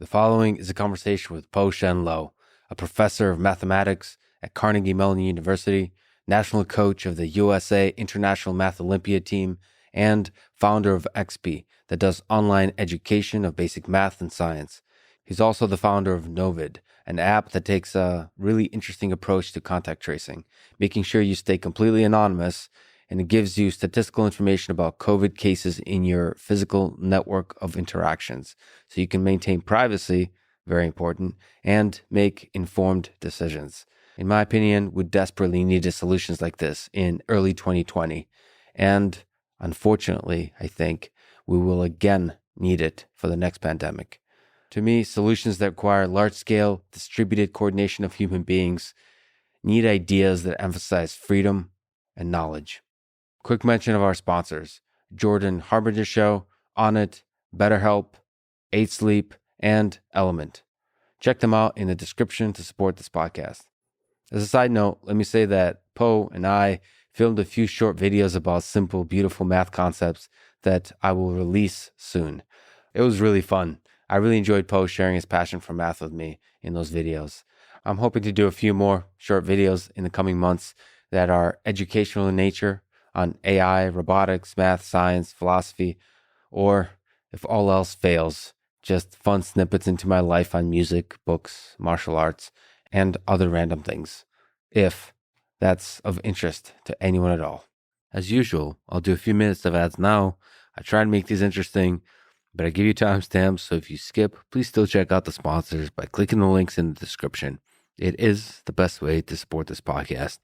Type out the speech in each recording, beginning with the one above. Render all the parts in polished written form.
The following is a conversation with Po-Shen, a professor of mathematics at Carnegie Mellon University, national coach of the USA International Math Olympiad team, and founder of XP that does online education of basic math and science. He's also the founder of Novid, an app that takes a really interesting approach to contact tracing, making sure you stay completely anonymous, and it gives you statistical information about COVID cases in your physical network of interactions, so you can maintain privacy, very important, and make informed decisions. In my opinion, we desperately needed solutions like this in early 2020, and unfortunately, I think we will again need it for the next pandemic. To me, solutions that require large-scale, distributed coordination of human beings need ideas that emphasize freedom and knowledge. Quick mention of our sponsors: Jordan Harbinger Show, Onnit, BetterHelp, 8 Sleep, and Element. Check them out in the description to support this podcast. As a side note, let me say that Po and I filmed a few short videos about simple, beautiful math concepts that I will release soon. It was really fun. I really enjoyed Po sharing his passion for math with me in those videos. I'm hoping to do a few more short videos in the coming months that are educational in nature, on AI, robotics, math, science, philosophy, or if all else fails, just fun snippets into my life on music, books, martial arts, and other random things, if that's of interest to anyone at all. As usual, I'll do a few minutes of ads now. I try to make these interesting, but I give you timestamps, so if you skip, please still check out the sponsors by clicking the links in the description. It is the best way to support this podcast.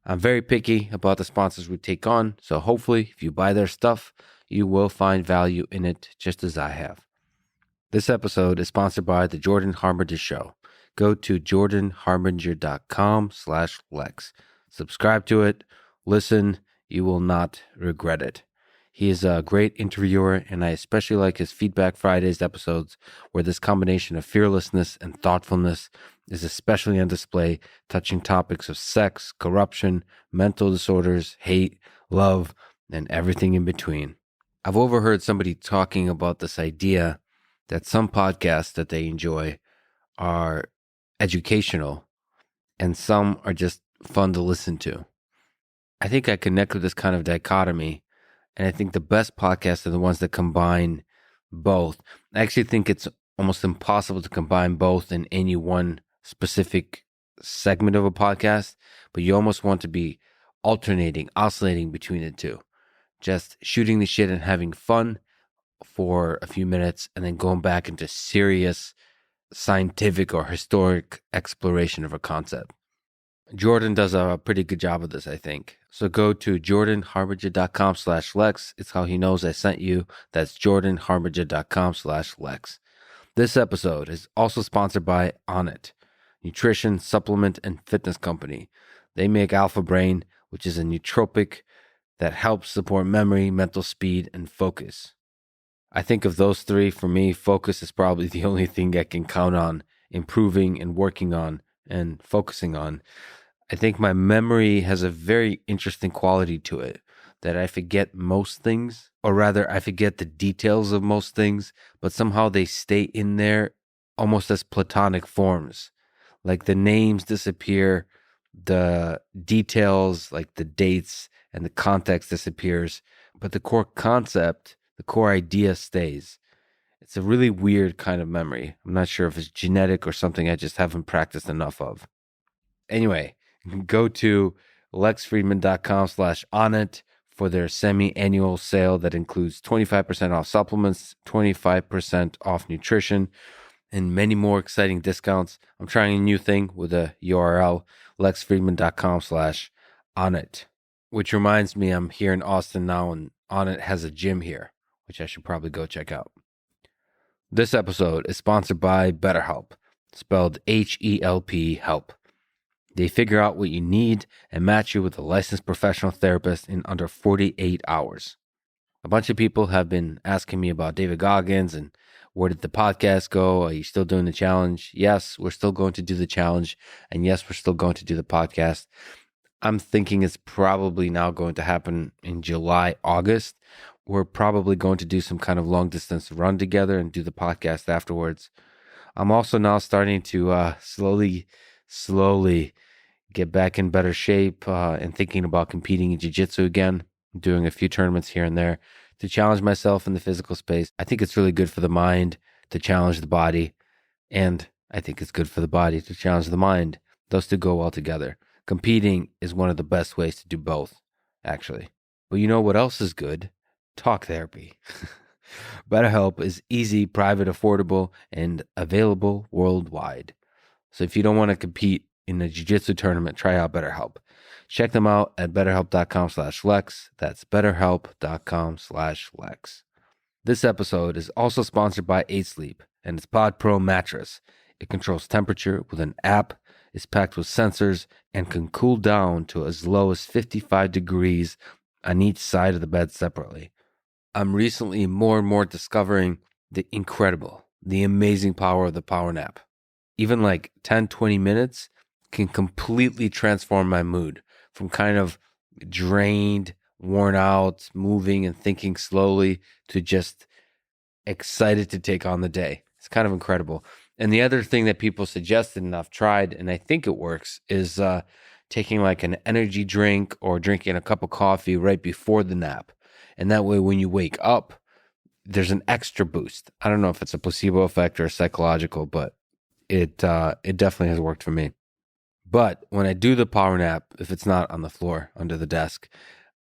I'm very picky about the sponsors we take on, so hopefully if you buy their stuff, you will find value in it just as I have. This episode is sponsored by the Jordan Harbinger Show. Go to jordanharbinger.com/Lex. Subscribe to it, listen, you will not regret it. He is a great interviewer, and I especially like his Feedback Fridays episodes, where this combination of fearlessness and thoughtfulness is especially on display, touching topics of sex, corruption, mental disorders, hate, love, and everything in between. I've overheard somebody talking about this idea that some podcasts that they enjoy are educational and some are just fun to listen to. I think I connect with this kind of dichotomy, and I think the best podcasts are the ones that combine both. I actually think it's almost impossible to combine both in any one specific segment of a podcast, but you almost want to be oscillating between the two. Just shooting the shit and having fun for a few minutes and then going back into serious scientific or historic exploration of a concept. Jordan does a pretty good job of this, I think. So go to jordanharbinger.com/Lex. It's how he knows I sent you. That's jordanharbinger.com/Lex. This episode is also sponsored by Onnit, nutrition, supplement, and fitness company. They make Alpha Brain, which is a nootropic that helps support memory, mental speed, and focus. I think of those three, for me, focus is probably the only thing I can count on improving and working on and focusing on. I think my memory has a very interesting quality to it, that I forget most things, or rather I forget the details of most things, but somehow they stay in there almost as platonic forms. Like the names disappear, the details, like the dates and the context disappears, but the core concept, the core idea stays. It's a really weird kind of memory. I'm not sure if it's genetic or something I just haven't practiced enough of. Anyway, go to lexfriedman.com/Onnit for their semi-annual sale that includes 25% off supplements, 25% off nutrition, and many more exciting discounts. I'm trying a new thing with a URL, lexfriedman.com/Onnit, which reminds me I'm here in Austin now, and Onnit has a gym here, which I should probably go check out. This episode is sponsored by BetterHelp, spelled HELP, help. They figure out what you need and match you with a licensed professional therapist in under 48 hours. A bunch of people have been asking me about David Goggins and where did the podcast go? Are you still doing the challenge? Yes, we're still going to do the challenge. And yes, we're still going to do the podcast. I'm thinking it's probably now going to happen in July, August. We're probably going to do some kind of long distance run together and do the podcast afterwards. I'm also now starting to slowly get back in better shape and thinking about competing in jiu-jitsu again, doing a few tournaments here and there to challenge myself in the physical space. I think it's really good for the mind to challenge the body, and I think it's good for the body to challenge the mind. Those two go well together. Competing is one of the best ways to do both, actually. But you know what else is good? Talk therapy. BetterHelp is easy, private, affordable, and available worldwide. So if you don't want to compete in a jiu-jitsu tournament, try out BetterHelp. Check them out at betterhelp.com/Lex. That's betterhelp.com/Lex. This episode is also sponsored by 8 Sleep and its Pod Pro mattress. It controls temperature with an app, is packed with sensors, and can cool down to as low as 55 degrees on each side of the bed separately. I'm recently more and more discovering the incredible, the amazing power of the power nap. Even like 10, 20 minutes can completely transform my mood from kind of drained, worn out, moving and thinking slowly to just excited to take on the day. It's kind of incredible. And the other thing that people suggested and I've tried, and I think it works, is taking like an energy drink or drinking a cup of coffee right before the nap. And that way, when you wake up, there's an extra boost. I don't know if it's a placebo effect or psychological, but it definitely has worked for me. But when I do the power nap, if it's not on the floor under the desk,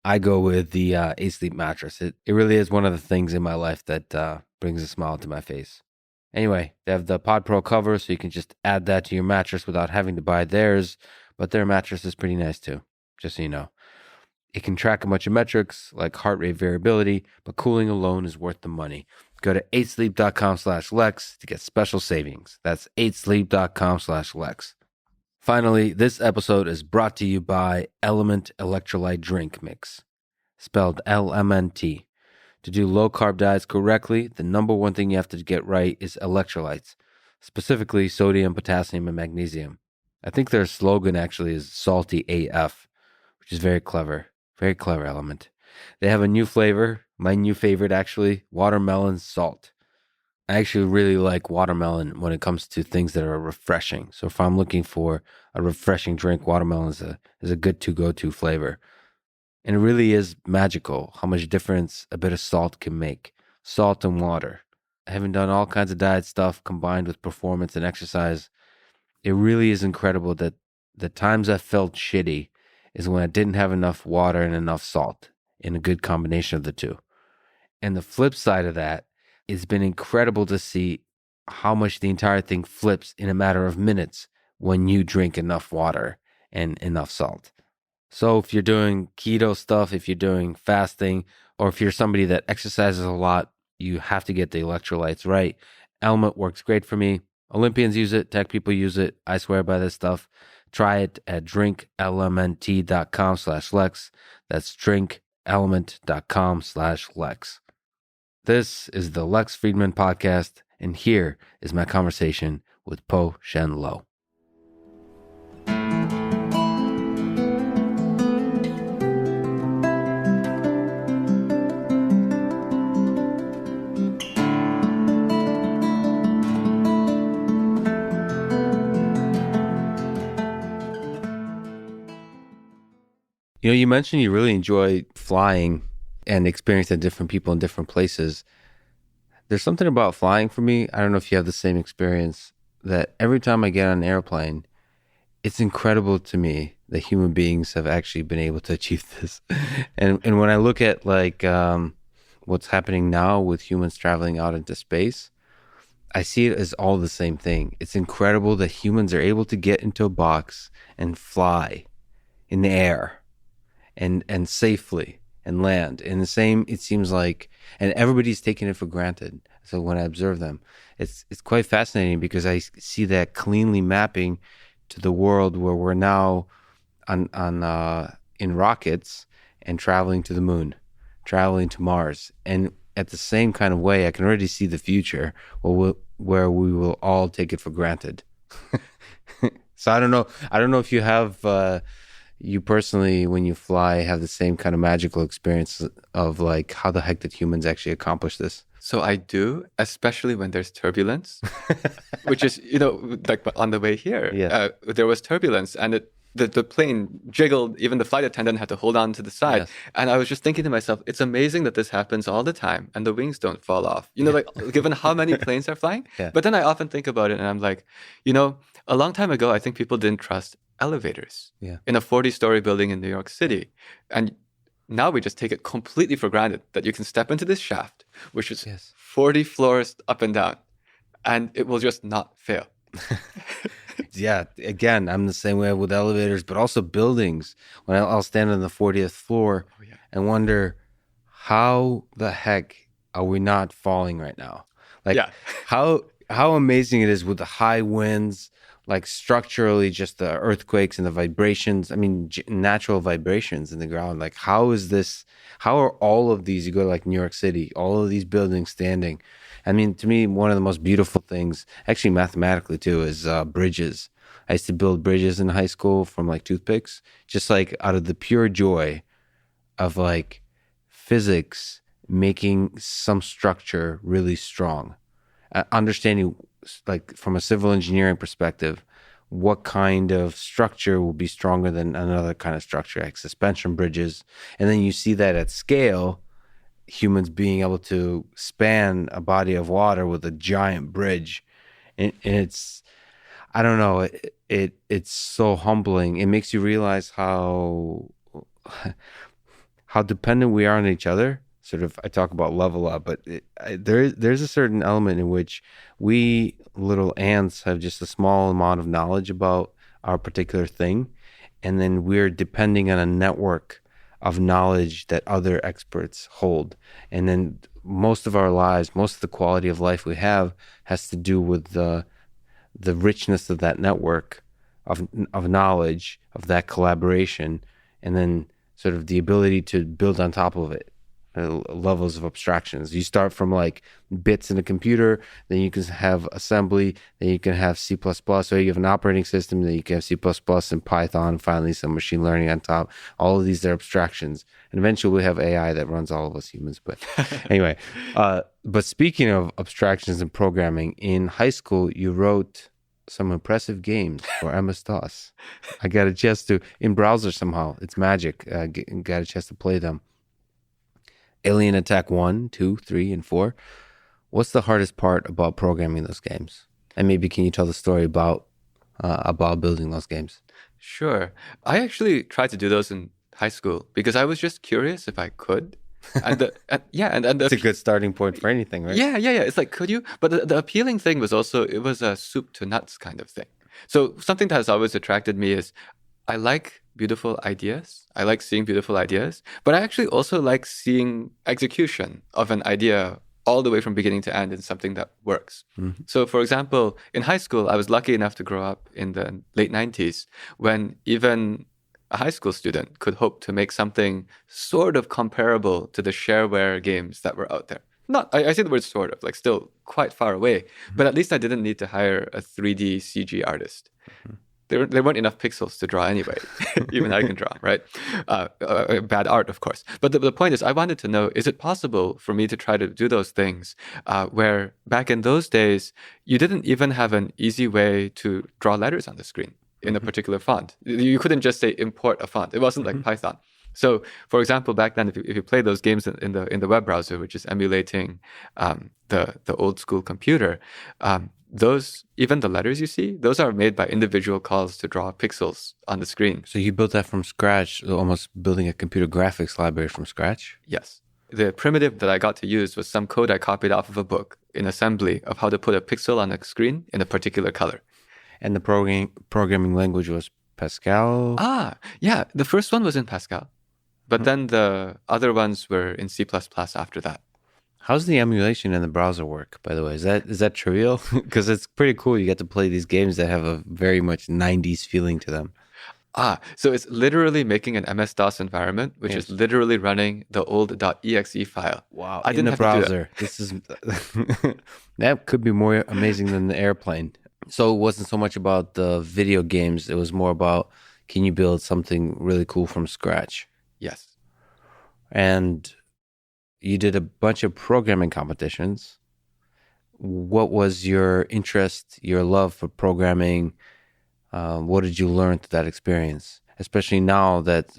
I go with the 8 Sleep mattress. It really is one of the things in my life that brings a smile to my face. Anyway, they have the Pod Pro cover, so you can just add that to your mattress without having to buy theirs. But their mattress is pretty nice too, just so you know. It can track a bunch of metrics like heart rate variability, but cooling alone is worth the money. Go to 8sleep.com/Lex to get special savings. That's 8sleep.com/Lex. Finally, this episode is brought to you by Element Electrolyte Drink Mix, spelled LMNT. To do low-carb diets correctly, the number one thing you have to get right is electrolytes, specifically sodium, potassium, and magnesium. I think their slogan actually is Salty AF, which is very clever. Very clever, Element. They have a new flavor, my new favorite actually, watermelon salt. I actually really like watermelon when it comes to things that are refreshing. So if I'm looking for a refreshing drink, watermelon is a good go-to flavor. And it really is magical how much difference a bit of salt can make. Salt and water. Having done all kinds of diet stuff combined with performance and exercise, it really is incredible that the times I felt shitty is when I didn't have enough water and enough salt in a good combination of the two. And the flip side of that, it's been incredible to see how much the entire thing flips in a matter of minutes when you drink enough water and enough salt. So if you're doing keto stuff, if you're doing fasting, or if you're somebody that exercises a lot, you have to get the electrolytes right. Element works great for me. Olympians use it. Tech people use it. I swear by this stuff. Try it at drinklmnt.com/Lex. That's drinkelement.com/Lex. This is the Lex Friedman Podcast, and here is my conversation with Po-Shen Lo. You know, you mentioned you really enjoy flying and experiencing different people in different places. There's something about flying for me. I don't know if you have the same experience, that every time I get on an airplane, it's incredible to me that human beings have actually been able to achieve this. And when I look at like what's happening now with humans traveling out into space, I see it as all the same thing. It's incredible that humans are able to get into a box and fly in the air and safely and land. And the same, it seems like, and everybody's taking it for granted. So when I observe them, it's quite fascinating because I see that cleanly mapping to the world where we're now on in rockets and traveling to the moon, traveling to Mars. And at the same kind of way, I can already see the future where we will all take it for granted. So I don't know if you have you personally, when you fly, have the same kind of magical experience of like, how the heck did humans actually accomplish this? So I do, especially when there's turbulence, which is, like on the way here, Yes. there was turbulence and the plane jiggled. Even the flight attendant had to hold on to the side. Yes. And I was just thinking to myself, it's amazing that this happens all the time and the wings don't fall off, like given how many planes are flying. Yeah. But then I often think about it and I'm like, a long time ago, I think people didn't trust elevators in a 40-story building in New York City. And now we just take it completely for granted that you can step into this shaft, which is 40 floors up and down, and it will just not fail. Yeah, again, I'm the same way with elevators, but also buildings. When I'll stand on the 40th floor and wonder, how the heck are we not falling right now? Like, how amazing it is with the high winds, like structurally, just the earthquakes and the vibrations. I mean, natural vibrations in the ground. Like, how are all of these, you go to like New York City, all of these buildings standing? I mean, to me, one of the most beautiful things, actually mathematically too, is bridges. I used to build bridges in high school from like toothpicks, just like out of the pure joy of like physics making some structure really strong. Understanding, like from a civil engineering perspective, what kind of structure will be stronger than another kind of structure, like suspension bridges. And then you see that at scale, humans being able to span a body of water with a giant bridge. And it's, I don't know, it's so humbling. It makes you realize how dependent we are on each other. Sort of, I talk about level up, but there's a certain element in which we little ants have just a small amount of knowledge about our particular thing, and then we're depending on a network of knowledge that other experts hold. And then most of our lives, most of the quality of life we have has to do with the richness of that network of knowledge, of that collaboration, and then sort of the ability to build on top of it. Levels of abstractions. You start from like bits in a computer, then you can have assembly, then you can have C++, or you have an operating system, then you can have C++ and Python, and finally some machine learning on top. All of these are abstractions. And eventually we have AI that runs all of us humans. But anyway, but speaking of abstractions and programming, in high school, you wrote some impressive games for MS-DOS. I got a chance to, in browser somehow, it's magic. Got a chance to play them. Alien Attack 1, 2, 3, and 4. What's the hardest part about programming those games? And maybe can you tell the story about building those games? Sure. I actually tried to do those in high school because I was just curious if I could. And it's a good starting point for anything, right? Yeah. It's like, could you? But the appealing thing was also, it was a soup to nuts kind of thing. So something that has always attracted me is I like beautiful ideas. I like seeing beautiful ideas, but I actually also like seeing execution of an idea all the way from beginning to end in something that works. Mm-hmm. So for example, in high school, I was lucky enough to grow up in the late 90s when even a high school student could hope to make something sort of comparable to the shareware games that were out there. I say the word sort of, like still quite far away, mm-hmm. but at least I didn't need to hire a 3D CG artist. Mm-hmm. There weren't enough pixels to draw anyway. Even I can draw, right? Bad art, of course. But the point is, I wanted to know, is it possible for me to try to do those things where back in those days, you didn't even have an easy way to draw letters on the screen in a particular font. You couldn't just say import a font. It wasn't like Python. So, for example, back then, if you play those games in the web browser, which is emulating the old school computer, those, even the letters you see, those are made by individual calls to draw pixels on the screen. So you built that from scratch, almost building a computer graphics library from scratch? Yes. The primitive that I got to use was some code I copied off of a book in assembly of how to put a pixel on a screen in a particular color. And the programming language was Pascal? Yeah. The first one was in Pascal. But then the other ones were in C++ after that. How's the emulation in the browser work, by the way? Is that trivial? Because it's pretty cool. You get to play these games that have a very much 90s feeling to them. So it's literally making an MS-DOS environment, which is literally running the old .exe file. Wow, in the browser. This is that could be more amazing than the airplane. So it wasn't so much about the video games. It was more about, can you build something really cool from scratch? Yes. And you did a bunch of programming competitions. What was your interest, your love for programming? What did you learn through that experience? Especially now that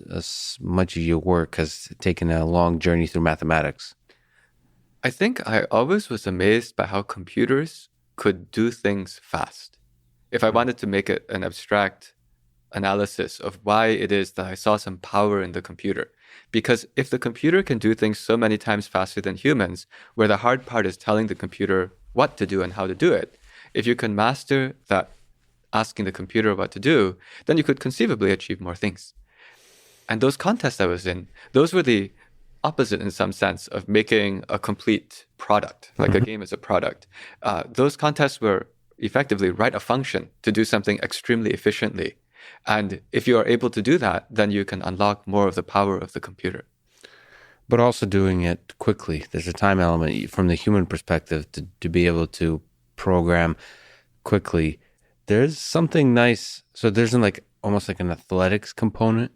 much of your work has taken a long journey through mathematics. I think I always was amazed by how computers could do things fast. If I wanted to make an abstract analysis of why it is that I saw some power in the computer. Because if the computer can do things so many times faster than humans, where the hard part is telling the computer what to do and how to do it, if you can master that asking the computer what to do, then you could conceivably achieve more things. And those contests I was in, those were the opposite in some sense of making a complete product, like a game is a product. Those contests were effectively write a function to do something extremely efficiently. And if you are able to do that, then you can unlock more of the power of the computer. But also doing it quickly. There's a time element from the human perspective to be able to program quickly. There's something nice. So there's almost like an athletics component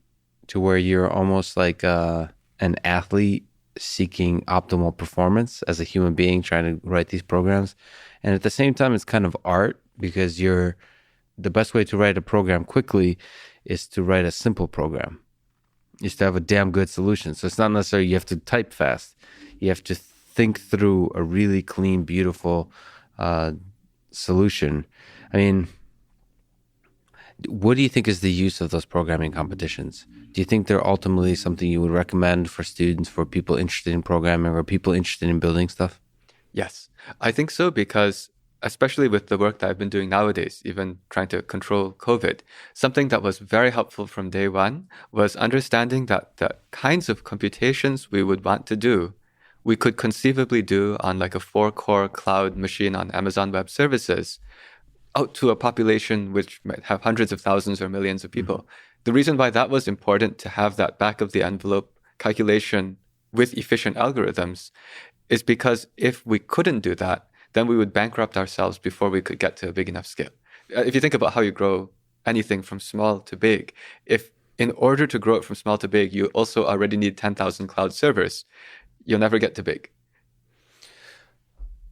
to where you're almost like an athlete seeking optimal performance as a human being trying to write these programs. And at the same time, it's kind of art because the best way to write a program quickly is to write a simple program, is to have a damn good solution. So it's not necessarily you have to type fast. You have to think through a really clean, beautiful solution. I mean, what do you think is the use of those programming competitions? Do you think they're ultimately something you would recommend for students, for people interested in programming or people interested in building stuff? Yes, I think so, because especially with the work that I've been doing nowadays, even trying to control COVID, something that was very helpful from day one was understanding that the kinds of computations we would want to do, we could conceivably do on like a 4-core cloud machine on Amazon Web Services out to a population which might have hundreds of thousands or millions of people. Mm-hmm. The reason why that was important to have that back of the envelope calculation with efficient algorithms is because if we couldn't do that, then we would bankrupt ourselves before we could get to a big enough scale. If you think about how you grow anything from small to big, if in order to grow it from small to big, you also already need 10,000 cloud servers, you'll never get to big.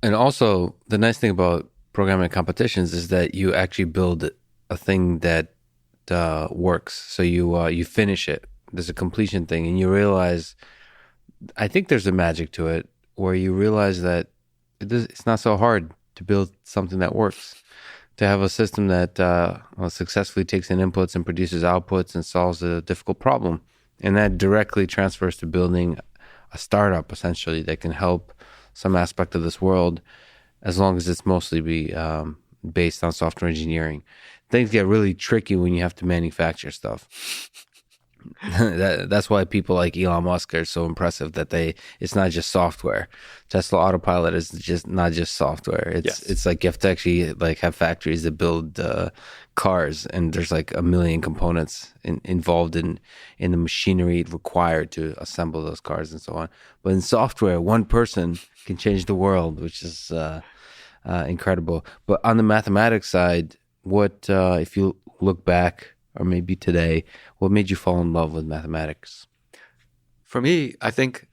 And also, the nice thing about programming competitions is that you actually build a thing that works. So you finish it. There's a completion thing, and you realize, I think there's a magic to it, where you realize that it's not so hard to build something that works, to have a system that successfully takes in inputs and produces outputs and solves a difficult problem. And that directly transfers to building a startup, essentially, that can help some aspect of this world, as long as it's mostly based on software engineering. Things get really tricky when you have to manufacture stuff. That's why people like Elon Musk are so impressive, that it's not just software. Tesla Autopilot is just not just software. It's like you have to actually like have factories that build cars, and there's like a million components involved in the machinery required to assemble those cars and so on. But in software, one person can change the world, which is incredible. But on the mathematics side, what if you look back, or maybe today, what made you fall in love with mathematics? For me, I think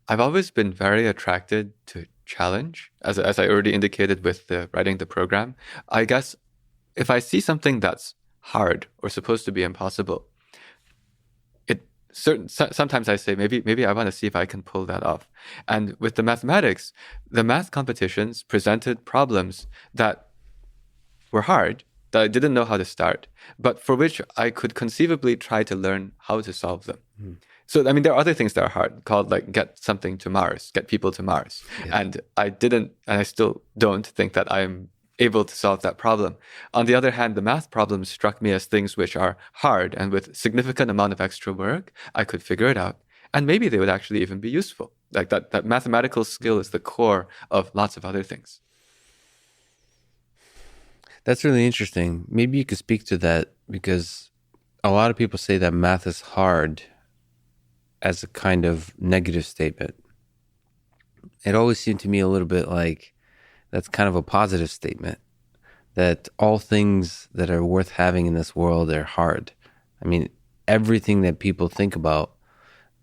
I've always been very attracted to challenge, as I already indicated with writing the program. I guess if I see something that's hard or supposed to be impossible, sometimes I say, maybe I want to see if I can pull that off. And with the mathematics, the math competitions presented problems that were hard, that I didn't know how to start, but for which I could conceivably try to learn how to solve them. Mm. So, I mean, there are other things that are hard, called like get something to Mars, get people to Mars. Yeah. And I still don't think that I'm able to solve that problem. On the other hand, the math problems struck me as things which are hard, and with significant amount of extra work, I could figure it out. And maybe they would actually even be useful. Like that mathematical skill is the core of lots of other things. That's really interesting. Maybe you could speak to that, because a lot of people say that math is hard as a kind of negative statement. It always seemed to me a little bit like that's kind of a positive statement, that all things that are worth having in this world are hard. I mean, everything that people think about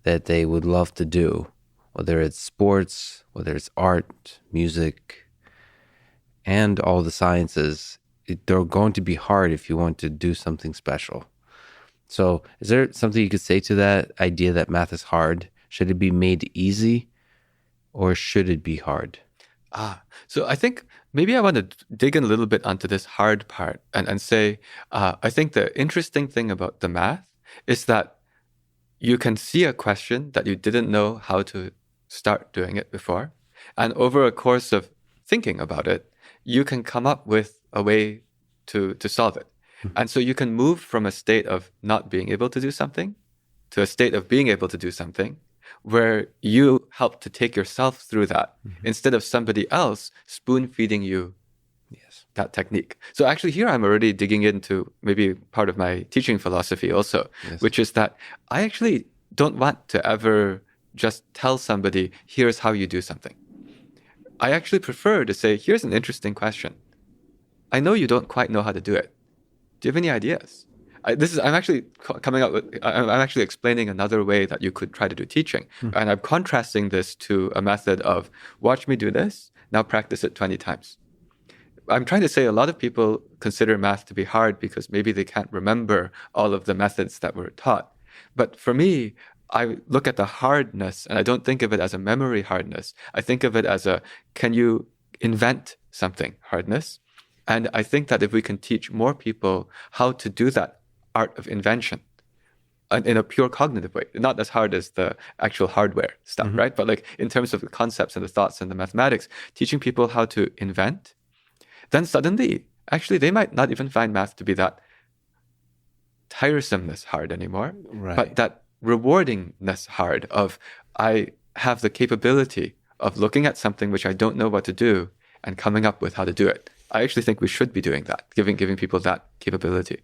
that they would love to do, whether it's sports, whether it's art, music, and all the sciences, they're going to be hard if you want to do something special. So is there something you could say to that idea that math is hard? Should it be made easy or should it be hard? So I think maybe I want to dig in a little bit onto this hard part and say, I think the interesting thing about the math is that you can see a question that you didn't know how to start doing it before. And over a course of thinking about it, you can come up with a way to solve it. And so you can move from a state of not being able to do something to a state of being able to do something where you help to take yourself through that instead of somebody else spoon feeding you that technique. So actually here I'm already digging into maybe part of my teaching philosophy also, which is that I actually don't want to ever just tell somebody, here's how you do something. I actually prefer to say, here's an interesting question. I know you don't quite know how to do it. Do you have any ideas? I'm actually coming up with, I'm actually explaining another way that you could try to do teaching. And I'm contrasting this to a method of, watch me do this, now practice it 20 times. I'm trying to say a lot of people consider math to be hard because maybe they can't remember all of the methods that were taught. But for me, I look at the hardness and I don't think of it as a memory hardness. I think of it as a, can you invent something hardness? And I think that if we can teach more people how to do that art of invention in a pure cognitive way, not as hard as the actual hardware stuff, right? But like in terms of the concepts and the thoughts and the mathematics, teaching people how to invent, then suddenly, actually, they might not even find math to be that tiresomeness hard anymore, but that rewardingness hard of, I have the capability of looking at something which I don't know what to do and coming up with how to do it. I actually think we should be doing that, giving people that capability.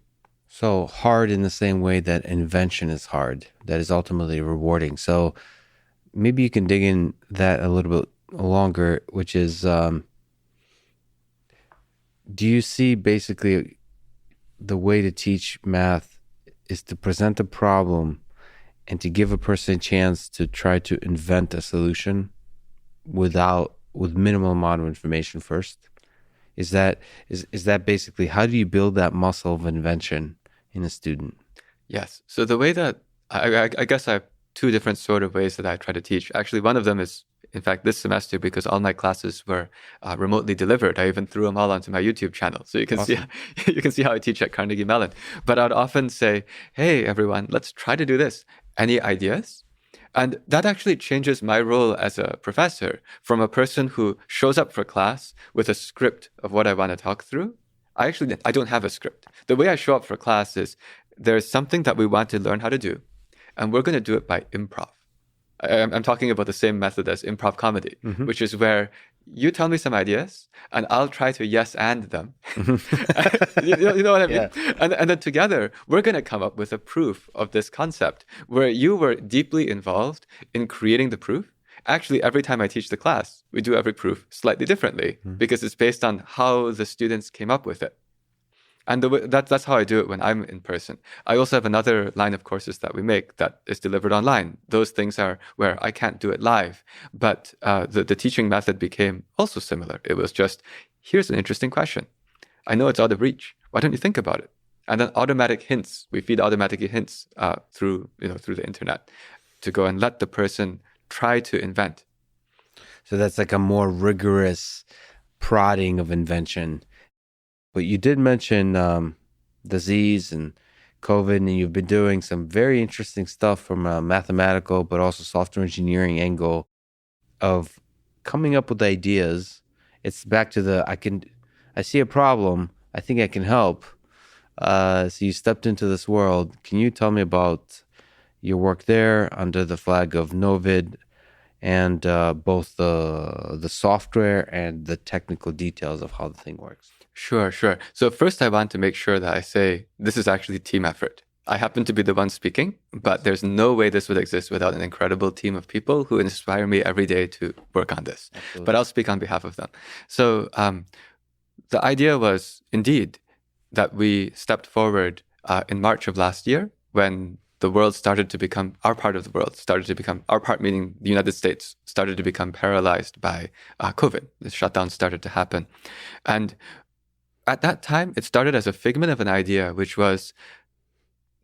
So hard in the same way that invention is hard, that is ultimately rewarding. So maybe you can dig in that a little bit longer, which is, do you see basically the way to teach math is to present a problem and to give a person a chance to try to invent a solution with minimal amount of information first? Is that basically, how do you build that muscle of invention in a student? Yes. So the way that I guess I have two different sort of ways that I try to teach. Actually, one of them is, in fact, this semester, because all my classes were remotely delivered, I even threw them all onto my YouTube channel. So you can see how I teach at Carnegie Mellon. But I'd often say, hey, everyone, let's try to do this. Any ideas? And that actually changes my role as a professor from a person who shows up for class with a script of what I want to talk through. I don't have a script. The way I show up for class is there's something that we want to learn how to do, and we're going to do it by improv. I'm talking about the same method as improv comedy, which is where you tell me some ideas and I'll try to yes and them. you know what I mean? Yeah. And then together, we're going to come up with a proof of this concept where you were deeply involved in creating the proof. Actually, every time I teach the class, we do every proof slightly differently because it's based on how the students came up with it. And that's how I do it when I'm in person. I also have another line of courses that we make that is delivered online. Those things are where I can't do it live. But the teaching method became also similar. It was just, here's an interesting question. I know it's out of reach. Why don't you think about it? And then automatic hints. We feed automatic hints through the internet to go and let the person try to invent. So that's like a more rigorous prodding of invention. But you did mention disease and COVID, and you've been doing some very interesting stuff from a mathematical but also software engineering angle of coming up with ideas. It's back to I see a problem, I think I can help. So you stepped into this world. Can you tell me about your work there under the flag of Novid and both the software and the technical details of how the thing works? Sure. So first I want to make sure that I say this is actually a team effort. I happen to be the one speaking, but there's no way this would exist without an incredible team of people who inspire me every day to work on this. Absolutely. But I'll speak on behalf of them. So the idea was indeed that we stepped forward in March of last year when the world started to become, our part of the world started to become, our part meaning the United States, started to become paralyzed by COVID. The shutdown started to happen. And at that time, it started as a figment of an idea, which was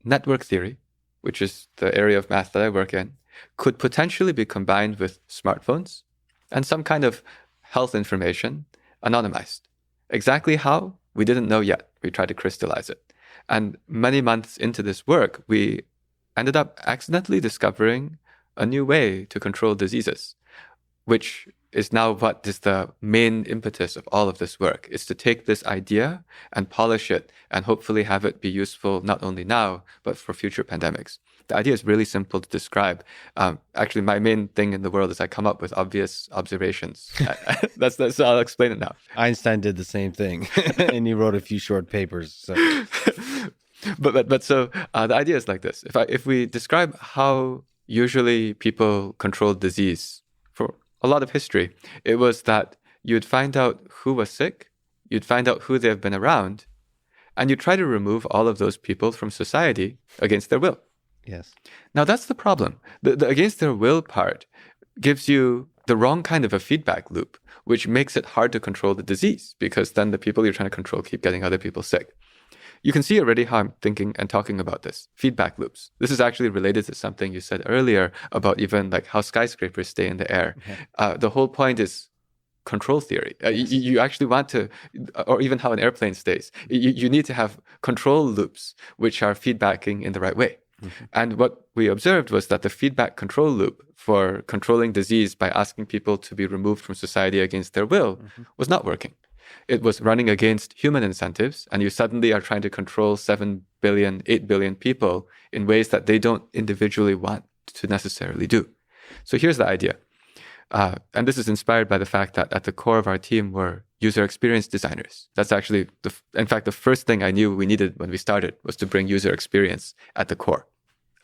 network theory, which is the area of math that I work in, could potentially be combined with smartphones and some kind of health information anonymized. Exactly how? We didn't know yet. We tried to crystallize it. And many months into this work, we ended up accidentally discovering a new way to control diseases, which is now what is the main impetus of all of this work, is to take this idea and polish it and hopefully have it be useful not only now, but for future pandemics. The idea is really simple to describe. Actually, my main thing in the world is I come up with obvious observations. So I'll explain it now. Einstein did the same thing, and he wrote a few short papers. So. But so the idea is like this. If we describe how usually people control disease for a lot of history, it was that you'd find out who was sick, you'd find out who they've been around, and you try to remove all of those people from society against their will. Yes. Now that's the problem. The against their will part gives you the wrong kind of a feedback loop, which makes it hard to control the disease, because then the people you're trying to control keep getting other people sick. You can see already how I'm thinking and talking about this. Feedback loops. This is actually related to something you said earlier about even like how skyscrapers stay in the air. Mm-hmm. The whole point is control theory. You actually want to, or even how an airplane stays. You need to have control loops which are feedbacking in the right way. Mm-hmm. And what we observed was that the feedback control loop for controlling disease by asking people to be removed from society against their will was not working. It was running against human incentives, and you suddenly are trying to control 7 billion, 8 billion people in ways that they don't individually want to necessarily do. So here's the idea. And this is inspired by the fact that at the core of our team were user experience designers. That's actually, in fact, the first thing I knew we needed when we started was to bring user experience at the core.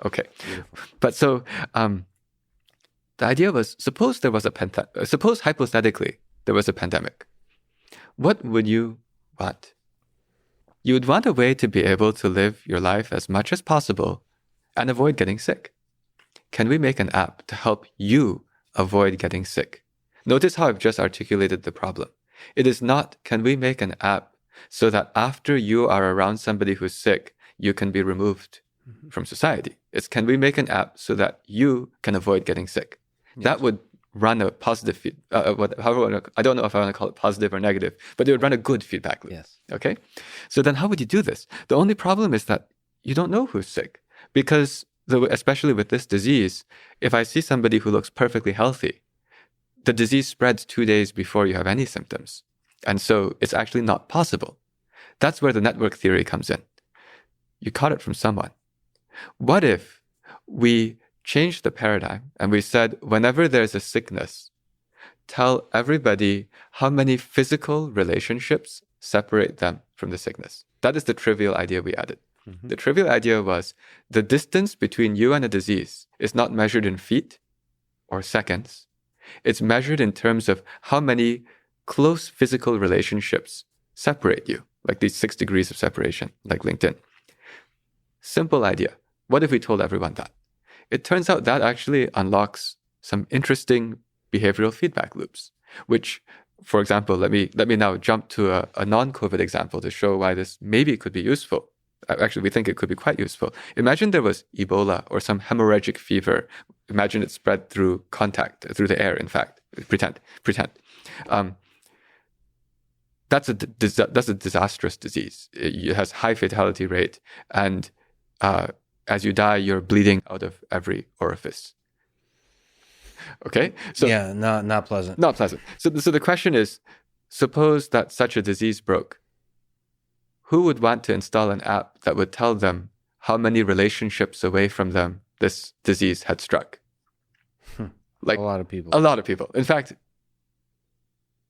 Okay. Beautiful. But so the idea was, suppose hypothetically there was a pandemic. What would you want? You would want a way to be able to live your life as much as possible and avoid getting sick. Can we make an app to help you avoid getting sick? Notice how I've just articulated the problem. It is not, can we make an app so that after you are around somebody who's sick, you can be removed from society? It's, can we make an app so that you can avoid getting sick? Yes. That would run a positive I don't know if I want to call it positive or negative, but it would run a good feedback loop. Yes. Okay? So then how would you do this? The only problem is that you don't know who's sick, because especially with this disease, if I see somebody who looks perfectly healthy, the disease spreads 2 days before you have any symptoms. And so it's actually not possible. That's where the network theory comes in. You caught it from someone. What if we changed the paradigm and we said, whenever there's a sickness, tell everybody how many physical relationships separate them from the sickness? That is the trivial idea we added. Mm-hmm. The trivial idea was the distance between you and a disease is not measured in feet or seconds. It's measured in terms of how many close physical relationships separate you, like these 6 degrees of separation, like LinkedIn. Simple idea. What if we told everyone that? It turns out that actually unlocks some interesting behavioral feedback loops, which, for example, let me now jump to a non-COVID example to show why this maybe could be useful. Actually, we think it could be quite useful. Imagine there was Ebola or some hemorrhagic fever. Imagine it spread through contact, through the air, in fact. Pretend. That's a disastrous disease. It has high fatality rate, and as you die, you're bleeding out of every orifice. Okay? So yeah, not pleasant. Not pleasant. So the question is, suppose that such a disease broke. Who would want to install an app that would tell them how many relationships away from them this disease had struck? Like a lot of people. A lot of people. In fact,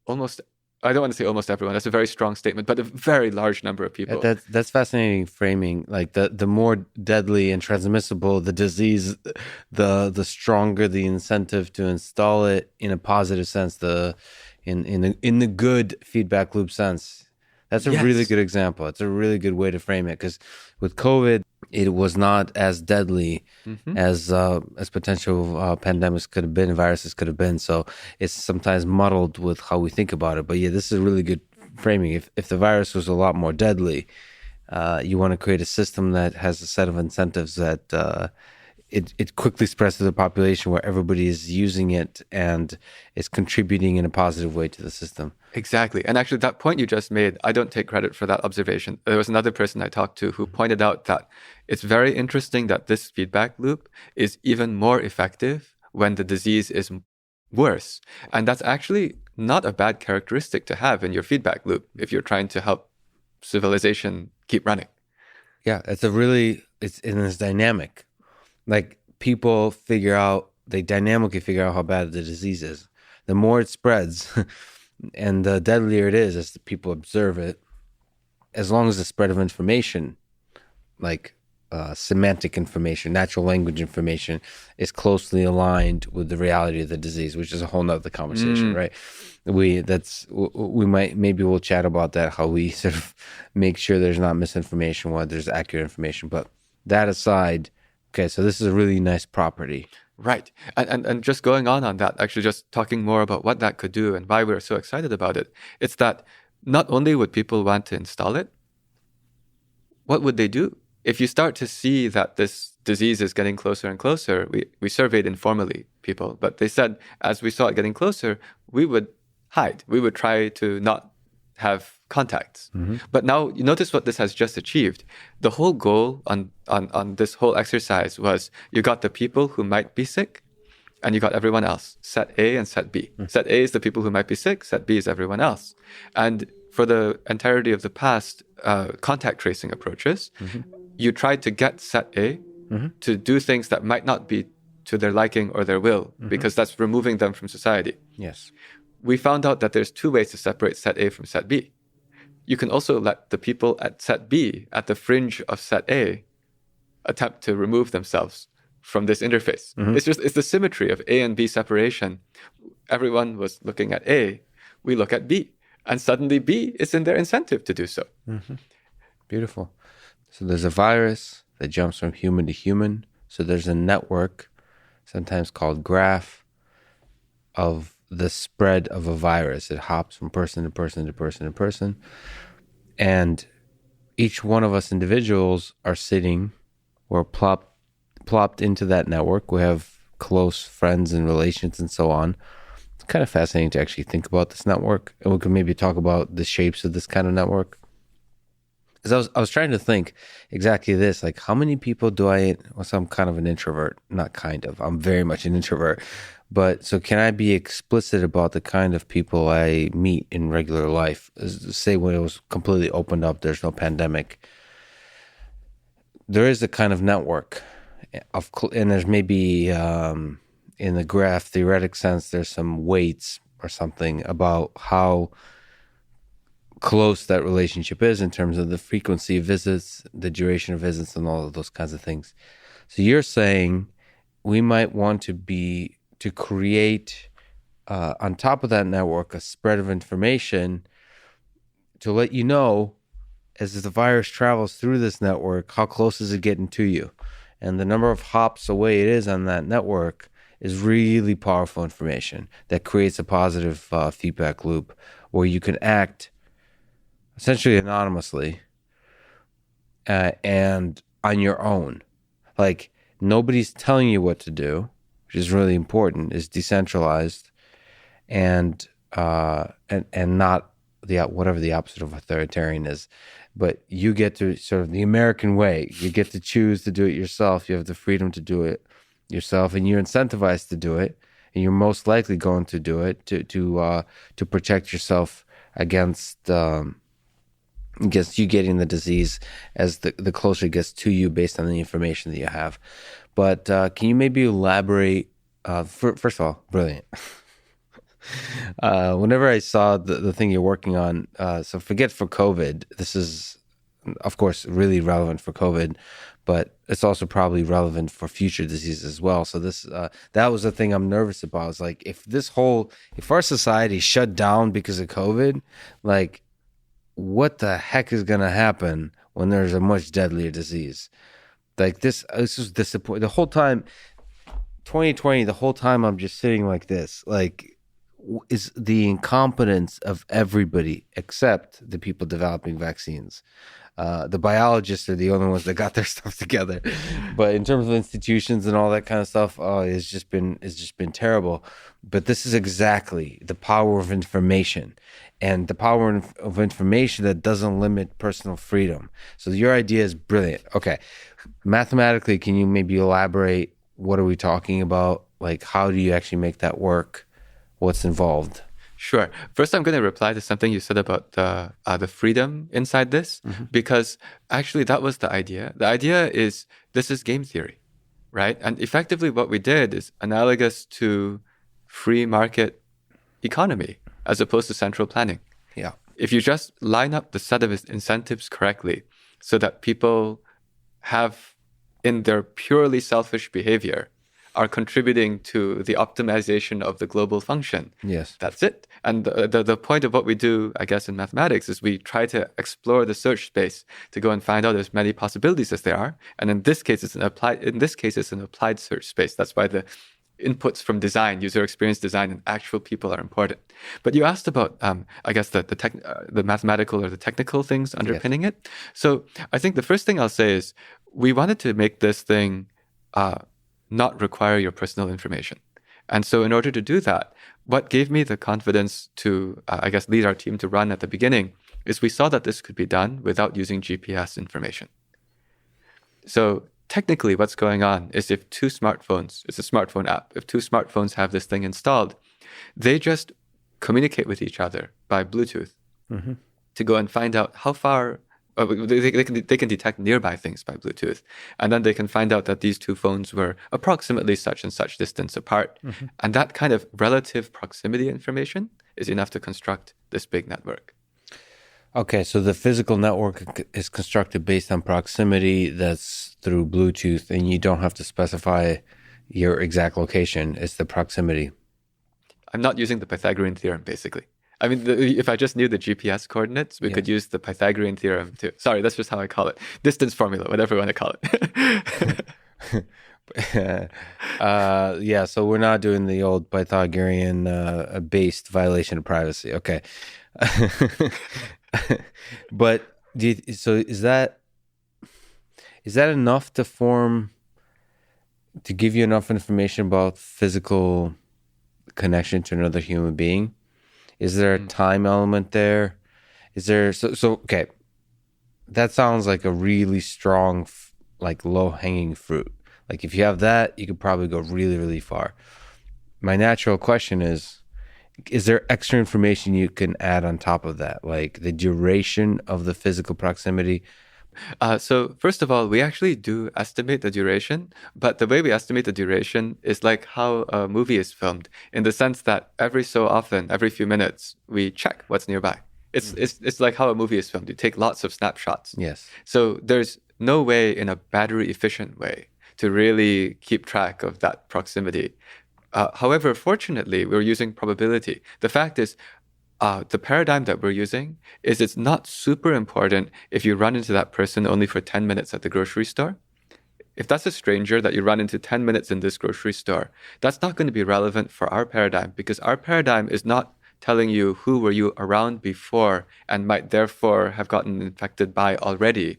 I don't want to say almost everyone. That's a very strong statement, but a very large number of people. That's fascinating framing. Like the more deadly and transmissible the disease, the stronger the incentive to install it in a positive sense. In the good feedback loop sense. That's a really good example. It's a really good way to frame it, because with COVID, it was not as deadly as potential pandemics could have been, viruses could have been. So it's sometimes muddled with how we think about it. But yeah, this is a really good framing. If the virus was a lot more deadly, you want to create a system that has a set of incentives that it quickly spreads to the population, where everybody is using it and is contributing in a positive way to the system. Exactly. And actually, that point you just made, I don't take credit for that observation. There was another person I talked to who pointed out that it's very interesting that this feedback loop is even more effective when the disease is worse. And that's actually not a bad characteristic to have in your feedback loop if you're trying to help civilization keep running. Yeah, it's dynamic. Like, people they dynamically figure out how bad the disease is. The more it spreads and the deadlier it is as the people observe it, as long as the spread of information, like semantic information, natural language information, is closely aligned with the reality of the disease, which is a whole nother conversation, right? Maybe we'll chat about that, how we sort of make sure there's not misinformation while there's accurate information. But that aside, okay, so this is a really nice property. Right. And just going on that, actually just talking more about what that could do and why we're so excited about it, it's that not only would people want to install it, what would they do? If you start to see that this disease is getting closer and closer, we surveyed informally people, but they said as we saw it getting closer, we would hide. We would try to not have contacts. But now you notice what this has just achieved. The whole goal on this whole exercise was you got the people who might be sick and you got everyone else, set A and set B. Set A is the people who might be sick, set B is everyone else. And for the entirety of the past contact tracing approaches, you tried to get set A to do things that might not be to their liking or their will, because that's removing them from society. Yes. We found out that there's two ways to separate set A from set B. You can also let the people at set B, at the fringe of set A, attempt to remove themselves from this interface. It's the symmetry of A and B separation. Everyone was looking at A, we look at B, and suddenly B is in their incentive to do so. Beautiful. So there's a virus that jumps from human to human. So there's a network, sometimes called graph, of the spread of a virus. It hops from person to person to person to person. And each one of us individuals are sitting or plopped into that network. We have close friends and relations and so on. It's kind of fascinating to actually think about this network. And we could maybe talk about the shapes of this kind of network. Because I was trying to think exactly this, like, how many people do so I'm kind of an introvert, not kind of, I'm very much an introvert. But so can I be explicit about the kind of people I meet in regular life? Say when it was completely opened up, there's no pandemic. There is a kind of network and there's maybe in the graph theoretic sense, there's some weights or something about how close that relationship is in terms of the frequency of visits, the duration of visits, and all of those kinds of things. So you're saying we might want to create on top of that network a spread of information to let you know, as the virus travels through this network, how close is it getting to you, and the number of hops away it is on that network is really powerful information that creates a positive feedback loop where you can act essentially anonymously and on your own. Like, nobody's telling you what to do, which is really important. Is decentralized and not whatever the opposite of authoritarian is, but you get to sort of the American way. You get to choose to do it yourself. You have the freedom to do it yourself, and you're incentivized to do it, and you're most likely going to do it to protect yourself against you getting the disease as the closer it gets to you based on the information that you have. But can you maybe elaborate? First of all, brilliant. Whenever I saw the thing you're working on, so forget for COVID, this is, of course, really relevant for COVID, but it's also probably relevant for future diseases as well. So this, that was the thing I'm nervous about. It's like, if our society shut down because of COVID, like, what the heck is going to happen when there's a much deadlier disease? Like this was disappointing. The whole time, 2020, the whole time I'm just sitting like this. Like, is the incompetence of everybody except the people developing vaccines. The biologists are the only ones that got their stuff together. But in terms of institutions and all that kind of stuff, it's just been terrible. But this is exactly the power of information, and the power of information that doesn't limit personal freedom. So your idea is brilliant. Okay, mathematically, can you maybe elaborate? What are we talking about? Like, how do you actually make that work? What's involved? Sure. First, I'm going to reply to something you said about the freedom inside this, because actually that was the idea. The idea is this is game theory, right? And effectively what we did is analogous to free market economy as opposed to central planning. Yeah. If you just line up the set of incentives correctly so that people have, in their purely selfish behavior, are contributing to the optimization of the global function. Yes. That's it. And the point of what we do, I guess, in mathematics is we try to explore the search space to go and find out as many possibilities as there are. And in this case, it's an applied search space. That's why the inputs from design, user experience design, and actual people are important. But you asked about, I guess, the mathematical or the technical things underpinning it. So I think the first thing I'll say is we wanted to make this thing not require your personal information. And so in order to do that, what gave me the confidence to, I guess, lead our team to run at the beginning is we saw that this could be done without using GPS information. So technically what's going on is if two smartphones, it's a smartphone app, if two smartphones have this thing installed, they just communicate with each other by Bluetooth to go and find out how far. They can detect nearby things by Bluetooth, and then they can find out that these two phones were approximately such and such distance apart. And that kind of relative proximity information is enough to construct this big network. Okay, so the physical network is constructed based on proximity that's through Bluetooth, and you don't have to specify your exact location. It's the proximity. I'm not using the Pythagorean theorem, basically. I mean, if I just knew the GPS coordinates, we could use the Pythagorean theorem too. Sorry, that's just how I call it. Distance formula, whatever you want to call it. So we're not doing the old Pythagorean based violation of privacy. Okay. But so is that enough to give you enough information about physical connection to another human being? Is there a time element there? Is there okay? That sounds like a really strong, like low-hanging fruit. Like if you have that, you could probably go really, really far. My natural question is there extra information you can add on top of that, like the duration of the physical proximity? So first of all, we actually do estimate the duration, but the way we estimate the duration is like how a movie is filmed, in the sense that every so often, every few minutes, we check what's nearby. It's like how a movie is filmed. You take lots of snapshots. Yes. So there's no way in a battery efficient way to really keep track of that proximity. However, fortunately, we're using probability. The fact is, the paradigm that we're using is it's not super important if you run into that person only for 10 minutes at the grocery store. If that's a stranger that you run into 10 minutes in this grocery store, that's not going to be relevant for our paradigm, because our paradigm is not telling you who were you around before and might therefore have gotten infected by already.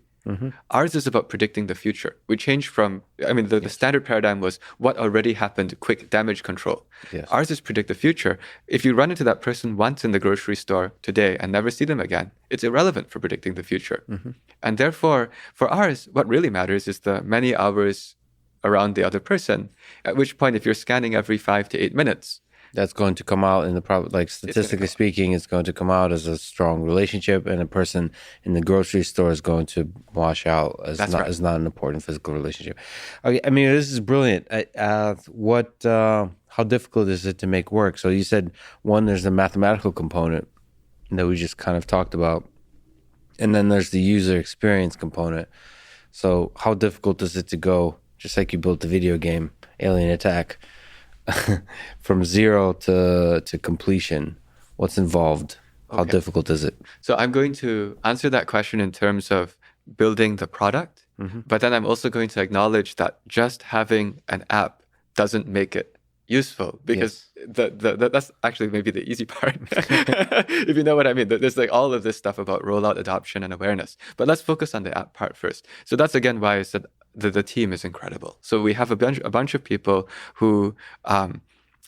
Ours is about predicting the future. We changed from, the standard paradigm was what already happened, quick damage control. Yes. Ours is predict the future. If you run into that person once in the grocery store today and never see them again, it's irrelevant for predicting the future. And therefore, for ours, what really matters is the many hours around the other person, at which point, if you're scanning every 5 to 8 minutes, that's going to come out in the statistically speaking, it's going to come out as a strong relationship, and a person in the grocery store is going to wash out as not an important physical relationship. Okay, this is brilliant. How difficult is it to make work? So you said, one, there's the mathematical component that we just kind of talked about, and then there's the user experience component. So how difficult is it to go, just like you built the video game, Alien Attack, from zero to completion? What's involved? How difficult is it? So I'm going to answer that question in terms of building the product, but then I'm also going to acknowledge that just having an app doesn't make it useful, because that's actually maybe the easy part. If you know what I mean. There's like all of this stuff about rollout, adoption, and awareness. But let's focus on the app part first. So that's again why I said the team is incredible. So we have a bunch of people who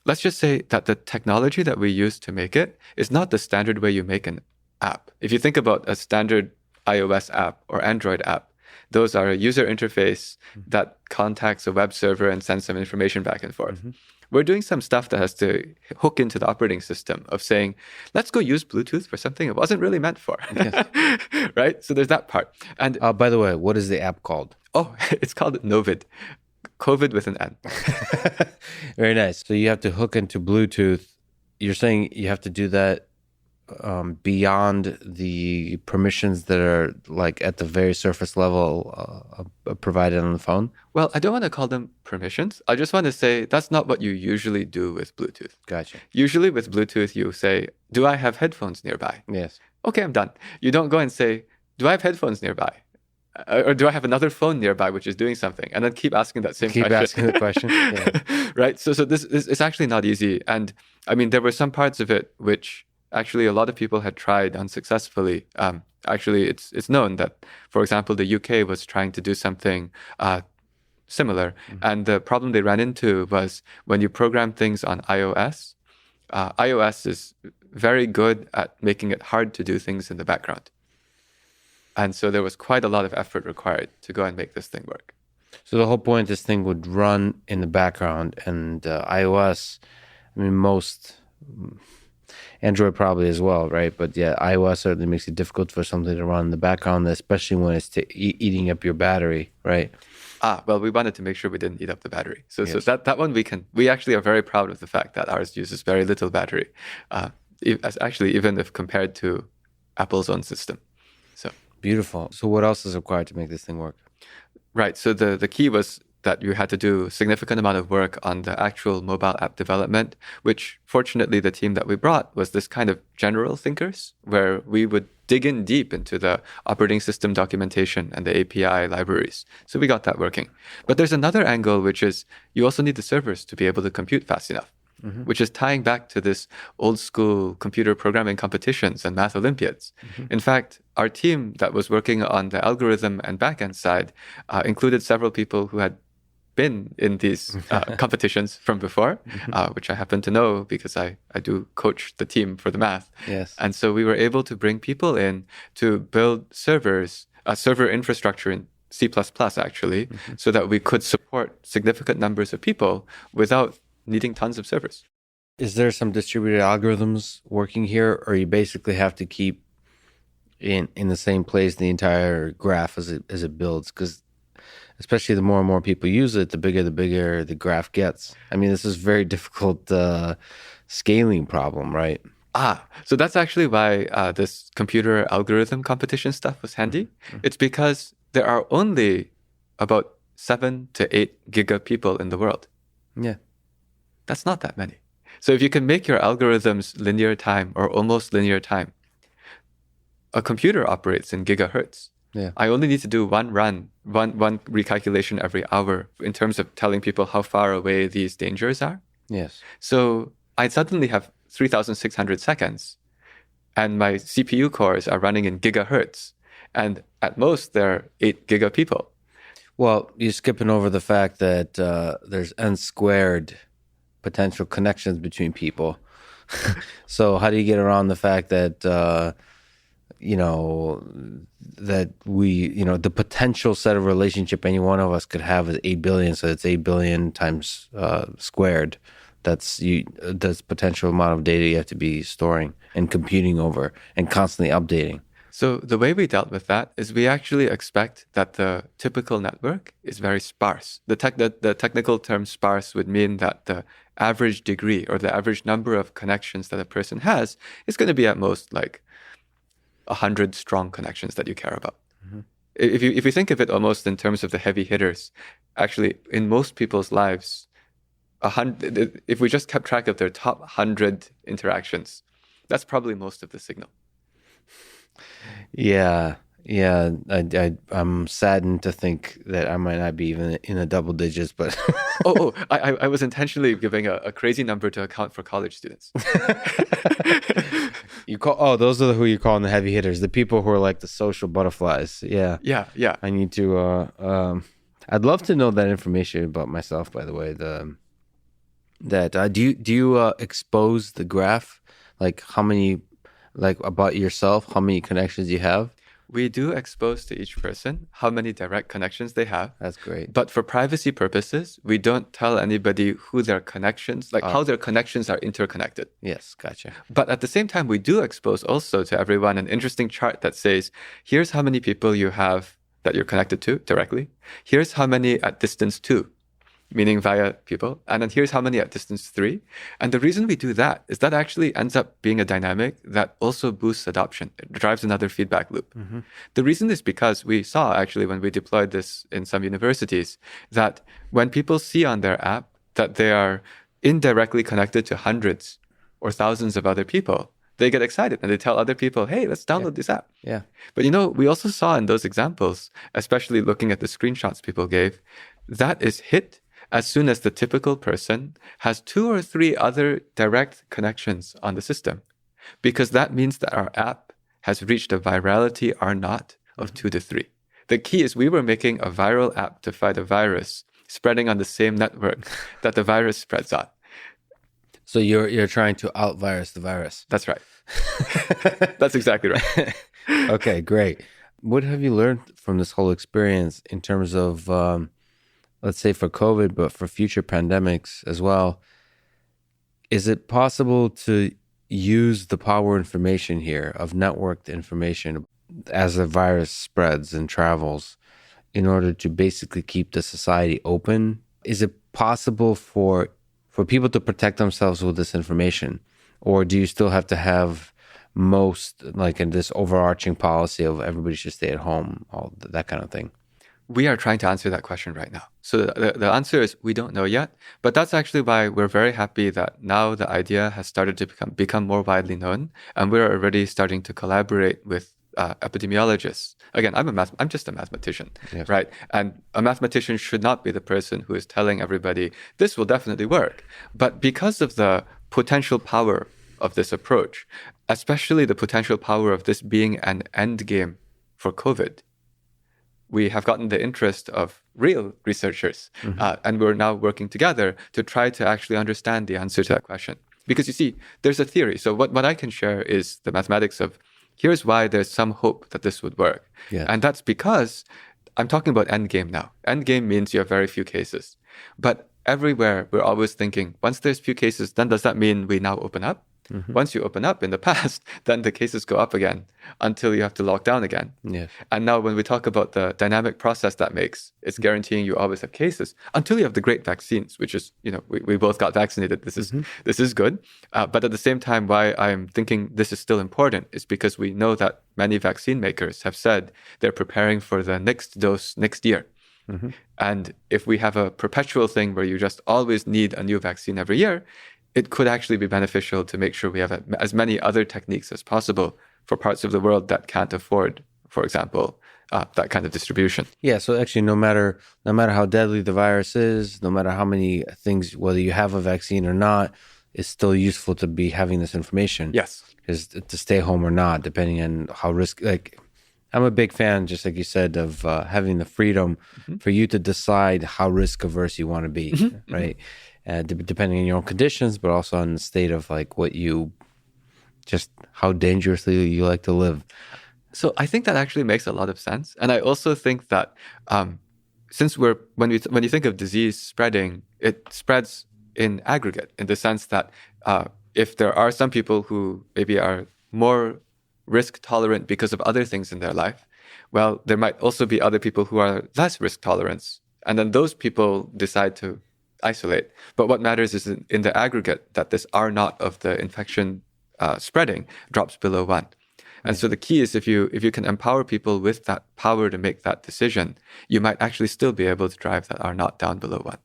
let's just say that the technology that we use to make it is not the standard way you make an app. If you think about a standard iOS app or Android app, those are a user interface that contacts a web server and sends some information back and forth. We're doing some stuff that has to hook into the operating system of saying, let's go use Bluetooth for something it wasn't really meant for. Yes. Right? So there's that part. And by the way, what is the app called? Oh, it's called Novid. COVID with an N. Very nice. So you have to hook into Bluetooth. You're saying you have to do that beyond the permissions that are like at the very surface level provided on the phone? Well, I don't want to call them permissions. I just want to say that's not what you usually do with Bluetooth. Gotcha. Usually with Bluetooth, you say, do I have headphones nearby? Yes. Okay, I'm done. You don't go and say, do I have headphones nearby? Or do I have another phone nearby which is doing something? And then keep asking that same question. Keep asking the question. Yeah. Right? So this is actually not easy. And I mean, there were some parts of it which actually a lot of people had tried unsuccessfully. Actually, it's known that, for example, the UK was trying to do something similar. And the problem they ran into was when you program things on iOS, iOS is very good at making it hard to do things in the background. And so there was quite a lot of effort required to go and make this thing work. So the whole point, this thing would run in the background, and iOS, I mean, most, Android probably as well, right? But yeah, iOS certainly makes it difficult for something to run in the background, especially when it's eating up your battery, right? Well, we wanted to make sure we didn't eat up the battery. So that one we actually are very proud of the fact that ours uses very little battery, actually, even if compared to Apple's own system. So beautiful. So what else is required to make this thing work? Right. So the key was that you had to do a significant amount of work on the actual mobile app development, which fortunately the team that we brought was this kind of general thinkers, where we would dig in deep into the operating system documentation and the API libraries. So we got that working. But there's another angle, which is you also need the servers to be able to compute fast enough, which is tying back to this old school computer programming competitions and math Olympiads. In fact, our team that was working on the algorithm and backend side included several people who had been in these competitions from before, which I happen to know because I do coach the team for the math. Yes. And so we were able to bring people in to build servers, server infrastructure in C++ actually, so that we could support significant numbers of people without needing tons of servers. Is there some distributed algorithms working here, or you basically have to keep in the same place the entire graph as it builds? Because especially the more and more people use it, the bigger the graph gets. I mean, this is very difficult scaling problem, right? So that's actually why this computer algorithm competition stuff was handy. It's because there are only about 7 to 8 giga people in the world. Yeah. That's not that many. So if you can make your algorithms linear time or almost linear time, a computer operates in gigahertz. Yeah. I only need to do one run, one recalculation every hour in terms of telling people how far away these dangers are. Yes. So I suddenly have 3,600 seconds and my CPU cores are running in gigahertz. And at most, there are 8 giga people. Well, you're skipping over the fact that there's n squared potential connections between people. So how do you get around the fact that, that we, the potential set of relationship any one of us could have is 8 billion. So it's 8 billion times squared. That's potential amount of data you have to be storing and computing over and constantly updating. So the way we dealt with that is we actually expect that the typical network is very sparse. The technical term sparse would mean that the average degree or the average number of connections that a person has is going to be at most like 100 strong connections that you care about. If you think of it almost in terms of the heavy hitters, actually in most people's lives, if we just kept track of their top 100 interactions, That's probably most of the signal. Yeah. Yeah. I'm saddened to think that I might not be even in the double digits, but I was intentionally giving a crazy number to account for college students. Those are who you call the heavy hitters, the people who are like the social butterflies. Yeah. Yeah. I need to, I'd love to know that information about myself, by the way. Do you expose the graph, like how many, like about yourself, how many connections you have? We do expose to each person how many direct connections they have. That's great. But for privacy purposes, we don't tell anybody who their connections, how their connections are interconnected. Yes, gotcha. But at the same time, we do expose also to everyone an interesting chart that says, here's how many people you have that you're connected to directly. Here's how many at distance 2, meaning via people. And then here's how many at distance 3. And the reason we do that is that actually ends up being a dynamic that also boosts adoption. It drives another feedback loop. Mm-hmm. The reason is because we saw actually when we deployed this in some universities that when people see on their app that they are indirectly connected to hundreds or thousands of other people, they get excited and they tell other people, hey, let's download this app. Yeah. But we also saw in those examples, especially looking at the screenshots people gave, that is hit as soon as the typical person has 2 or 3 other direct connections on the system, because that means that our app has reached a virality R0 of 2 to 3. The key is we were making a viral app to fight a virus spreading on the same network that the virus spreads on. So you're trying to out-virus the virus. That's right. That's exactly right. Okay, great. What have you learned from this whole experience in terms of let's say for COVID, but for future pandemics as well? Is it possible to use the power information here of networked information as the virus spreads and travels in order to basically keep the society open? Is it possible for people to protect themselves with this information? Or do you still have to have most, like in this overarching policy of everybody should stay at home, all that kind of thing? We are trying to answer that question right now. So the answer is we don't know yet, but that's actually why we're very happy that now the idea has started to become more widely known, and we're already starting to collaborate with epidemiologists. Again, I'm just a mathematician, yes. Right? And a mathematician should not be the person who is telling everybody this will definitely work. But because of the potential power of this approach, especially the potential power of this being an end game for COVID, we have gotten the interest of real researchers, and we're now working together to try to actually understand the answer to that question. Because you see, there's a theory. So what I can share is the mathematics of here's why there's some hope that this would work. Yeah. And that's because I'm talking about endgame now. Endgame means you have very few cases. But everywhere, we're always thinking, once there's few cases, then does that mean we now open up? Mm-hmm. Once you open up in the past, then the cases go up again until you have to lock down again. Yeah. And now when we talk about the dynamic process that makes, it's guaranteeing you always have cases until you have the great vaccines, which is, we both got vaccinated. This is good. But at the same time, why I'm thinking this is still important is because we know that many vaccine makers have said they're preparing for the next dose next year. Mm-hmm. And if we have a perpetual thing where you just always need a new vaccine every year, it could actually be beneficial to make sure we have as many other techniques as possible for parts of the world that can't afford, for example, that kind of distribution. Yeah, so actually no matter how deadly the virus is, no matter how many things, whether you have a vaccine or not, it's still useful to be having this information. Yes. Is to stay home or not, depending on how I'm a big fan, just like you said, of having the freedom for you to decide how risk averse you want to be, right? Depending on your own conditions, but also on the state of how dangerously you like to live. So I think that actually makes a lot of sense. And I also think that since when you think of disease spreading, it spreads in aggregate in the sense that if there are some people who maybe are more risk tolerant because of other things in their life, well, there might also be other people who are less risk tolerant. And then those people decide to isolate. But what matters is in the aggregate that this R0 of the infection spreading drops below 1. And so the key is if you can empower people with that power to make that decision, you might actually still be able to drive that R0 down below 1.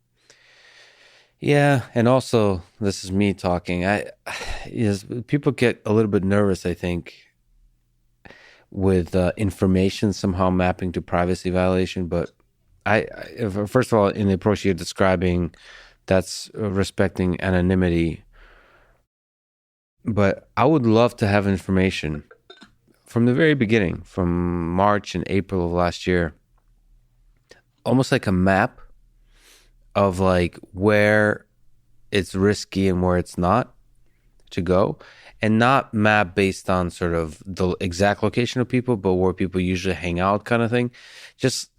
Yeah, and also this is me talking. Yes, people get a little bit nervous, I think, with information somehow mapping to privacy violation. But first of all, in the approach you're describing, that's respecting anonymity. But I would love to have information from the very beginning, from March and April of last year, almost like a map of like where it's risky and where it's not to go, and not map based on sort of the exact location of people, but where people usually hang out kind of thing. Just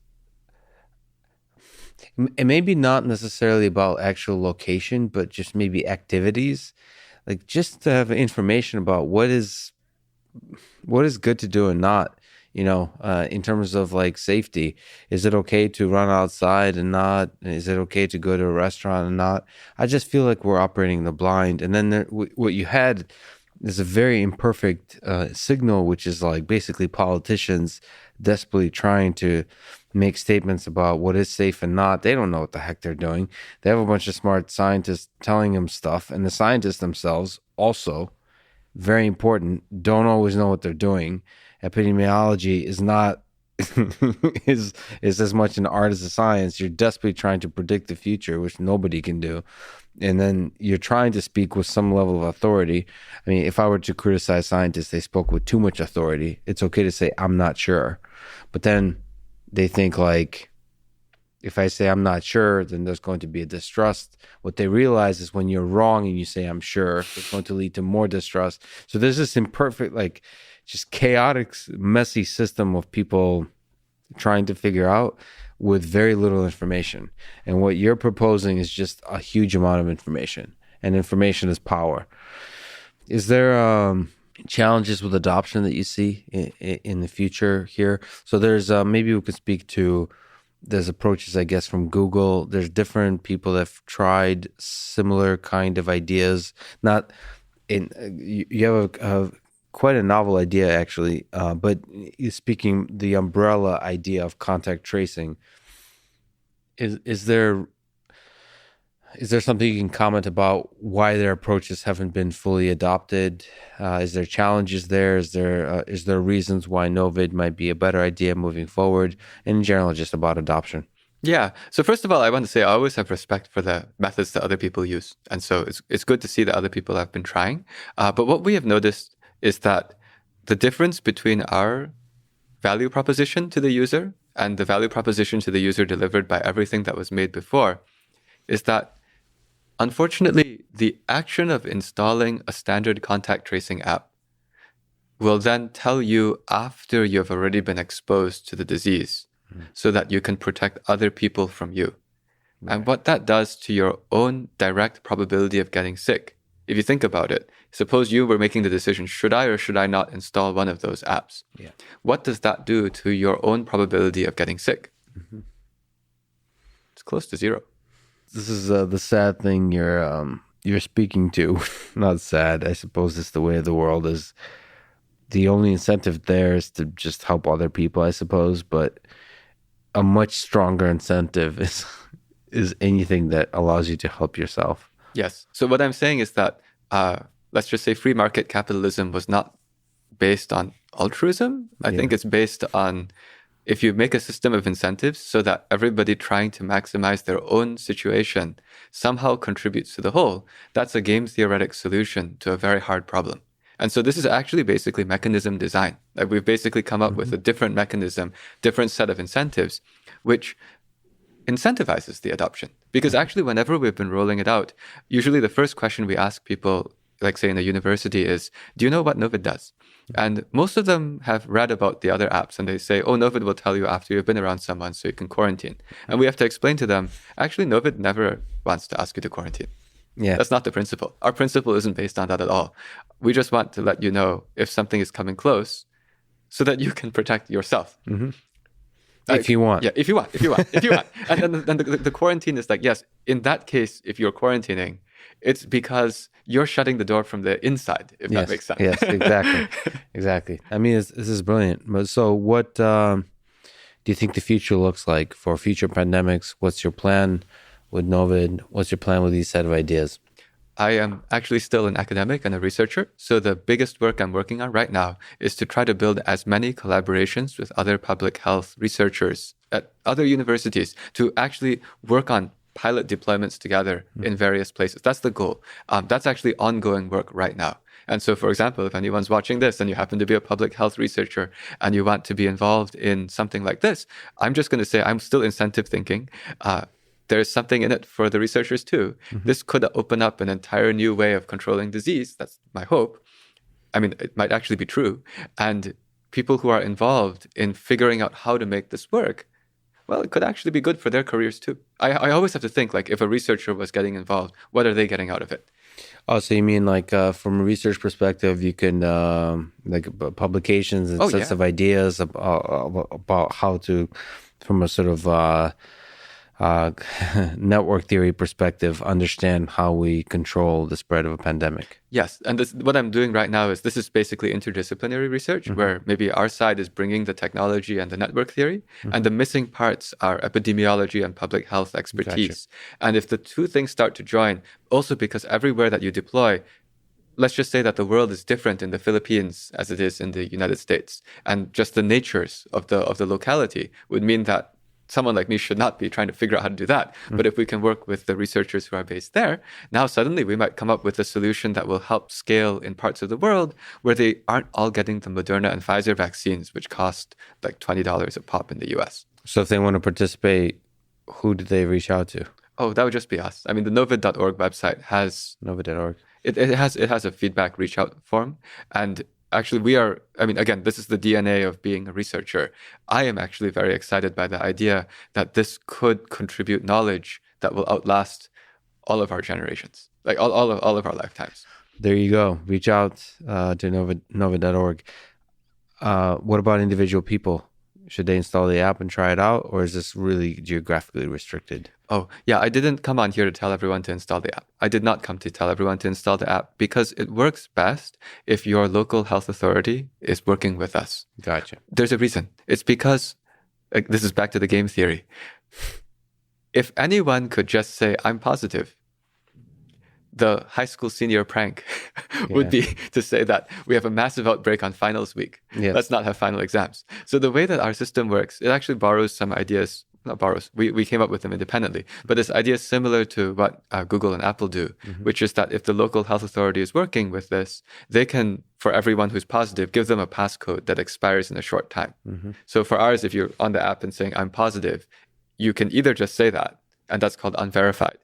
it may be not necessarily about actual location, but just maybe activities, like just to have information about what is good to do and not, in terms of like safety. Is it okay to run outside and not? Is it okay to go to a restaurant and not? I just feel like we're operating in the blind. And then what you had is a very imperfect signal, which is like basically politicians desperately trying to make statements about what is safe and not. They don't know what the heck they're doing. They have a bunch of smart scientists telling them stuff, and the scientists themselves also, very important, don't always know what they're doing. Epidemiology is not is as much an art as a science. You're desperately trying to predict the future, which nobody can do. And then you're trying to speak with some level of authority. I mean, if I were to criticize scientists, they spoke with too much authority. It's okay to say, I'm not sure. But then they think like, if I say I'm not sure, then there's going to be a distrust. What they realize is when you're wrong and you say I'm sure, it's going to lead to more distrust. So there's this imperfect, like just chaotic, messy system of people trying to figure out with very little information. And what you're proposing is just a huge amount of information, and information is power. Is there challenges with adoption that you see in the future here? So there's maybe we could speak to, there's approaches, I guess, from Google. There's different people that have tried similar kind of ideas. Not in you have a quite a novel idea actually, but speaking the umbrella idea of contact tracing. Is there something you can comment about why their approaches haven't been fully adopted? Is there challenges there? Is there reasons why Novid might be a better idea moving forward? And in general, just about adoption. Yeah. So first of all, I want to say I always have respect for the methods that other people use. And so it's good to see that other people have been trying. But what we have noticed is that the difference between our value proposition to the user and the value proposition to the user delivered by everything that was made before is that, unfortunately, the action of installing a standard contact tracing app will then tell you after you've already been exposed to the disease so that you can protect other people from you. Right. And what that does to your own direct probability of getting sick, if you think about it, suppose you were making the decision, should I or should I not install one of those apps? Yeah. What does that do to your own probability of getting sick? Mm-hmm. It's close to zero. This is the sad thing you're speaking to. Not sad, I suppose it's the way of the world. Is the only incentive there is to just help other people, I suppose, but a much stronger incentive is anything that allows you to help yourself. Yes. So what I'm saying is that let's just say free market capitalism was not based on altruism. I think it's based on, if you make a system of incentives so that everybody trying to maximize their own situation somehow contributes to the whole, that's a game theoretic solution to a very hard problem. And so this is actually basically mechanism design. Like we've basically come up with a different mechanism, different set of incentives, which incentivizes the adoption. Because actually, whenever we've been rolling it out, usually the first question we ask people, like say in a university, is, do you know what Novid does? And most of them have read about the other apps and they say, oh, Novid will tell you after you've been around someone so you can quarantine. And we have to explain to them, actually, Novid never wants to ask you to quarantine. Yeah. That's not the principle. Our principle isn't based on that at all. We just want to let you know if something is coming close so that you can protect yourself. Mm-hmm. If you want. Yeah, if you want. And then the quarantine is like, yes, in that case, if you're quarantining, it's because you're shutting the door from the inside, if that makes sense. Yes, exactly. Exactly. I mean, this is brilliant. So what do you think the future looks like for future pandemics? What's your plan? with Novid? What's your plan with these set of ideas? I am actually still an academic and a researcher. So the biggest work I'm working on right now is to try to build as many collaborations with other public health researchers at other universities to actually work on pilot deployments together in various places. That's the goal. That's actually ongoing work right now. And so, for example, if anyone's watching this and you happen to be a public health researcher and you want to be involved in something like this, I'm just going to say I'm still incentive thinking. There's something in it for the researchers too. This could open up an entire new way of controlling disease. That's my hope. I mean, it might actually be true. And people who are involved in figuring out how to make this work, well, it could actually be good for their careers too. I always have to think, like, if a researcher was getting involved, what are they getting out of it? Oh, so you mean like from a research perspective, you can like publications and sets of ideas about how to, from a sort of network theory perspective, understand how we control the spread of a pandemic. Yes. And what I'm doing right now is this is basically interdisciplinary research where maybe our side is bringing the technology and the network theory, and the missing parts are epidemiology and public health expertise. Gotcha. And if the two things start to join, also because everywhere that you deploy, let's just say that the world is different in the Philippines as it is in the United States, and just the natures of the locality would mean that someone like me should not be trying to figure out how to do that. But if we can work with the researchers who are based there, now suddenly we might come up with a solution that will help scale in parts of the world where they aren't all getting the Moderna and Pfizer vaccines, which cost like $20 a pop in the US. So if they want to participate, who do they reach out to? Oh, that would just be us. I mean, the novid.org website has... Novid.org. It has a feedback reach out form. And actually, we are, I mean, again, this is the DNA of being a researcher. I am actually very excited by the idea that this could contribute knowledge that will outlast all of our generations, like all of our lifetimes. There you go. Reach out to Novid.org. What about individual people? Should they install the app and try it out, or is this really geographically restricted? Oh, yeah, I didn't come on here to tell everyone to install the app. I did not come to tell everyone to install the app because it works best if your local health authority is working with us. Gotcha. There's a reason. It's because, this is back to the game theory. If anyone could just say, I'm positive, the high school senior prank would be to say that we have a massive outbreak on finals week. Yes. Let's not have final exams. So the way that our system works, it actually borrows some ideas, not borrows, we came up with them independently, but this idea is similar to what Google and Apple do, which is that if the local health authority is working with this, they can, for everyone who's positive, give them a passcode that expires in a short time. So for ours, if you're on the app and saying, I'm positive, you can either just say that, and that's called unverified.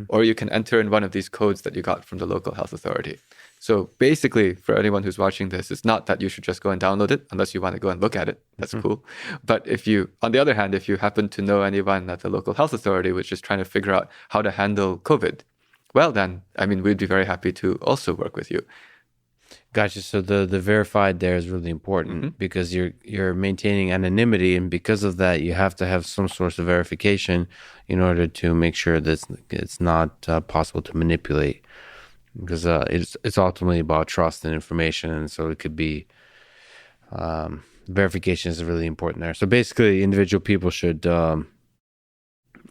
Or you can enter in one of these codes that you got from the local health authority. So basically, for anyone who's watching this, it's not that you should just go and download it unless you want to go and look at it. That's cool. But if you, on the other hand, if you happen to know anyone at the local health authority which is trying to figure out how to handle COVID, well then, I mean, we'd be very happy to also work with you. Gotcha. So the verified there is really important because you're maintaining anonymity, and because of that, you have to have some source of verification in order to make sure that it's not possible to manipulate. Because it's ultimately about trust and information, and so it could be verification is really important there. So basically, individual people should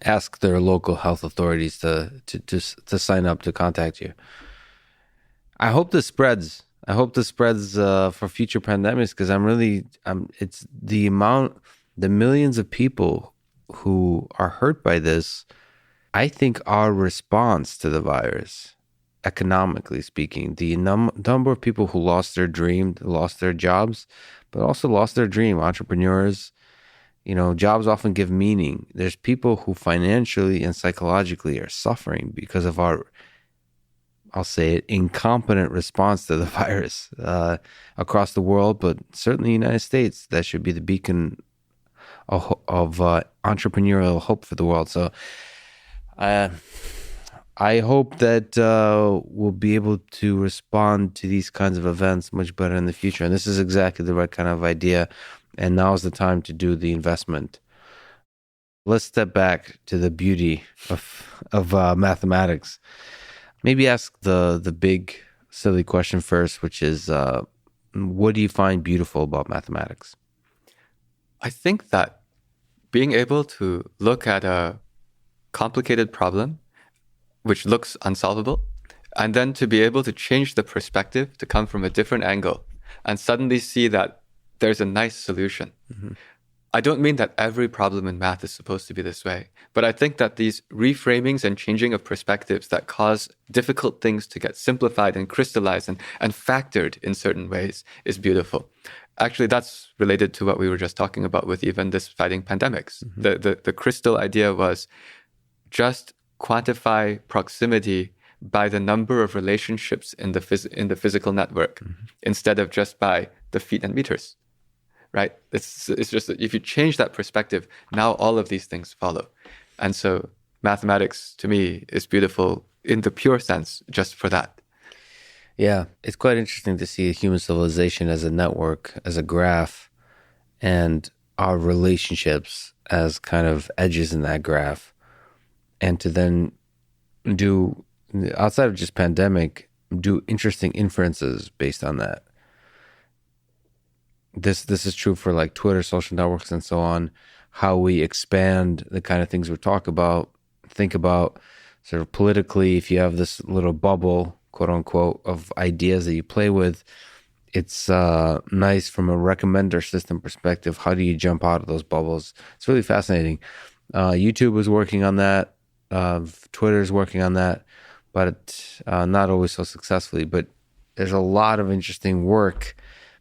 ask their local health authorities to sign up to contact you. I hope this spreads. I hope this spreads for future pandemics, because it's the millions of people who are hurt by this. I think our response to the virus, economically speaking, the number of people who lost their dream, lost their jobs, but also lost their dream, entrepreneurs, jobs often give meaning. There's people who financially and psychologically are suffering because of our, I'll say it, incompetent response to the virus across the world, but certainly the United States. That should be the beacon of entrepreneurial hope for the world. So I hope that we'll be able to respond to these kinds of events much better in the future. And this is exactly the right kind of idea. And now is the time to do the investment. Let's step back to the beauty of mathematics. Maybe ask the big, silly question first, which is, what do you find beautiful about mathematics? I think that being able to look at a complicated problem which looks unsolvable, and then to be able to change the perspective to come from a different angle and suddenly see that there's a nice solution. I don't mean that every problem in math is supposed to be this way, but I think that these reframings and changing of perspectives that cause difficult things to get simplified and crystallized and factored in certain ways is beautiful. Actually, that's related to what we were just talking about with even this fighting pandemics. The crystal idea was just quantify proximity by the number of relationships in the physical network instead of just by the feet and meters. Right? It's just that if you change that perspective, now all of these things follow. And so mathematics to me is beautiful in the pure sense just for that. Yeah, it's quite interesting to see a human civilization as a network, as a graph, and our relationships as kind of edges in that graph. And to then do, outside of just pandemic, do interesting inferences based on that. This is true for like Twitter, social networks, and so on. How we expand the kind of things we talk about, think about sort of politically. If you have this little bubble, quote unquote, of ideas that you play with, it's nice from a recommender system perspective. How do you jump out of those bubbles? It's really fascinating. YouTube is working on that. Twitter is working on that, but not always so successfully. But there's a lot of interesting work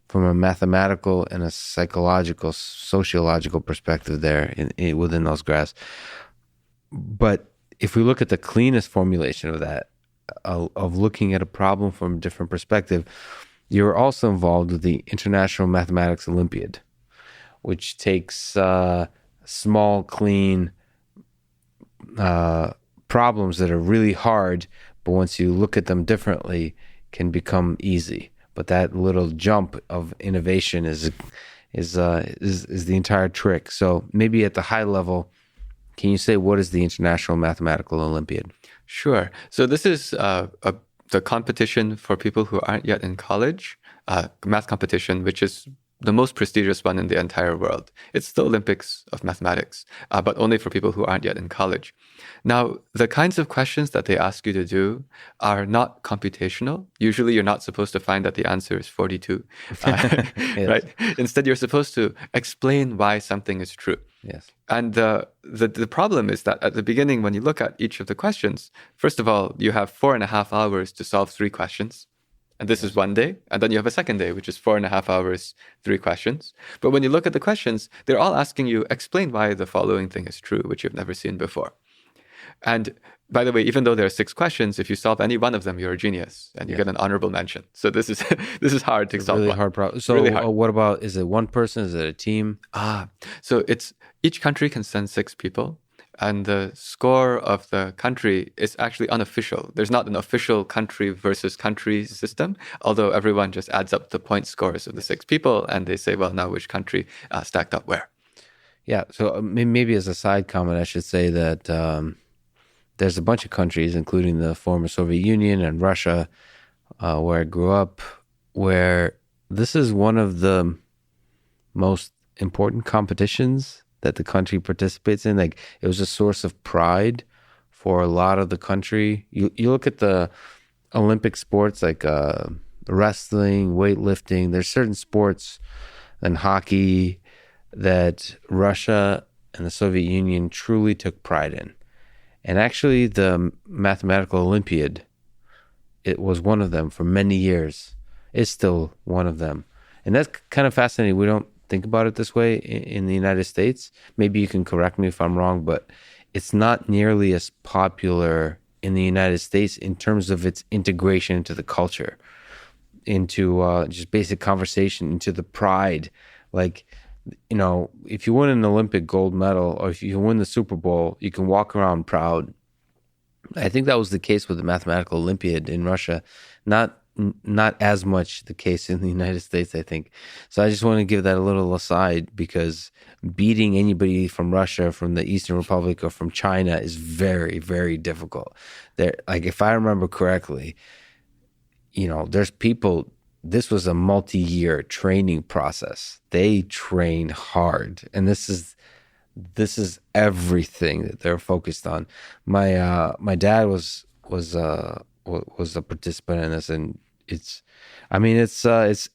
from a mathematical and a psychological, sociological perspective there within those graphs. But if we look at the cleanest formulation of that, of looking at a problem from a different perspective, you're also involved with the International Mathematics Olympiad, which takes small, clean problems that are really hard, but once you look at them differently, can become easy. But that little jump of innovation is the entire trick. So maybe at the high level, can you say what is the International Mathematical Olympiad? Sure. So this is the competition for people who aren't yet in college, math competition, which is the most prestigious one in the entire world. It's the Olympics of mathematics, but only for people who aren't yet in college. Now, the kinds of questions that they ask you to do are not computational. Usually, you're not supposed to find that the answer is 42, Yes. right? Instead, you're supposed to explain why something is true. Yes. And the problem is that at the beginning, when you look at each of the questions, first of all, you have 4.5 hours to solve 3 questions. And this is one day. And then you have a second day, which is 4.5 hours, 3 questions. But when you look at the questions, they're all asking you, explain why the following thing is true, which you've never seen before. And by the way, even though there are 6 questions, if you solve any one of them, you're a genius and you get an honorable mention. So this is hard to solve. Really hard problem. So really hard. What about, is it one person? Is it a team? So it's each country can send 6 people. And the score of the country is actually unofficial. There's not an official country versus country system, although everyone just adds up the point scores of the 6 people and they say, well, now which country stacked up where? Yeah. So maybe as a side comment, I should say that there's a bunch of countries, including the former Soviet Union and Russia, where I grew up, where this is one of the most important competitions that the country participates in. Like, it was a source of pride for a lot of the country. You look at the Olympic sports like wrestling, weightlifting. There's certain sports and hockey that Russia and the Soviet Union truly took pride in. And actually, the Mathematical Olympiad, it was one of them for many years. It's still one of them. And that's kind of fascinating. We don't think about it this way in the United States. Maybe you can correct me if I'm wrong, but it's not nearly as popular in the United States in terms of its integration into the culture, into just basic conversation, into the pride. Like, you know, if you win an Olympic gold medal or if you win the Super Bowl, you can walk around proud. I think that was the case with the Mathematical Olympiad in Russia. Not as much the case in the United States, I think. So I just want to give that a little aside, because beating anybody from Russia, from the Eastern Republic, or from China is very, very difficult. There, like, if I remember correctly, you know, there's people. This was a multi-year training process. They train hard, and this is this is everything that they're focused on. My dad was a participant in this, and it's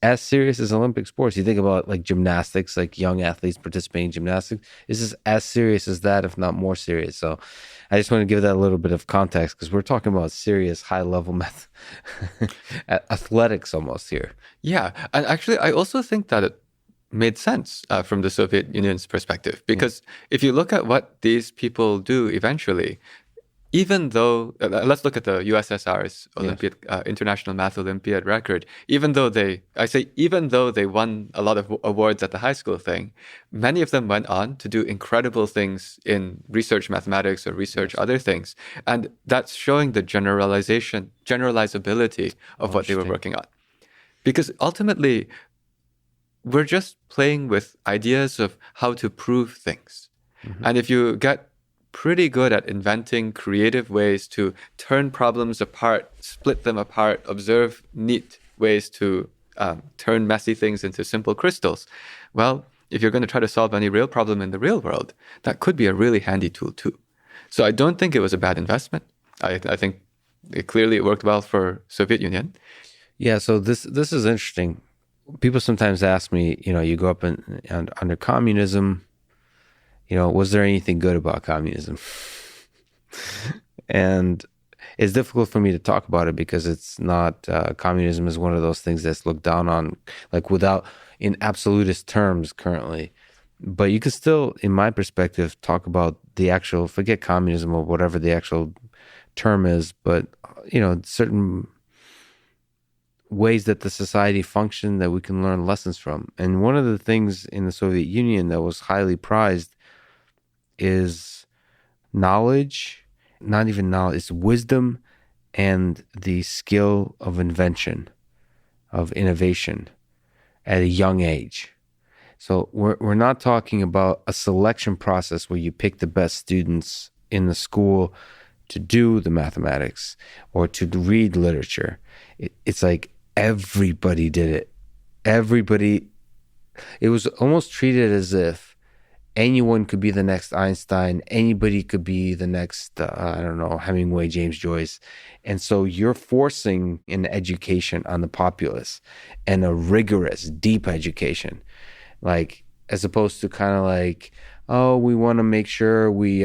as serious as Olympic sports. You think about like gymnastics, like young athletes participating in gymnastics. This is as serious as that, if not more serious. So I just want to give that a little bit of context because we're talking about serious, high level math, athletics almost here. Yeah. And actually, I also think that it made sense from the Soviet Union's perspective, because if you look at what these people do eventually, even though, let's look at the USSR's Olympiad, International Math Olympiad record, even though they won a lot of awards at the high school thing, many of them went on to do incredible things in research mathematics or research other things. And that's showing the generalizability of what they were working on. Because ultimately, we're just playing with ideas of how to prove things. And if you get pretty good at inventing creative ways to turn problems apart, split them apart, observe neat ways to turn messy things into simple crystals, well, if you're going to try to solve any real problem in the real world, that could be a really handy tool too. So I don't think it was a bad investment. I think it worked well for Soviet Union. Yeah, so this is interesting. People sometimes ask me, you grew up under communism. Was there anything good about communism? And it's difficult for me to talk about it because it's not, communism is one of those things that's looked down on, like in absolutist terms currently. But you can still, in my perspective, talk about forget communism or whatever the actual term is, but, certain ways that the society functioned that we can learn lessons from. And one of the things in the Soviet Union that was highly prized is knowledge, not even knowledge, it's wisdom and the skill of invention, of innovation at a young age. So we're not talking about a selection process where you pick the best students in the school to do the mathematics or to read literature. It's like everybody did it. It was almost treated as if anyone could be the next Einstein. Anybody could be the next, Hemingway, James Joyce. And so you're forcing an education on the populace and a rigorous, deep education. Like, as opposed to kind of like, we want to make sure we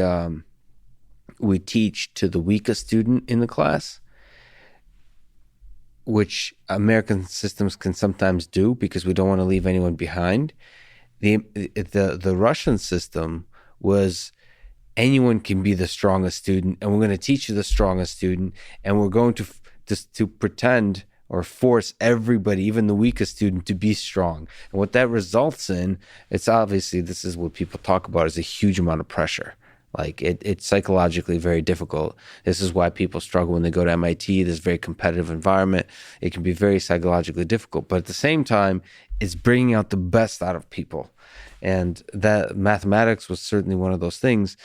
teach to the weakest student in the class, which American systems can sometimes do because we don't want to leave anyone behind. The Russian system was anyone can be the strongest student, and we're going to teach you the strongest student, and we're going to pretend or force everybody, even the weakest student, to be strong. And what that results in, it's obviously, this is what people talk about, is a huge amount of pressure. Like it's psychologically very difficult. This is why people struggle when they go to MIT. There's a very competitive environment. It can be very psychologically difficult. But at the same time, it's bringing out the best out of people. And that mathematics was certainly one of those things.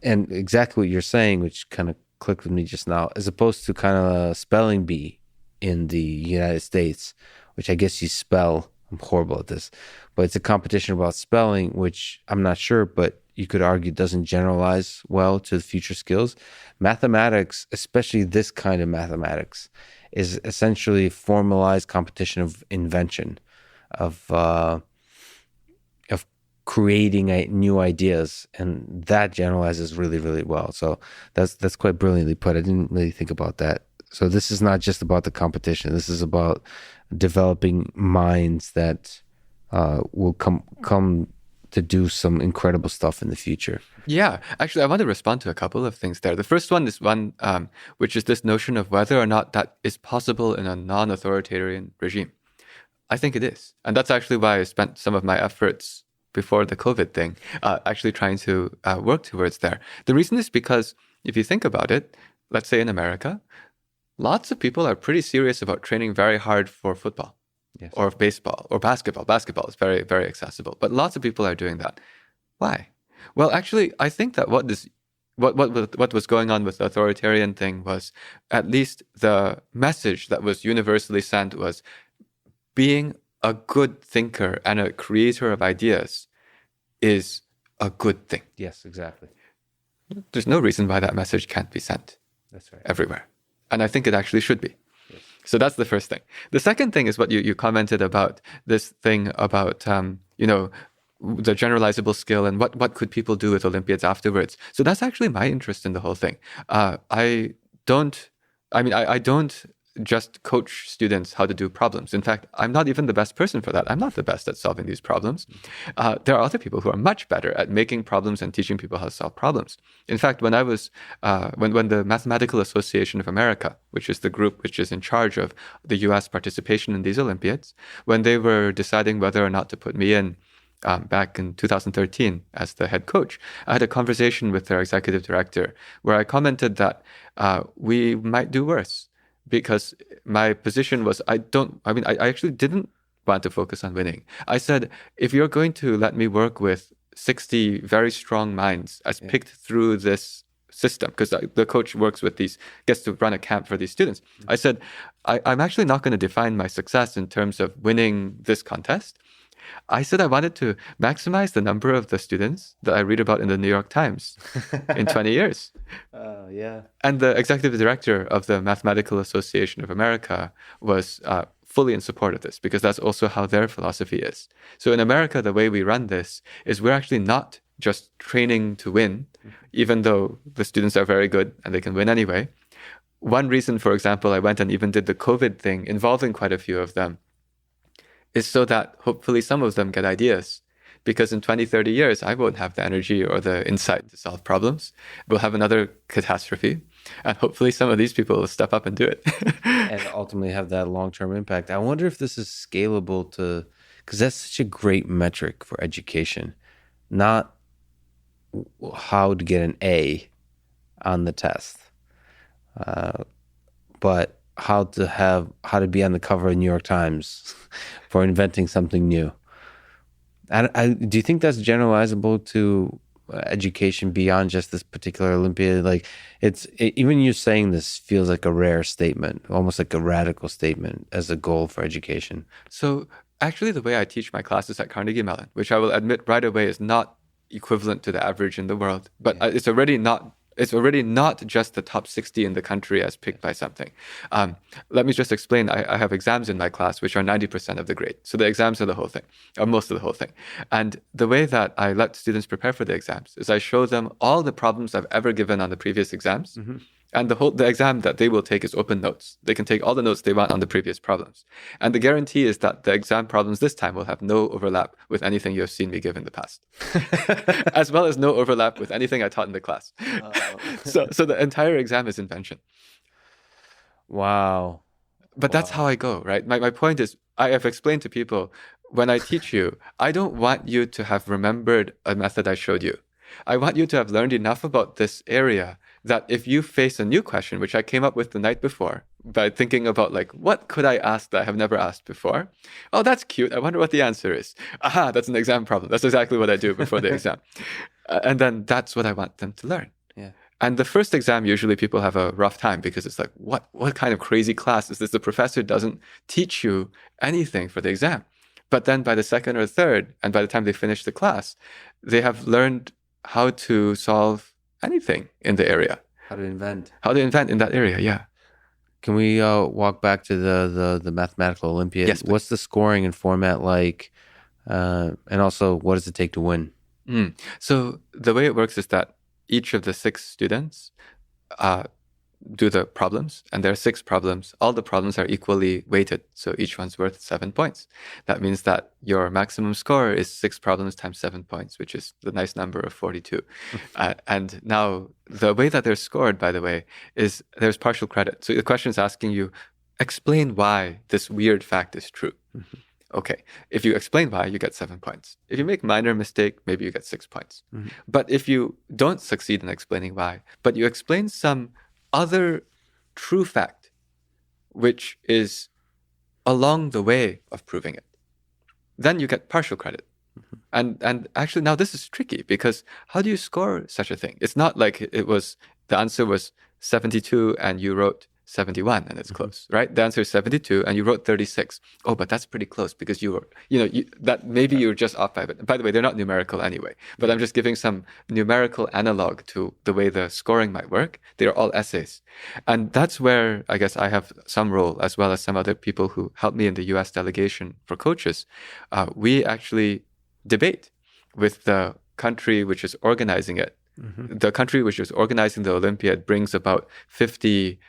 And exactly what you're saying, which kind of clicked with me just now, as opposed to kind of a spelling bee in the United States, which I guess you spell. I'm horrible at this. But it's a competition about spelling, which I'm not sure, but you could argue doesn't generalize well to the future skills. Mathematics, especially this kind of mathematics, is essentially formalized competition of invention, of creating new ideas, and that generalizes really, really well. So that's quite brilliantly put. I didn't really think about that. So this is not just about the competition. This is about developing minds that will come to do some incredible stuff in the future. Yeah, actually, I want to respond to a couple of things there. The first one is one which is this notion of whether or not that is possible in a non-authoritarian regime. I think it is. And that's actually why I spent some of my efforts before the COVID thing actually trying to work towards there. The reason is because if you think about it, let's say in America, lots of people are pretty serious about training very hard for football. Yes. Or baseball or basketball. Basketball is very, very accessible. But lots of people are doing that. Why? Well, actually, I think that what was going on with the authoritarian thing was at least the message that was universally sent was being a good thinker and a creator of ideas is a good thing. Yes, exactly. There's no reason why that message can't be sent That's right. everywhere. And I think it actually should be. Yes. So that's the first thing. The second thing is what you commented about, this thing about, the generalizable skill and what could people do with Olympiads afterwards. So that's actually my interest in the whole thing. I don't just coach students how to do problems. In fact, I'm not even the best person for that. I'm not the best at solving these problems. There are other people who are much better at making problems and teaching people how to solve problems. In fact, when I was, when the Mathematical Association of America, which is the group which is in charge of the US participation in these Olympiads, when they were deciding whether or not to put me in, back in 2013 as the head coach, I had a conversation with their executive director where I commented that we might do worse. Because my position was, I actually didn't want to focus on winning. I said, if you're going to let me work with 60 very strong minds as picked through this system, because the coach gets to run a camp for these students. I said, I'm actually not going to define my success in terms of winning this contest. I said I wanted to maximize the number of the students that I read about in the New York Times in 20 years. Yeah. And the executive director of the Mathematical Association of America was fully in support of this, because that's also how their philosophy is. So in America, the way we run this is we're actually not just training to win, even though the students are very good and they can win anyway. One reason, for example, I went and even did the COVID thing involving quite a few of them, is so that hopefully some of them get ideas. Because in 20, 30 years, I won't have the energy or the insight to solve problems. We'll have another catastrophe. And hopefully some of these people will step up and do it. And ultimately have that long-term impact. I wonder if this is scalable because that's such a great metric for education. Not how to get an A on the test, but how to be on the cover of New York Times for inventing something new. Do you think that's generalizable to education beyond just this particular Olympiad? Like, even you saying this feels like a rare statement, almost like a radical statement as a goal for education. So actually, the way I teach my classes at Carnegie Mellon, which I will admit right away is not equivalent to the average in the world, but it's already not just the top 60 in the country as picked by something. Let me just explain. I have exams in my class, which are 90% of the grade. So the exams are the whole thing, or most of the whole thing. And the way that I let students prepare for the exams is I show them all the problems I've ever given on the previous exams. Mm-hmm. And the exam that they will take is open notes. They can take all the notes they want on the previous problems. And the guarantee is that the exam problems this time will have no overlap with anything you have seen me give in the past. As well as no overlap with anything I taught in the class. So the entire exam is invention. Wow. But that's how I go, right? My point is, I have explained to people, when I teach you, I don't want you to have remembered a method I showed you. I want you to have learned enough about this area that if you face a new question, which I came up with the night before, by thinking about like, what could I ask that I have never asked before? Oh, that's cute. I wonder what the answer is. Aha, that's an exam problem. That's exactly what I do before the exam. And then that's what I want them to learn. Yeah. And the first exam, usually people have a rough time because it's like, what kind of crazy class is this? The professor doesn't teach you anything for the exam. But then by the second or third, and by the time they finish the class, they have learned how to solve anything in the area. How to invent in that area, yeah. Can we walk back to the Mathematical Olympiad? Yes, please. What's the scoring and format like? And also, what does it take to win? So the way it works is that each of the 6 students do the problems, and there are 6 problems. All the problems are equally weighted, so each one's worth 7 points. That means that your maximum score is 6 problems times 7 points, which is the nice number of 42. And now, the way that they're scored, by the way, is there's partial credit. So the question is asking you, explain why this weird fact is true. Mm-hmm. Okay, if you explain why, you get 7 points. If you make minor mistake, maybe you get 6 points. Mm-hmm. But if you don't succeed in explaining why, but you explain some other true fact, which is along the way of proving it, then you get partial credit. Mm-hmm. And actually now this is tricky, because how do you score such a thing? It's not like the answer was 72 and you wrote 71 and it's close, right? The answer is 72 and you wrote 36. Oh, but that's pretty close because you were, that maybe you were just off by a bit. By the way, they're not numerical anyway, but I'm just giving some numerical analog to the way the scoring might work. They're all essays. And that's where I guess I have some role, as well as some other people who helped me in the US delegation for coaches. We actually debate with the country which is organizing it. The country which is organizing the Olympiad brings about 50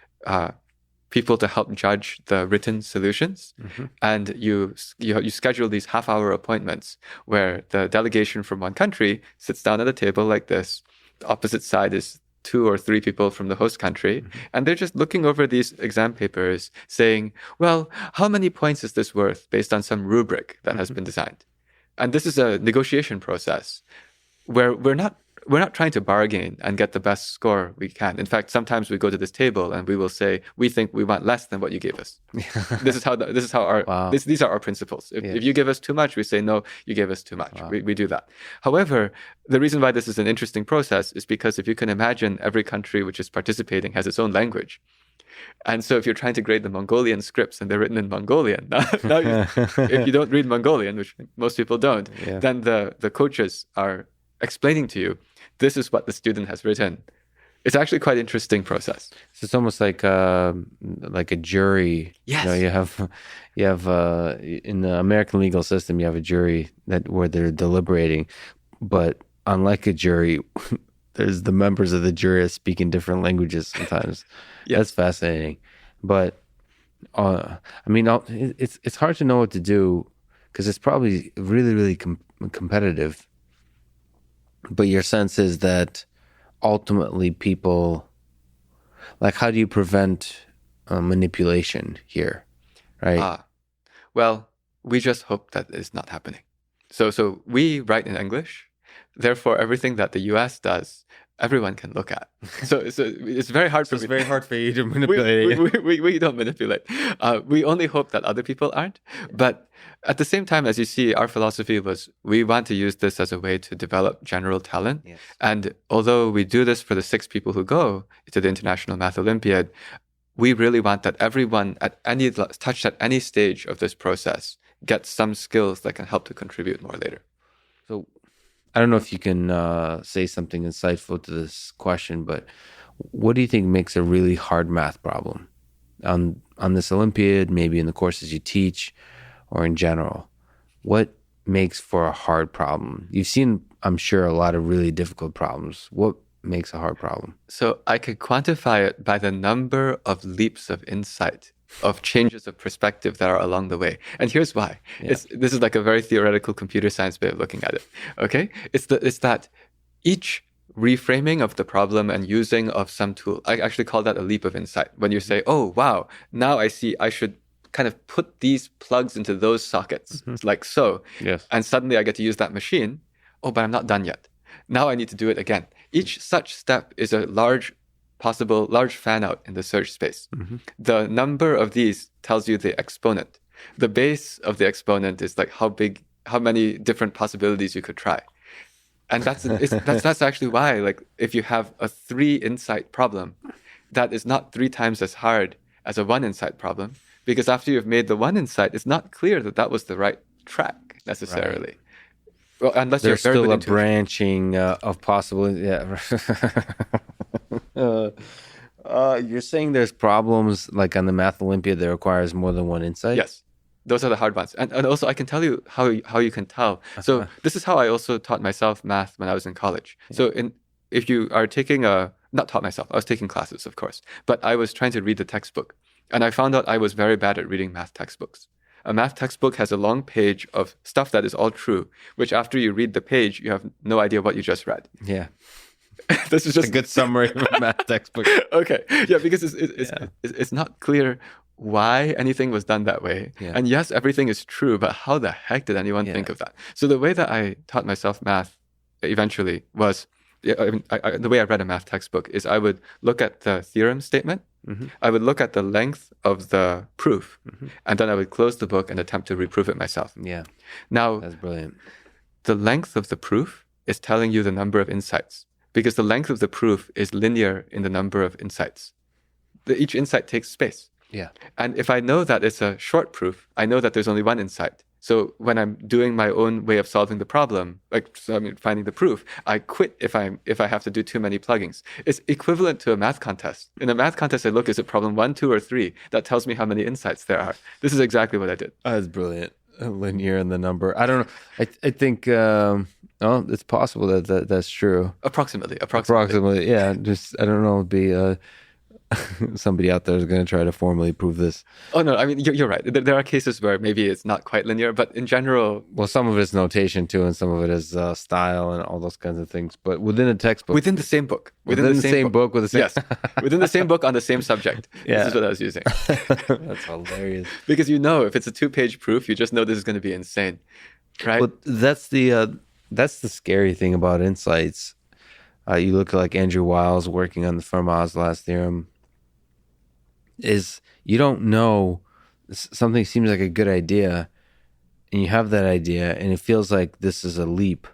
people to help judge the written solutions. And you schedule these half-hour appointments where the delegation from one country sits down at a table like this. The opposite side is 2 or 3 people from the host country. And they're just looking over these exam papers saying, well, how many points is this worth based on some rubric that has been designed? And this is a negotiation process where we're not trying to bargain and get the best score we can. In fact, sometimes we go to this table and we will say, we think we want less than what you gave us. These are our principles. If you give us too much, we say, no, you gave us too much. Wow. We do that. However, the reason why this is an interesting process is because if you can imagine, every country which is participating has its own language. And so if you're trying to grade the Mongolian scripts and they're written in Mongolian, if you don't read Mongolian, which most people don't, then the coaches are explaining to you, this is what the student has written. It's actually quite an interesting process. So it's almost like a jury. Yes. You have in the American legal system, you have a jury where they're deliberating, but unlike a jury, there's the members of the jury speak in different languages sometimes. Yes. That's fascinating. But it's hard to know what to do because it's probably really, really competitive. But your sense is that ultimately people, like, how do you prevent manipulation here, right? Well, we just hope that it's not happening. So we write in English. Therefore, everything that the US does, everyone can look at. So it's very hard for me. It's very hard for you to manipulate. We don't manipulate. We only hope that other people aren't. But at the same time, as you see, our philosophy was we want to use this as a way to develop general talent. Yes. And although we do this for the 6 people who go to the International Math Olympiad, we really want that everyone touched at any stage of this process gets some skills that can help to contribute more later. So I don't know if you can say something insightful to this question, but what do you think makes a really hard math problem on this Olympiad, maybe in the courses you teach or in general? What makes for a hard problem? You've seen, I'm sure, a lot of really difficult problems. What makes a hard problem? So I could quantify it by the number of leaps of insight, of changes of perspective that are along the way. And here's why. Yeah. This is like a very theoretical computer science way of looking at it. Okay? It's that each reframing of the problem and using of some tool, I actually call that a leap of insight. When you say, oh, wow, now I see I should kind of put these plugs into those sockets, like so. Yes. And suddenly I get to use that machine. Oh, but I'm not done yet. Now I need to do it again. Each such step is a large fan out in the search space. The number of these tells you the exponent. The base of the exponent is like how many different possibilities you could try. And that's actually why, like, if you have a 3 insight problem, that is not 3 times as hard as a 1 insight problem, because after you've made the 1 insight, it's not clear that was the right track necessarily. Right. Well, unless there's you're still a branching of possible. Yeah. You're saying there's problems like on the Math Olympiad that requires more than 1 insight? Yes. Those are the hard ones. And also I can tell you how you can tell. So this is how I also taught myself math when I was in college. Yeah. So if you are taking not taught myself, I was taking classes, of course, but I was trying to read the textbook. And I found out I was very bad at reading math textbooks. A math textbook has a long page of stuff that is all true, which after you read the page, you have no idea what you just read. Yeah. This is just a good summary of a math textbook. Okay. Yeah, because it's not clear why anything was done that way. Yeah. And yes, everything is true, but how the heck did anyone think of that? So the way that I taught myself math eventually was, the way I read a math textbook is I would look at the theorem statement, I would look at the length of the proof, and then I would close the book and attempt to reprove it myself. Yeah. Now, that's brilliant. The length of the proof is telling you the number of insights, because the length of the proof is linear in the number of insights. each insight takes space. Yeah. And if I know that it's a short proof, I know that there's only one insight. So when I'm doing my own way of solving the problem, finding the proof, I quit if I have to do too many pluggings. It's equivalent to a math contest. In a math contest, I look, is it problem 1, 2, or 3? That tells me how many insights there are. This is exactly what I did. That's brilliant. Linear in the number. I don't know. I think it's possible that's true. Approximately. Yeah. Just I don't know. It'd be somebody out there is going to try to formally prove this. Oh, no, I mean, you're right. There are cases where maybe it's not quite linear, but in general... Well, some of it's notation too, and some of it is style and all those kinds of things. But within a textbook... Within the same book. Within the same book with the same... Yes. Within the same book on the same subject. Yeah. This is what I was using. That's hilarious. Because if it's a 2-page proof, you just know this is going to be insane, right? Well, that's the scary thing about insights. You look at like Andrew Wiles working on the Fermat's theorem. Is you don't know, something seems like a good idea and you have that idea and it feels like this is a leap,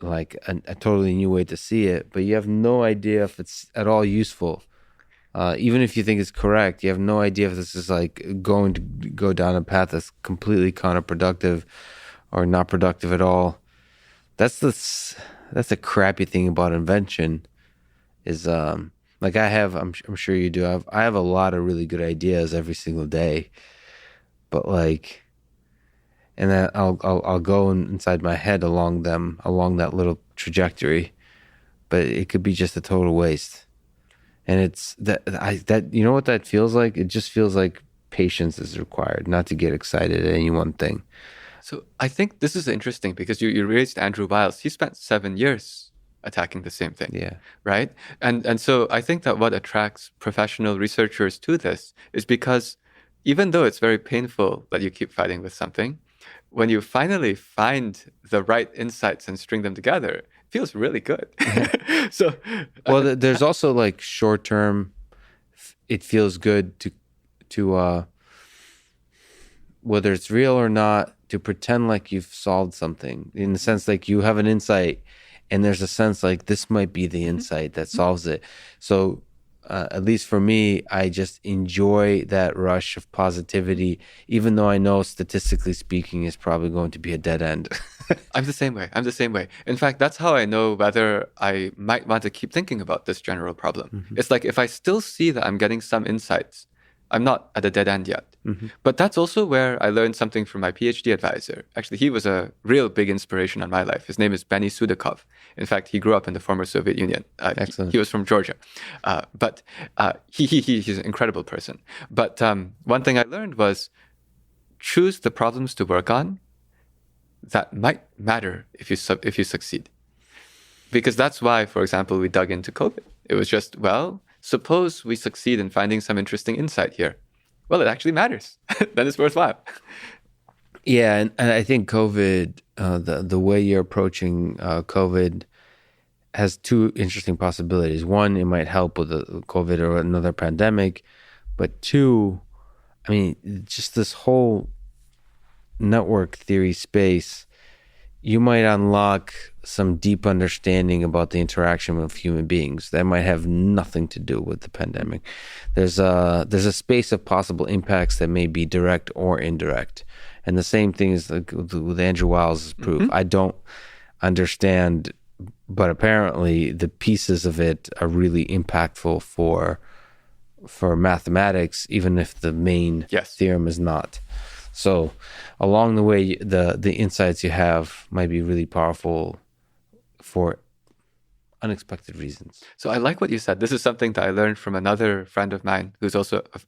like a totally new way to see it, but you have no idea if it's at all useful. Even if you think it's correct, you have no idea if this is like going to go down a path that's completely counterproductive or not productive at all. That's the crappy thing about invention is like I'm sure you do. I have a lot of really good ideas every single day, but like, and then I'll go inside my head along that little trajectory, but it could be just a total waste. And it's that you know what that feels like? It just feels like patience is required, not to get excited at any one thing. So I think this is interesting because you raised Andrew Wiles. He spent 7 years attacking the same thing. Yeah. Right? And so I think that what attracts professional researchers to this is because even though it's very painful that you keep fighting with something, when you finally find the right insights and string them together, it feels really good. So well, there's also like short term, it feels good to whether it's real or not, to pretend like you've solved something, in the sense like you have an insight and there's a sense like this might be the insight that solves it. So at least for me, I just enjoy that rush of positivity, even though I know statistically speaking is probably going to be a dead end. I'm the same way. In fact, that's how I know whether I might want to keep thinking about this general problem. Mm-hmm. It's like if I still see that I'm getting some insights, I'm not at a dead end yet. Mm-hmm. But that's also where I learned something from my PhD advisor. Actually, he was a real big inspiration on my life. His name is Benny Sudakov. In fact, he grew up in the former Soviet Union. Excellent. He was from Georgia. But he's an incredible person. But one thing I learned was choose the problems to work on that might matter if you succeed. Because that's why, for example, we dug into COVID. It was just, suppose we succeed in finding some interesting insight here. Well, it actually matters. Then it's worthwhile. Yeah, and I think COVID, the way you're approaching COVID has two interesting possibilities. One, it might help with the COVID or another pandemic. But two, I mean, just this whole network theory space, you might unlock some deep understanding about the interaction of human beings that might have nothing to do with the pandemic. There's a space of possible impacts that may be direct or indirect. And the same thing is like with Andrew Wiles' proof. Mm-hmm. I don't understand, but apparently the pieces of it are really impactful for mathematics, even if the main theorem is not. So along the way, the insights you have might be really powerful for unexpected reasons. So I like what you said. This is something that I learned from another friend of mine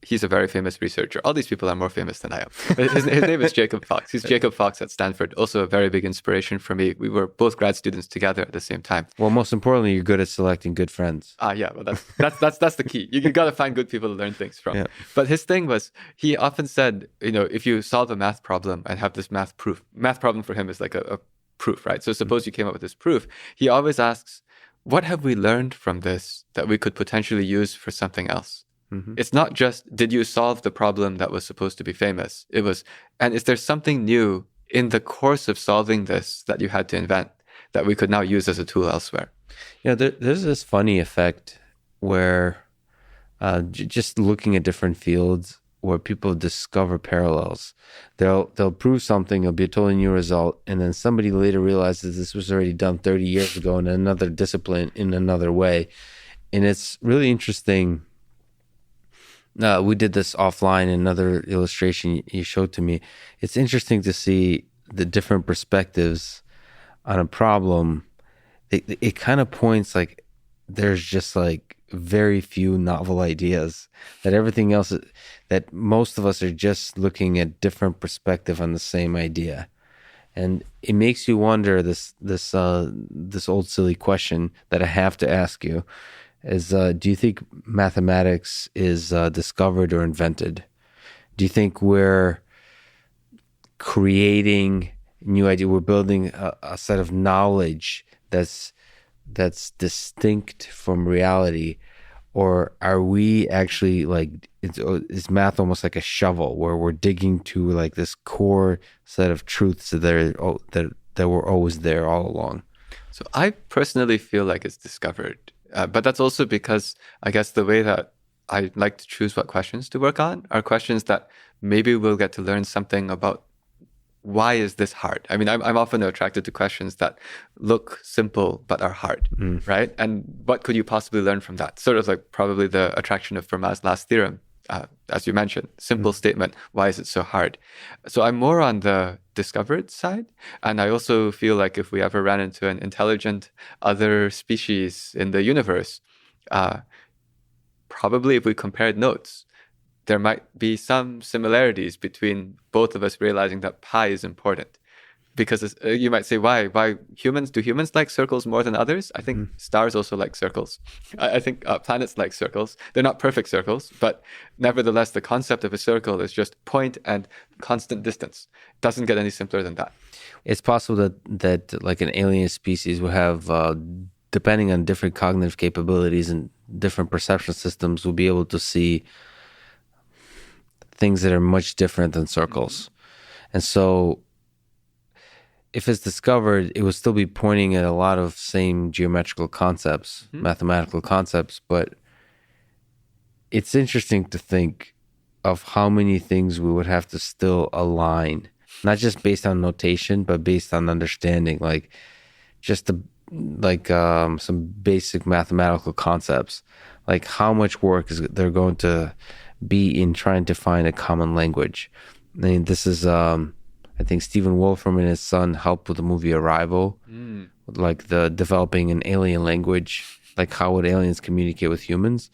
he's a very famous researcher. All these people are more famous than I am. His name is Jacob Fox. He's Jacob Fox at Stanford, also a very big inspiration for me. We were both grad students together at the same time. Well, most importantly, you're good at selecting good friends. Yeah, well, that's the key. You got to find good people to learn things from. Yeah. But his thing was, he often said, if you solve a math problem and have this math problem for him is like a proof, right? So suppose you came up with this proof. He always asks, what have we learned from this that we could potentially use for something else? Mm-hmm. It's not just, did you solve the problem that was supposed to be famous? It was, and is there something new in the course of solving this that you had to invent that we could now use as a tool elsewhere? Yeah, there's this funny effect where just looking at different fields where people discover parallels. They'll prove something, it'll be a totally new result, and then somebody later realizes this was already done 30 years ago in another discipline in another way. And it's really interesting. We did this offline in another illustration you showed to me. It's interesting to see the different perspectives on a problem. It kind of points like there's just like very few novel ideas, that everything else, that most of us are just looking at different perspective on the same idea. And it makes you wonder this old silly question that I have to ask you is, do you think mathematics is discovered or invented? Do you think we're creating new idea? We're building a set of knowledge that's distinct from reality, or are we actually like, is math almost like a shovel where we're digging to like this core set of truths that were always there all along? So I personally feel like it's discovered, but that's also because I guess the way that I like to choose what questions to work on are questions that maybe we'll get to learn something about. Why is this hard? I mean, I'm often attracted to questions that look simple but are hard, right? And what could you possibly learn from that? Sort of like probably the attraction of Fermat's last theorem, as you mentioned. Simple statement, why is it so hard? So I'm more on the discovered side. And I also feel like if we ever ran into an intelligent other species in the universe, probably if we compared notes, there might be some similarities between both of us realizing that pi is important. Because you might say, why? Do humans like circles more than others? I think stars also like circles. I think planets like circles. They're not perfect circles, but nevertheless, the concept of a circle is just point and constant distance. It doesn't get any simpler than that. It's possible that like an alien species will have, depending on different cognitive capabilities and different perception systems, will be able to see things that are much different than circles. And so if it's discovered, it will still be pointing at a lot of same geometrical concepts, mathematical concepts, but it's interesting to think of how many things we would have to still align, not just based on notation, but based on understanding, like just some basic mathematical concepts, like how much work is there going to be in trying to find a common language. I mean, this is, I think Stephen Wolfram and his son helped with the movie Arrival, like the developing an alien language, like how would aliens communicate with humans?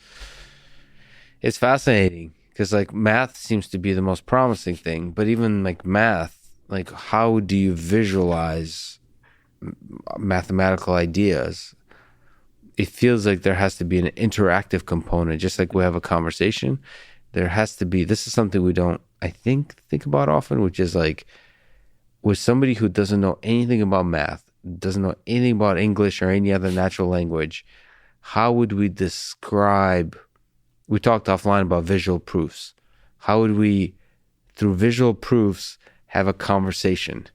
It's fascinating because like math seems to be the most promising thing, but even like math, like how do you visualize mathematical ideas? It feels like there has to be an interactive component, just like we have a conversation. There has to be, this is something we don't, I think about often, which is like, with somebody who doesn't know anything about math, doesn't know anything about English or any other natural language, how would we describe, we talked offline about visual proofs. How would we, through visual proofs, have a conversation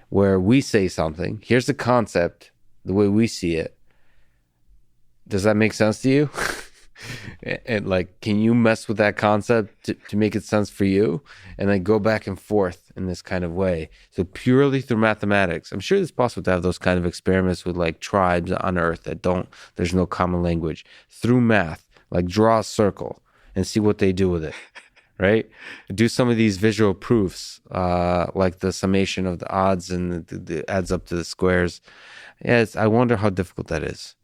where we say something, here's the concept, the way we see it. Does that make sense to you? And like, can you mess with that concept to make it sense for you? And then go back and forth in this kind of way. So purely through mathematics, I'm sure it's possible to have those kind of experiments with like tribes on Earth that there's no common language. Through math, like draw a circle and see what they do with it, right? Do some of these visual proofs, like the summation of the odds and the adds up to the squares. Yeah, I wonder how difficult that is.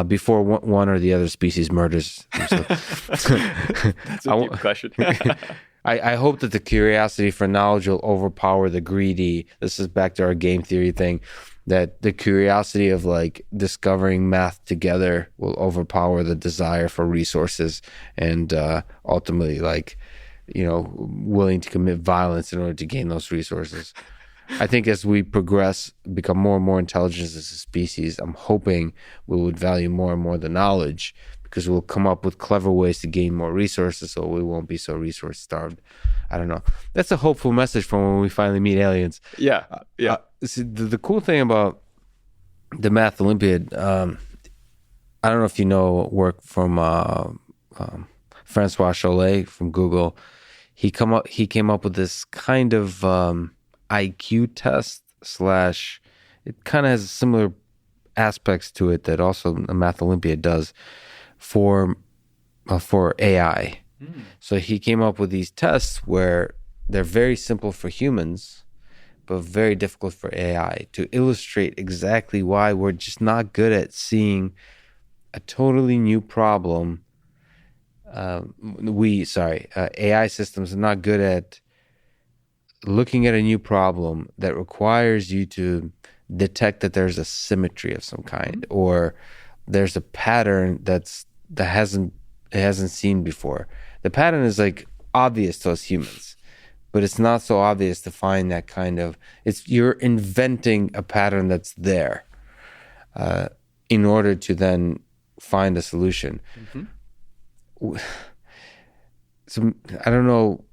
Before one or the other species murders. That's a deep question. I hope that the curiosity for knowledge will overpower the greedy. This is back to our game theory thing, that the curiosity of like discovering math together will overpower the desire for resources and ultimately like, willing to commit violence in order to gain those resources. I think as we progress, become more and more intelligent as a species, I'm hoping we would value more and more the knowledge because we'll come up with clever ways to gain more resources so we won't be so resource starved. I don't know. That's a hopeful message from when we finally meet aliens. Yeah. See, the cool thing about the Math Olympiad, I don't know if you know work from Francois Chollet from Google. He came up with this kind of IQ test slash. It kind of has similar aspects to it that also the Math Olympiad does for AI. So he came up with these tests where they're very simple for humans, but very difficult for AI to illustrate exactly why we're just not good at seeing a totally new problem. AI systems are not good at looking at a new problem that requires you to detect that there's a symmetry of some kind, or there's a pattern that hasn't seen before. The pattern is like obvious to us humans, but it's not so obvious to find that kind of. You're inventing a pattern that's there in order to then find a solution. So I don't know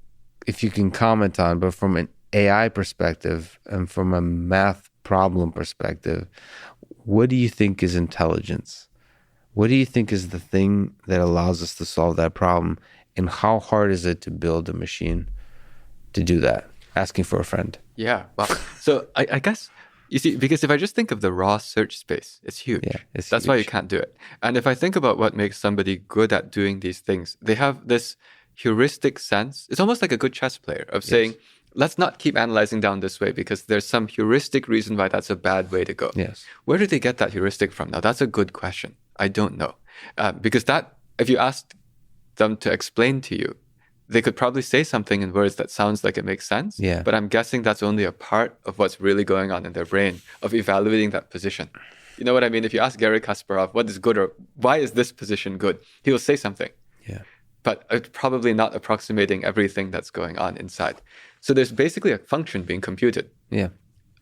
if you can comment on, but from an AI perspective and from a math problem perspective, what do you think is intelligence? What do you think is the thing that allows us to solve that problem? And how hard is it to build a machine to do that? Asking for a friend. Yeah. Wow. So I guess, you see, because if I just think of the raw search space, it's huge. Yeah, That's why you can't do it. And if I think about what makes somebody good at doing these things, they have this heuristic sense. It's almost like a good chess player of saying, let's not keep analyzing down this way because there's some heuristic reason why that's a bad way to go. Yes. Where did they get that heuristic from? Now, that's a good question. I don't know. Because if you asked them to explain to you, they could probably say something in words that sounds like it makes sense. Yeah. But I'm guessing that's only a part of what's really going on in their brain of evaluating that position. You know what I mean? If you ask Garry Kasparov, what is good or why is this position good? He will say something. Yeah. But it's probably not approximating everything that's going on inside. So there's basically a function being computed. Yeah.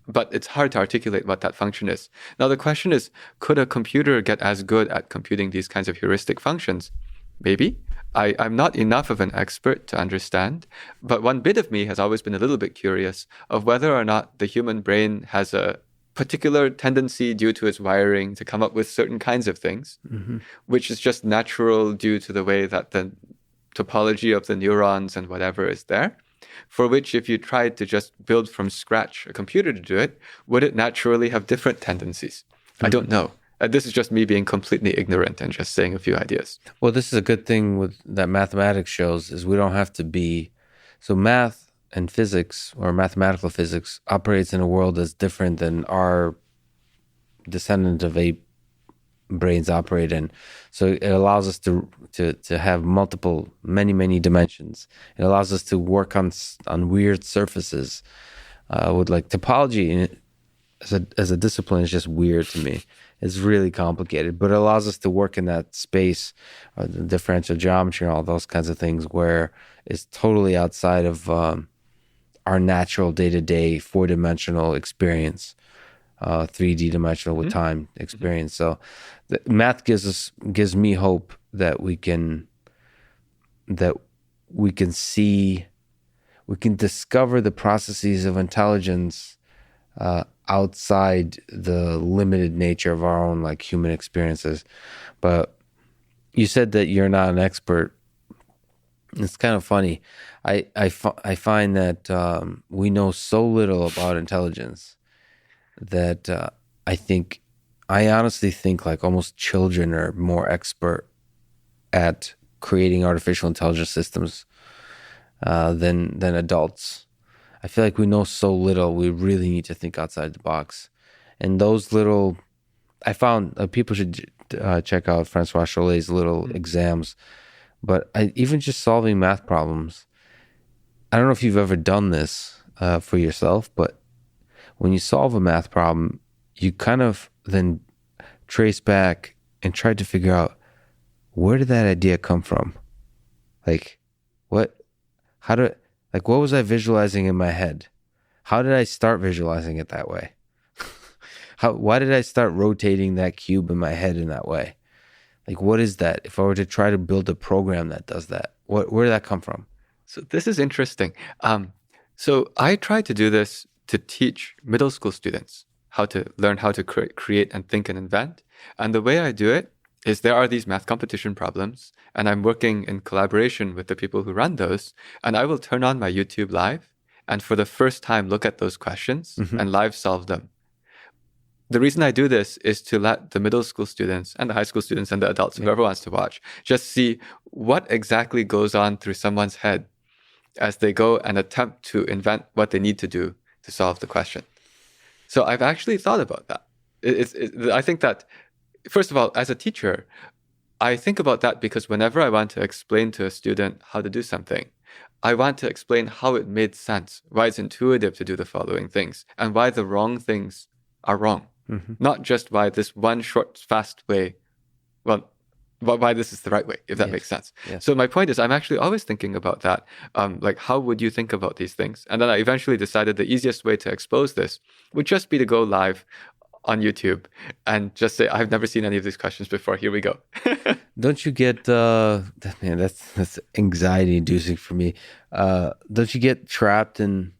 But it's hard to articulate what that function is. Now, the question is, could a computer get as good at computing these kinds of heuristic functions? Maybe. I'm not enough of an expert to understand, but one bit of me has always been a little bit curious of whether or not the human brain has a particular tendency due to its wiring to come up with certain kinds of things, which is just natural due to the way that the topology of the neurons and whatever is there, for which if you tried to just build from scratch a computer to do it, would it naturally have different tendencies? I don't know. This is just me being completely ignorant and just saying a few ideas. Well, this is a good thing that mathematics shows is we don't have to be. So math and physics or mathematical physics operates in a world that's different than our descendant of ape brains operate in. So it allows us to have many dimensions. It allows us to work on weird surfaces with like topology as a discipline is just weird to me. It's really complicated, but it allows us to work in that space, the differential geometry and all those kinds of things where it's totally outside of our natural day-to-day four-dimensional experience, 3D dimensional with time experience. So the math gives me hope that we can discover the processes of intelligence outside the limited nature of our own like human experiences. But you said that you're not an expert. It's kind of funny. I find that we know so little about intelligence that I honestly think like almost children are more expert at creating artificial intelligence systems than adults. I feel like we know so little. We really need to think outside the box. And those little, I found people should check out Francois Chollet's little exams. But even just solving math problems, I don't know if you've ever done this for yourself, but when you solve a math problem, you kind of then trace back and try to figure out, where did that idea come from? Like, what was I visualizing in my head? How did I start visualizing it that way? Why did I start rotating that cube in my head in that way? Like, what is that? If I were to try to build a program that does that, where did that come from? So this is interesting. So I try to do this to teach middle school students how to learn how to create and think and invent. And the way I do it is there are these math competition problems, and I'm working in collaboration with the people who run those, and I will turn on my YouTube live and for the first time look at those questions and live solve them. The reason I do this is to let the middle school students and the high school students and the adults, whoever wants to watch, just see what exactly goes on through someone's head as they go and attempt to invent what they need to do to solve the question. So I've actually thought about that. I think that, first of all, as a teacher, I think about that because whenever I want to explain to a student how to do something, I want to explain how it made sense, why it's intuitive to do the following things, and why the wrong things are wrong. Not just why this one short, fast way, well, why this is the right way, if that makes sense. Yes. So my point is, I'm actually always thinking about that. Like, how would you think about these things? And then I eventually decided the easiest way to expose this would just be to go live on YouTube and just say, I've never seen any of these questions before. Here we go. Don't you get, man, that's anxiety inducing for me. Don't you get trapped in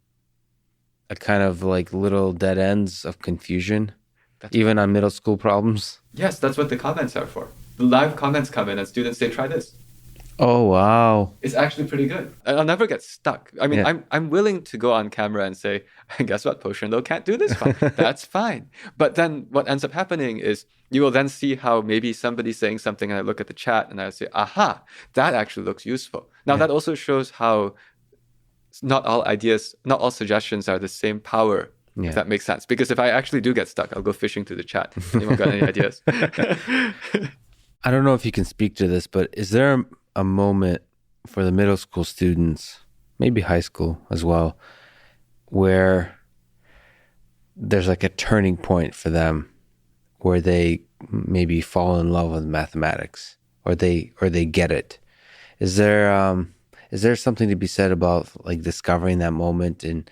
a kind of like little dead ends of confusion, even on middle school problems? Yes, that's what the comments are for. The live comments come in and students say, try this. Oh, wow. It's actually pretty good. I'll never get stuck. I mean, I'm willing to go on camera and say, guess what, Po-Shen can't do this one. That's fine. But then what ends up happening is you will then see how maybe somebody's saying something and I look at the chat and I say, aha, that actually looks useful. Now that also shows how not all ideas, not all suggestions are the same power, if that makes sense. Because if I actually do get stuck, I'll go fishing through the chat. Anyone got any ideas? I don't know if you can speak to this, but is there a moment for the middle school students, maybe high school as well, where there's like a turning point for them where they maybe fall in love with mathematics or they get it? Is there something to be said about like discovering that moment and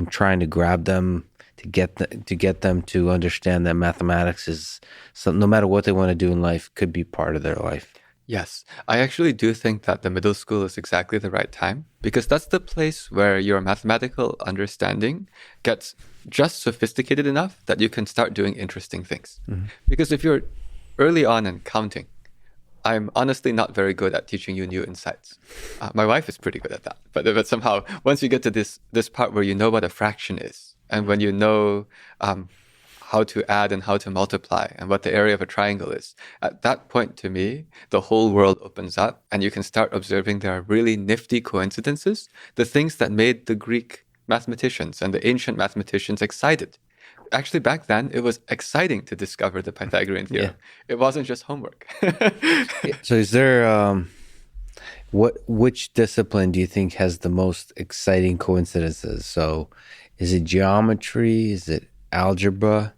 trying to grab them to get them to understand that mathematics is no matter what they want to do in life could be part of their life? Yes, I actually do think that the middle school is exactly the right time because that's the place where your mathematical understanding gets just sophisticated enough that you can start doing interesting things. Because if you're early on in counting, I'm honestly not very good at teaching you new insights. My wife is pretty good at that. But somehow, once you get to this part where you know what a fraction is, and when you know how to add and how to multiply, and what the area of a triangle is, at that point, to me, the whole world opens up, and you can start observing there are really nifty coincidences, the things that made the Greek mathematicians and the ancient mathematicians excited. Actually, back then, it was exciting to discover the Pythagorean theorem. It wasn't just homework. So is there, which discipline do you think has the most exciting coincidences? So is it geometry? Is it algebra?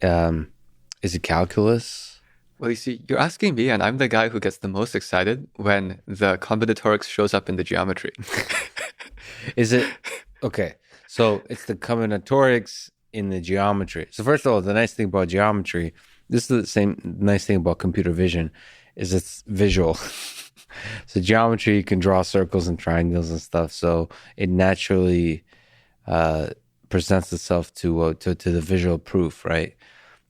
Is it calculus? Well, you see, you're asking me, and I'm the guy who gets the most excited when the combinatorics shows up in the geometry. Is it? Okay. So it's the combinatorics in the geometry. So first of all, the nice thing about geometry, this is the same nice thing about computer vision, is it's visual. So geometry, you can draw circles and triangles and stuff. So it naturally presents itself to the visual proof, right?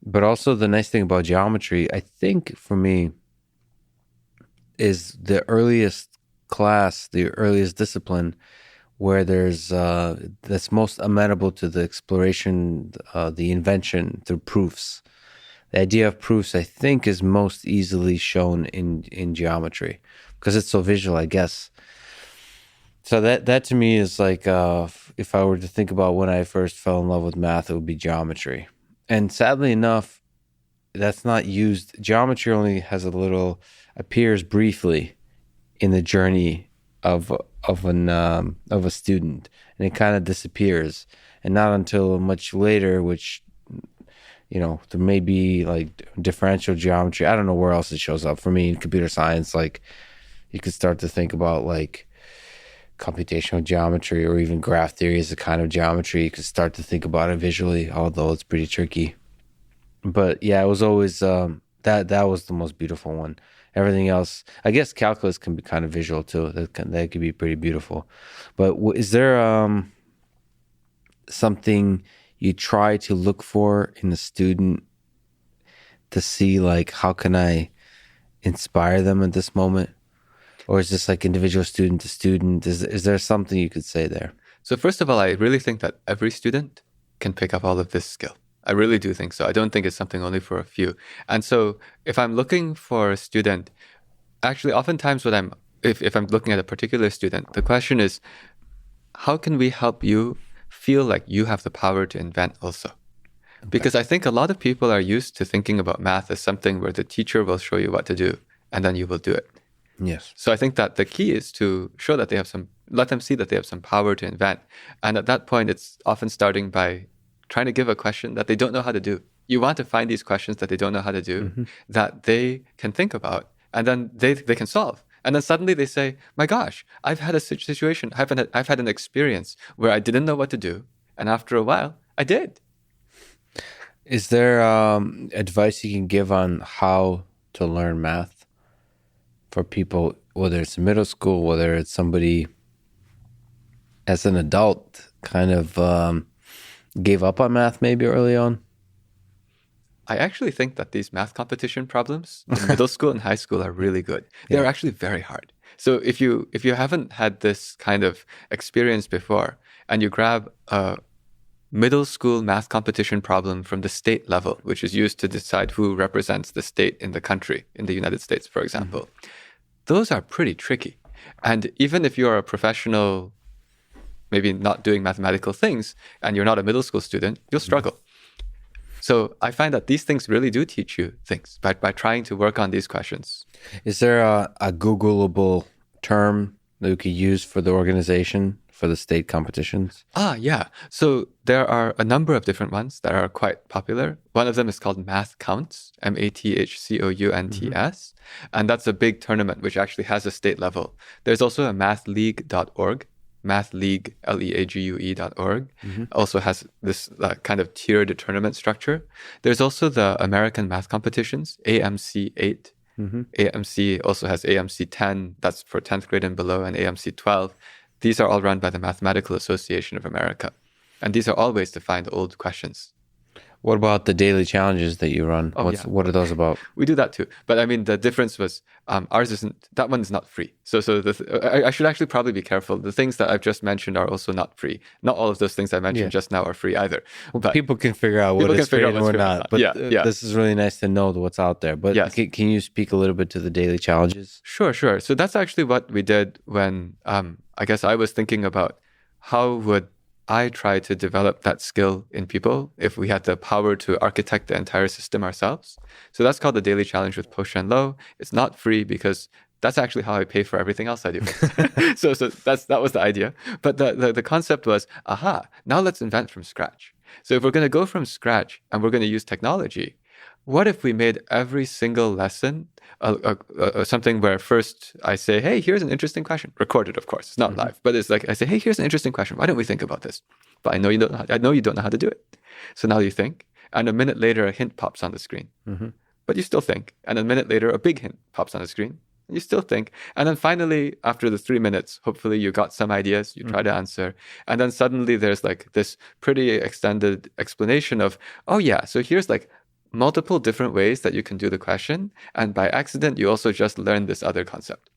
But also the nice thing about geometry, I think for me, is the earliest class, the earliest discipline where there's that's most amenable to the exploration, the invention through proofs. The idea of proofs, I think, is most easily shown in geometry because it's so visual, I guess. So that to me is like, if I were to think about when I first fell in love with math, it would be geometry. And sadly enough, that's not used. Geometry only appears briefly in the journey of a student, and it kind of disappears, and not until much later, which, you know, there may be like differential geometry. I don't know where else it shows up. For me in computer science, like you could start to think about like computational geometry or even graph theory as a kind of geometry. You could start to think about it visually, although it's pretty tricky. But yeah, it was always that was the most beautiful one. Everything else, I guess calculus can be kind of visual too. That could be pretty beautiful. But is there something you try to look for in a student to see like how can I inspire them at this moment? Or is this like individual student to student? Is there something you could say there? So first of all, I really think that every student can pick up all of this skill. I really do think so. I don't think it's something only for a few. And so if I'm looking for a student, actually oftentimes if I'm looking at a particular student, the question is, how can we help you feel like you have the power to invent also? Okay. Because I think a lot of people are used to thinking about math as something where the teacher will show you what to do and then you will do it. Yes. So I think that the key is to show that let them see that they have some power to invent. And at that point, it's often starting by trying to give a question that they don't know how to do. You want to find these questions that they don't know how to do, that they can think about, and then they can solve. And then suddenly they say, my gosh, I've had a situation, I've had an experience where I didn't know what to do. And after a while, I did. Is there advice you can give on how to learn math for people, whether it's middle school, whether it's somebody as an adult kind of gave up on math maybe early on? I actually think that these math competition problems in middle school and high school are really good. They're actually very hard. So if you haven't had this kind of experience before and you grab a middle school math competition problem from the state level, which is used to decide who represents the state in the country, in the United States, for example, those are pretty tricky. And even if you're a professional, maybe not doing mathematical things, and you're not a middle school student, you'll struggle. So I find that these things really do teach you things by trying to work on these questions. Is there a Googleable term that you could use for the organization for the state competitions? Yeah. So there are a number of different ones that are quite popular. One of them is called Math Counts, MathCounts. And that's a big tournament which actually has a state level. There's also a mathleague.org. Mathleague, LEAGUE.org, also has this kind of tiered tournament structure. There's also the American Math Competitions, AMC 8. AMC also has AMC 10, that's for 10th grade and below, and AMC 12. These are all run by the Mathematical Association of America. And these are all ways to find old questions. What about the daily challenges that you run? What are those about? We do that too. But I mean, the difference was ours that one is not free. So I should actually probably be careful. The things that I've just mentioned are also not free. Not all of those things I mentioned just now are free either. Well, but people can figure out what is free and what not. But this is really nice to know what's out there. But can you speak a little bit to the daily challenges? Sure. So that's actually what we did when I guess I was thinking about how would I try to develop that skill in people if we had the power to architect the entire system ourselves. So that's called the Daily Challenge with Po-Shen Lo. It's not free because that's actually how I pay for everything else I do. so that was the idea. But the concept was, now let's invent from scratch. So if we're going to go from scratch and we're going to use technology, what if we made every single lesson something where first I say, hey, here's an interesting question. Recorded, of course. It's not live. But it's like I say, hey, here's an interesting question. Why don't we think about this? But I know you don't know how to do it. So now you think. And a minute later, a hint pops on the screen. But you still think. And a minute later, a big hint pops on the screen. And you still think. And then finally, after the 3 minutes, hopefully you got some ideas. You try to answer. And then suddenly there's like this pretty extended explanation of, so here's like multiple different ways that you can do the question. And by accident, you also just learn this other concept.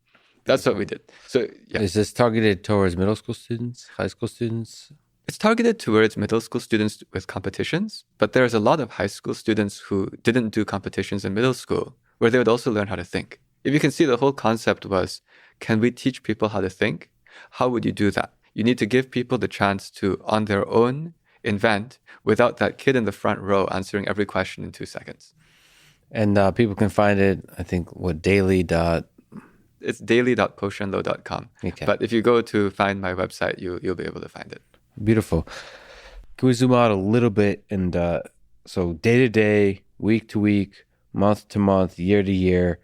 That's what we did. So Is this targeted towards middle school students, high school students? It's targeted towards middle school students with competitions, but there's a lot of high school students who didn't do competitions in middle school, where they would also learn how to think. If you can see, the whole concept was, can we teach people how to think? How would you do that? You need to give people the chance to, on their own, invent without that kid in the front row answering every question in 2 seconds. And people can find it, I think, It's daily.poshenlo.com. Okay. But if you go to find my website, you'll be able to find it. Beautiful. Can we zoom out a little bit? And so day to day, week to week, month to month, year to year,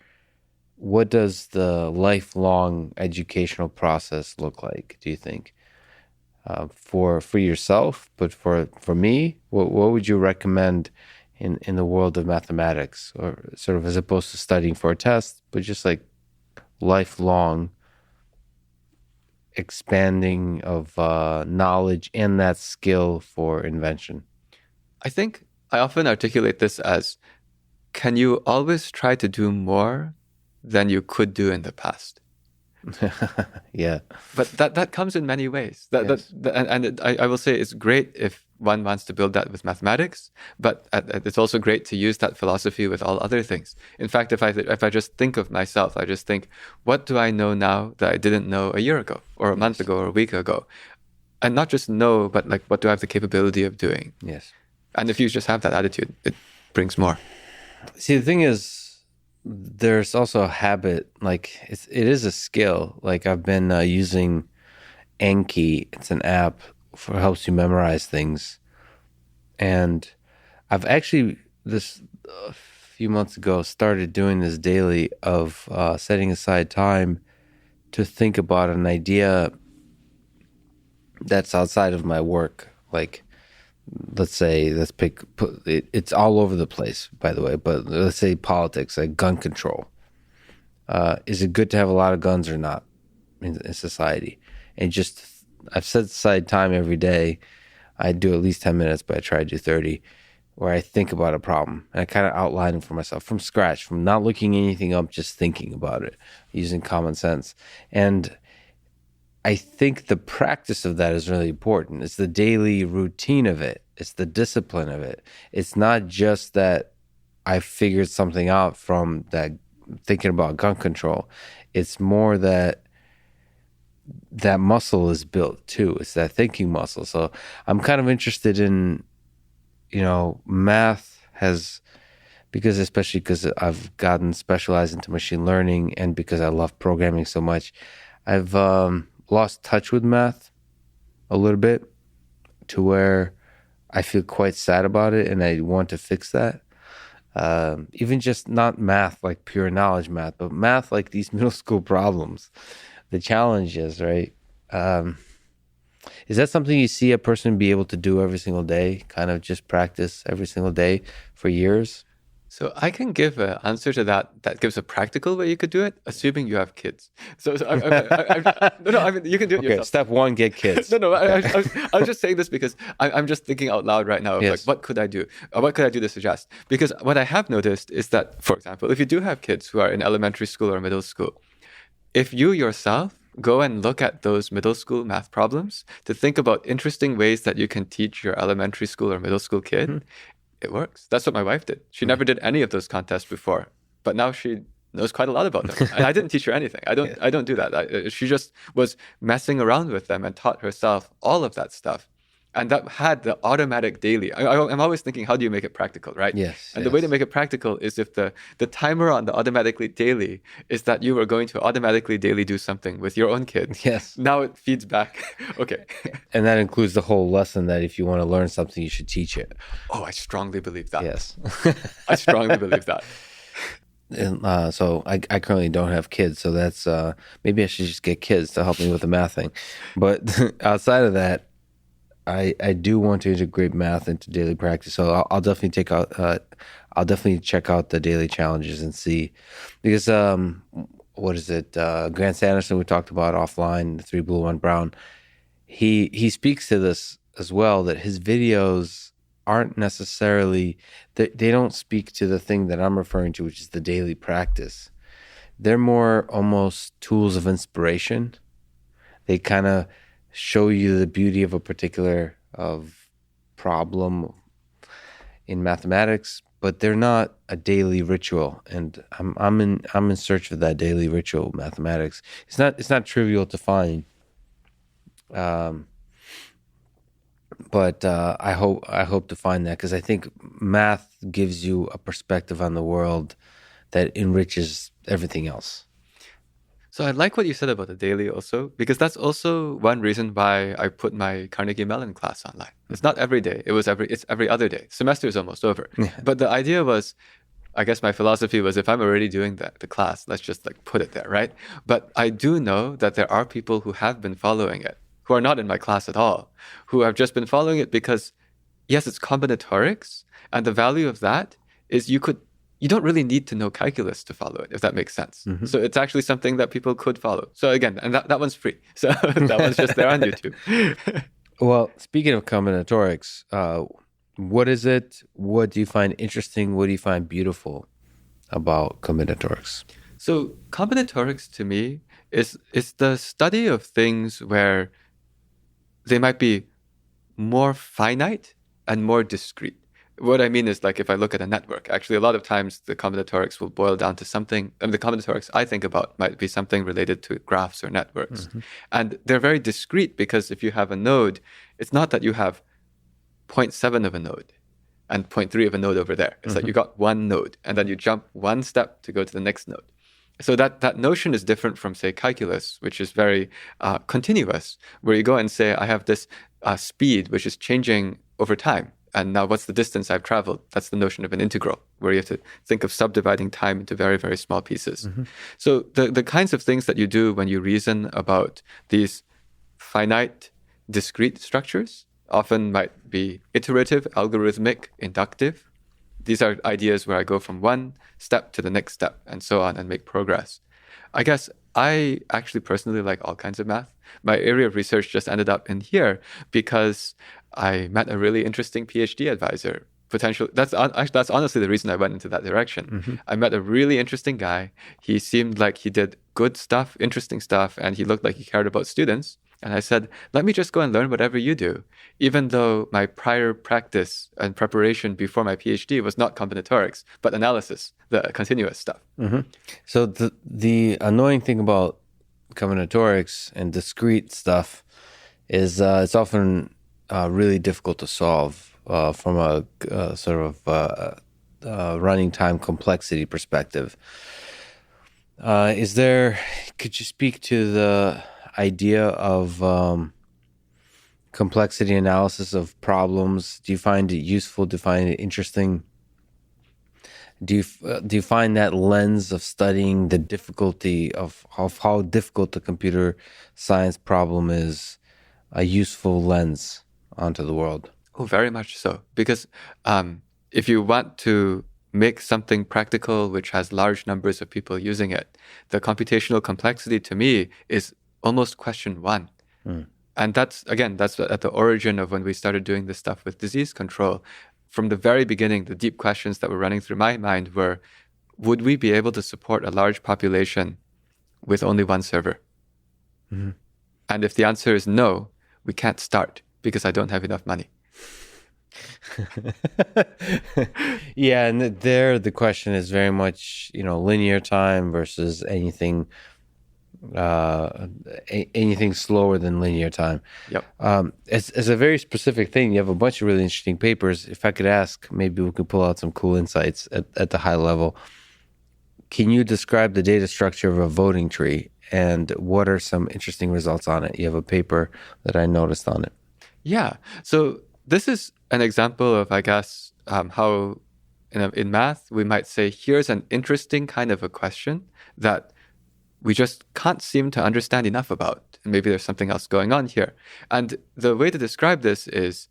what does the lifelong educational process look like, do you think? For yourself, but for me, what would you recommend in the world of mathematics, or sort of as opposed to studying for a test, but just like lifelong expanding of knowledge and that skill for invention? I think I often articulate this as can you always try to do more than you could do in the past? Yeah. But that comes in many ways. Yes. I will say it's great if one wants to build that with mathematics, but it's also great to use that philosophy with all other things. In fact, if I just think of myself, I just think, what do I know now that I didn't know a year ago, or a month ago, or a week ago? And not just know, but like, what do I have the capability of doing? Yes. And if you just have that attitude, it brings more. See, the thing is, there's also a habit, like it is a skill. Like I've been using Anki. It's an app for helps you memorize things. And I've actually, this a few months ago, started doing this daily of setting aside time to think about an idea that's outside of my work. Like, let's say, it's all over the place, by the way, but let's say politics, like gun control. Is it good to have a lot of guns or not in society? And just, I've set aside time every day. I do at least 10 minutes, but I try to do 30, where I think about a problem. And I kind of outline it for myself from scratch, from not looking anything up, just thinking about it, using common sense. And I think the practice of that is really important. It's the daily routine of it. It's the discipline of it. It's not just that I figured something out from that thinking about gun control. It's more that that muscle is built too. It's that thinking muscle. So I'm kind of interested in, math has, especially because I've gotten specialized into machine learning and because I love programming so much, I've lost touch with math a little bit to where I feel quite sad about it and I want to fix that. Even just not math, like pure knowledge math, but math like these middle school problems, the challenges, right? Is that something you see a person be able to do every single day, kind of just practice every single day for years? So I can give an answer to that gives a practical way you could do it, assuming you have kids. I mean, you can do it yourself. Step one, get kids. I was just saying this because I'm just thinking out loud right now of Yes. like, what could I do? What could I do to suggest? Because what I have noticed is that, for example, if you do have kids who are in elementary school or middle school, if you yourself go and look at those middle school math problems to think about interesting ways that you can teach your elementary school or middle school kid, it works. That's what my wife did. She never did any of those contests before, but now she knows quite a lot about them. And I didn't teach her anything. I don't do that. She just was messing around with them and taught herself all of that stuff. And that had the automatic daily. I'm always thinking, how do you make it practical, right? Yes. And the way to make it practical is if the timer on the automatically daily is that you are going to automatically daily do something with your own kid. Yes. Now it feeds back. Okay. And that includes the whole lesson that if you want to learn something, you should teach it. Oh, I strongly believe that. Yes. I strongly believe that. And, so I currently don't have kids, so that's maybe I should just get kids to help me with the math thing. But outside of that, I do want to integrate math into daily practice. So I'll definitely I'll definitely check out the daily challenges and see, because what is it? Grant Sanderson, we talked about offline, the 3 Blue 1 Brown. He speaks to this as well, that his videos aren't necessarily, they don't speak to the thing that I'm referring to, which is the daily practice. They're more almost tools of inspiration. They kind of show you the beauty of a particular problem in mathematics, but they're not a daily ritual. And I'm in search of that daily ritual mathematics. It's not trivial to find. But I hope to find that, because I think math gives you a perspective on the world that enriches everything else. So I like what you said about the daily also, because that's also one reason why I put my Carnegie Mellon class online. It's not every day. It's every other day. Semester is almost over. Yeah. But the idea was, I guess my philosophy was, if I'm already doing the class, let's just like put it there, right? But I do know that there are people who have been following it, who are not in my class at all, who have just been following it because, yes, it's combinatorics. And the value of that is you don't really need to know calculus to follow it, if that makes sense. Mm-hmm. So it's actually something that people could follow. So again, and that one's free. So that one's just there on YouTube. Well, speaking of combinatorics, What is it? What do you find interesting? What do you find beautiful about combinatorics? So combinatorics to me is the study of things where they might be more finite and more discrete. What I mean is, like, if I look at a network, actually a lot of times the combinatorics will boil down to something, and the combinatorics I think about might be something related to graphs or networks. And they're very discrete because if you have a node, it's not that you have 0.7 of a node and 0.3 of a node over there. It's like you got one node and then you jump one step to go to the next node. So that notion is different from, say, calculus, which is very continuous, where you go and say, I have this speed which is changing over time. And now what's the distance I've traveled? That's the notion of an integral, where you have to think of subdividing time into very, very small pieces. So the kinds of things that you do when you reason about these finite, discrete structures often might be iterative, algorithmic, inductive. These are ideas where I go from one step to the next step and so on and make progress. I guess I actually personally like all kinds of math. My area of research just ended up in here because I met a really interesting PhD advisor. That's honestly the reason I went into that direction. I met a really interesting guy. He seemed like he did good stuff, interesting stuff, and he looked like he cared about students. And I said, let me just go and learn whatever you do, even though my prior practice and preparation before my PhD was not combinatorics, but analysis, the continuous stuff. So the annoying thing about combinatorics and discrete stuff is it's often really difficult to solve from a sort of running time complexity perspective. Could you speak to the idea of complexity analysis of problems? Do you find it useful? Do you find it interesting? Do you find that lens of studying the difficulty of how difficult the computer science problem is a useful lens onto the world? Oh, very much so. Because if you want to make something practical which has large numbers of people using it, the computational complexity to me is almost question one. And that's at the origin of when we started doing this stuff with disease control. From the very beginning, the deep questions that were running through my mind were, would we be able to support a large population with only one server? And if the answer is no, we can't start because I don't have enough money. Yeah, and there the question is very much, linear time versus anything slower than linear time. Yep. It's a very specific thing. You have a bunch of really interesting papers. If I could ask, maybe we could pull out some cool insights at the high level. Can you describe the data structure of a voting tree and what are some interesting results on it? You have a paper that I noticed on it. Yeah. So this is an example of, I guess, how in math we might say, here's an interesting kind of a question that we just can't seem to understand enough about. And maybe there's something else going on here. And the way to describe this is,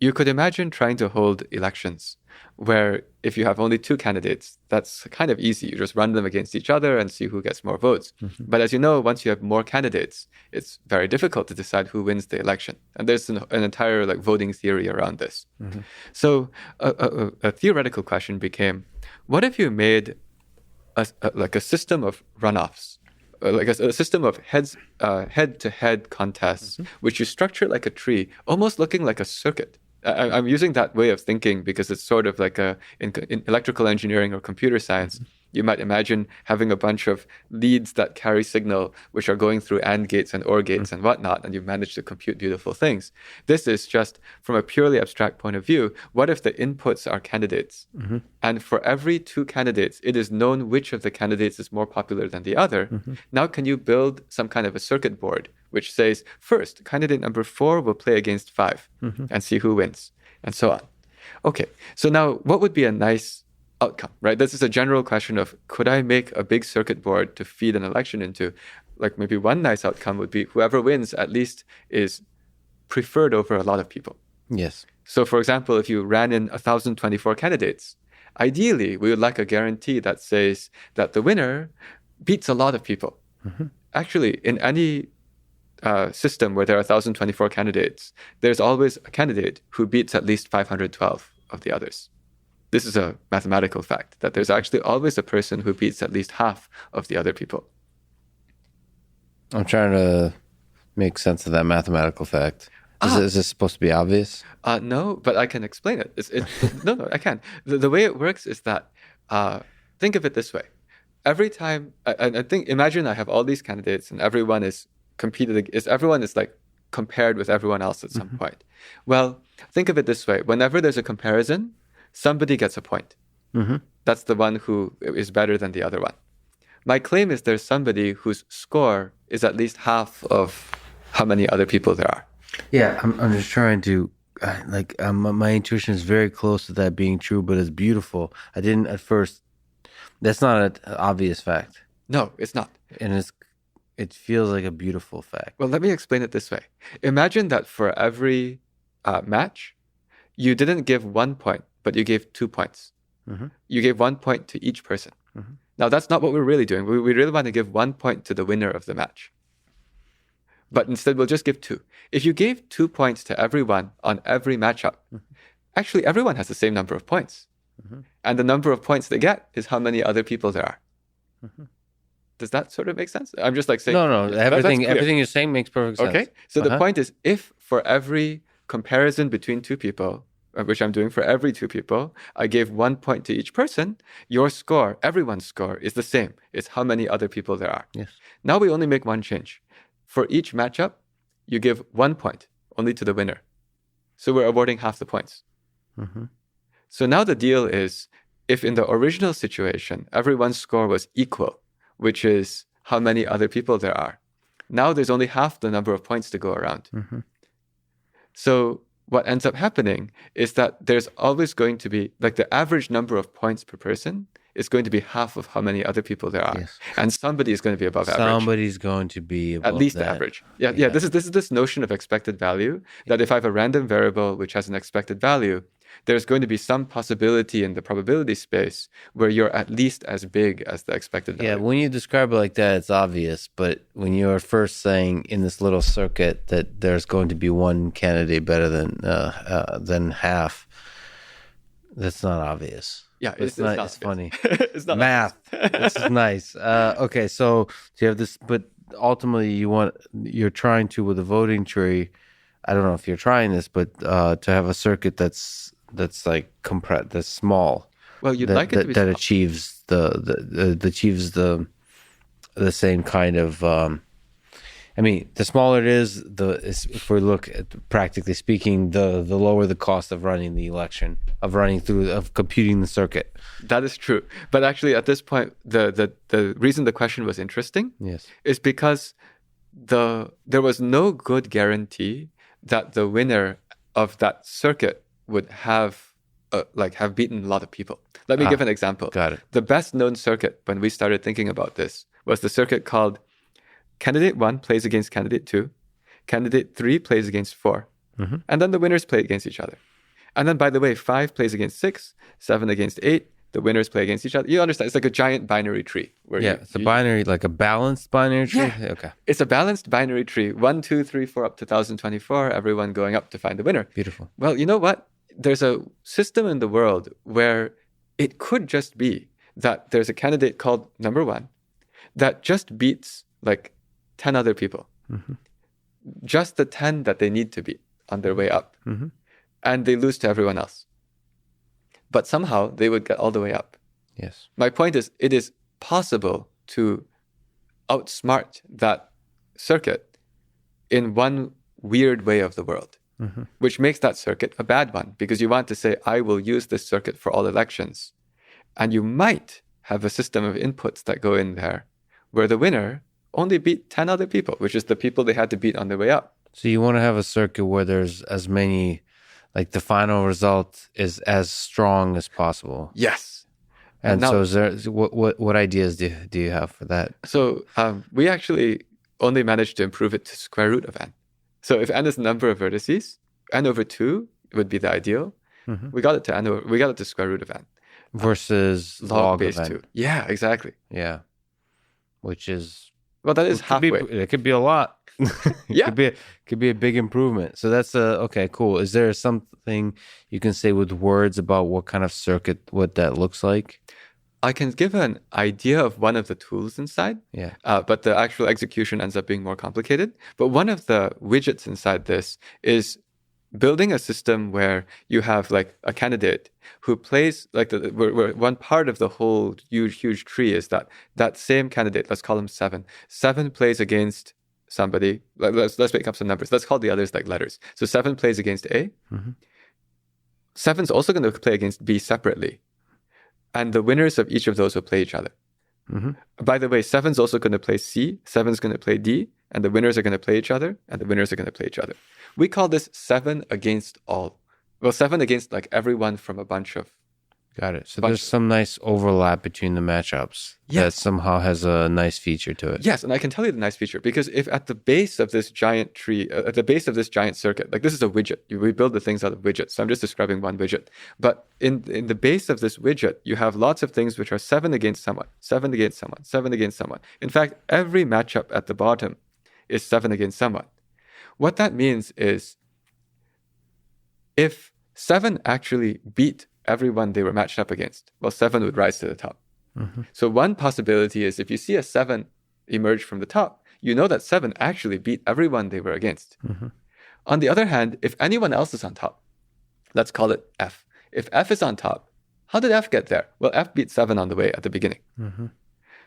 you could imagine trying to hold elections where if you have only two candidates, that's kind of easy. You just run them against each other and see who gets more votes. But as you know, once you have more candidates, it's very difficult to decide who wins the election. And there's an entire voting theory around this. So a theoretical question became, what if you made a system of runoffs, like a system of head-to-head contests, which you structure like a tree, almost looking like a circuit. I'm using that way of thinking because it's sort of like in electrical engineering or computer science, you might imagine having a bunch of leads that carry signal, which are going through AND gates and OR gates and whatnot, and you've managed to compute beautiful things. This is just from a purely abstract point of view. What if the inputs are candidates? And for every two candidates, it is known which of the candidates is more popular than the other. Now, can you build some kind of a circuit board which says, first, candidate number 4 will play against 5 and see who wins, and so on. Okay, so now what would be a nice outcome, right? This is a general question of, could I make a big circuit board to feed an election into? Like maybe one nice outcome would be whoever wins at least is preferred over a lot of people. Yes. So for example, if you ran in 1,024 candidates, ideally we would like a guarantee that says that the winner beats a lot of people. Actually, in any system where there are 1,024 candidates, there's always a candidate who beats at least 512 of the others. This is a mathematical fact, that there's actually always a person who beats at least half of the other people. I'm trying to make sense of that mathematical fact. Is this supposed to be obvious? No, but I can explain it. No, I can. The way it works is that, think of it this way. Every time, imagine I have all these candidates and everyone is like compared with everyone else at some point. Well, think of it this way. Whenever there's a comparison, somebody gets a point. That's the one who is better than the other one. My claim is there's somebody whose score is at least half of how many other people there are. Yeah, I'm just trying to, my intuition is very close to that being true, but it's beautiful. I didn't at first, that's not an obvious fact. No, it's not. And it feels like a beautiful fact. Well, let me explain it this way. Imagine that for every match, you didn't give 1 point, but you gave 2 points. You gave 1 point to each person. Now, that's not what we're really doing. We really want to give 1 point to the winner of the match. But instead, we'll just give 2. If you gave 2 points to everyone on every matchup, actually, everyone has the same number of points. And the number of points they get is how many other people there are. Does that sort of make sense? I'm just like saying... No, everything you're saying makes perfect sense. Okay, so the point is, if for every comparison between 2 people, which I'm doing for every 2 people, I gave 1 point to each person, your score, everyone's score, is the same. It's how many other people there are. Yes. Now we only make one change. For each matchup, you give 1 point only to the winner. So we're awarding half the points. So now the deal is, if in the original situation, everyone's score was equal, which is how many other people there are, now there's only half the number of points to go around. So what ends up happening is that there's always going to be, like, the average number of points per person is going to be half of how many other people there are. Yes. And somebody is going to be above average. Somebody's going to be above at least that. the average. Yeah. This is this notion of expected value, that if I have a random variable which has an expected value, there's going to be some possibility in the probability space where you're at least as big as the expected value. Yeah, when you describe it like that, it's obvious. But when you're first saying in this little circuit that there's going to be one candidate better than half, that's not obvious. Yeah, it's not. It's funny. It's not math. This is nice. Okay, so you have this, but ultimately you're trying to, with a voting tree. I don't know if you're trying this, but to have a circuit that's like compressed, that's small. Well, you'd like it to be that small. achieves the same kind of. I mean, the smaller it is, if we look at, practically speaking, the lower the cost of running the election, of computing the circuit. That is true. But actually, at this point, the reason the question was interesting, yes, is because there was no good guarantee that the winner of that circuit would have beaten a lot of people. Let me give an example. Got it. The best known circuit when we started thinking about this was the circuit called Candidate 1 plays against Candidate 2, Candidate 3 plays against 4, and then the winners play against each other. And then, by the way, 5 plays against 6, 7 against 8, the winners play against each other. You understand? It's like a giant binary tree. It's a binary, like a balanced binary tree? Yeah. Okay. It's a balanced binary tree. 1, 2, 3, 4, up to 1024, everyone going up to find the winner. Beautiful. Well, you know what? There's a system in the world where it could just be that there's a candidate called number 1 that just beats like 10 other people. Just the 10 that they need to beat on their way up. And they lose to everyone else. But somehow they would get all the way up. Yes. My point is, it is possible to outsmart that circuit in one weird way of the world, which makes that circuit a bad one, because you want to say, I will use this circuit for all elections. And you might have a system of inputs that go in there where the winner only beat 10 other people, which is the people they had to beat on their way up. So you want to have a circuit where there's as many, like the final result is as strong as possible. Yes. And now, so is there, what ideas do you have for that? So we actually only managed to improve it to square root of n. So if n is the number of vertices, n over 2 would be the ideal. We got it to square root of n. Versus log base of n. 2. Yeah, exactly. Yeah. Which is Well, that is halfway. It could be a lot. Yeah. Could be a big improvement. So that's okay, cool. Is there something you can say with words about what kind of circuit, what that looks like? I can give an idea of one of the tools inside, but the actual execution ends up being more complicated. But one of the widgets inside this is building a system where you have like a candidate who plays like where one part of the whole huge tree is that same candidate. Let's call him 7. 7 plays against somebody. Let's make up some numbers. Let's call the others like letters. So 7 plays against A. 7's also going to play against B separately. And the winners of each of those will play each other. By the way, 7's also going to play C, 7's going to play D, and the winners are going to play each other, and the winners are going to play each other. We call this 7 against all. Well, 7 against like everyone from a bunch of... Got it. So there's some nice overlap between the matchups that somehow has a nice feature to it. Yes, and I can tell you the nice feature, because if at the base of this giant tree, at the base of this giant circuit, like this is a widget. We build the things out of widgets. So I'm just describing one widget. But in the base of this widget, you have lots of things which are 7 against someone, 7 against someone, 7 against someone. In fact, every matchup at the bottom is 7 against someone. What that means is if 7 actually beat everyone they were matched up against, well, 7 would rise to the top. So one possibility is if you see a 7 emerge from the top, you know that 7 actually beat everyone they were against. On the other hand, if anyone else is on top, let's call it F. If F is on top, how did F get there? Well, F beat 7 on the way at the beginning.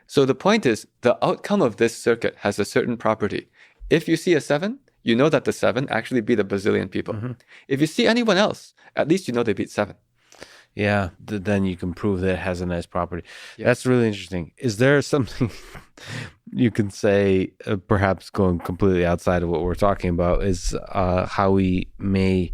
So the point is, the outcome of this circuit has a certain property. If you see a 7, you know that the 7 actually beat a bazillion people. If you see anyone else, at least you know they beat 7. Yeah, then you can prove that it has a nice property. That's really interesting. Is there something you can say, perhaps going completely outside of what we're talking about, is how we may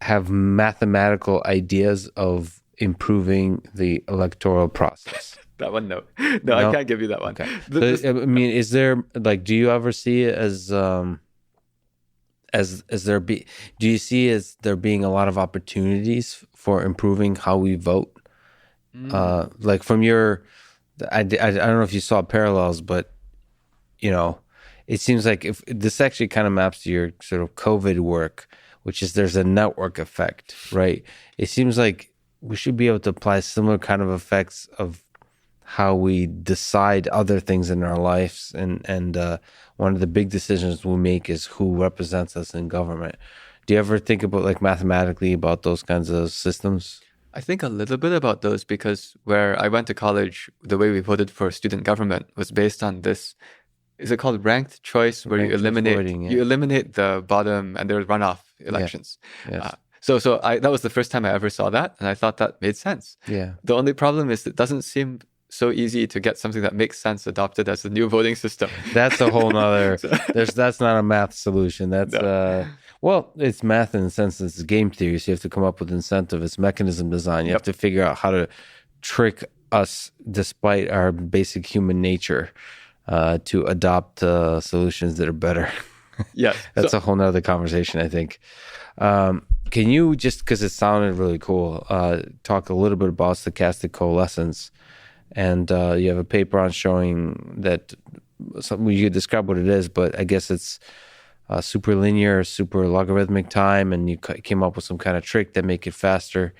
have mathematical ideas of improving the electoral process? That one, no. No, I can't give you that one. Okay. I mean, is there, like, do you ever see it as do you see as there being a lot of opportunities for improving how we vote? Like from your, I don't know if you saw parallels, but you know, it seems like if this actually kind of maps to your sort of COVID work, which is there's a network effect, right? It seems like we should be able to apply similar kind of effects of how we decide other things in our lives, and one of the big decisions we make is who represents us in government. Do you ever think about, like, mathematically about those kinds of systems? I think a little bit about those, because where I went to college, the way we voted for student government was based on this. Is it called ranked choice, where you eliminate the bottom, and there are runoff elections. Yes. So that was the first time I ever saw that, and I thought that made sense. Yeah. The only problem is it doesn't seem so easy to get something that makes sense adopted as the new voting system. That's a whole nother. That's not a math solution. That's well, it's math in the sense that it's game theory. So you have to come up with incentive. It's mechanism design. You have to figure out how to trick us, despite our basic human nature, to adopt solutions that are better. Yeah, that's a whole nother conversation, I think. Can you, just because it sounded really cool, talk a little bit about stochastic coalescence? And you have a paper on showing that, you could describe what it is, but I guess it's super linear, super logarithmic time, and you came up with some kind of trick that make it faster.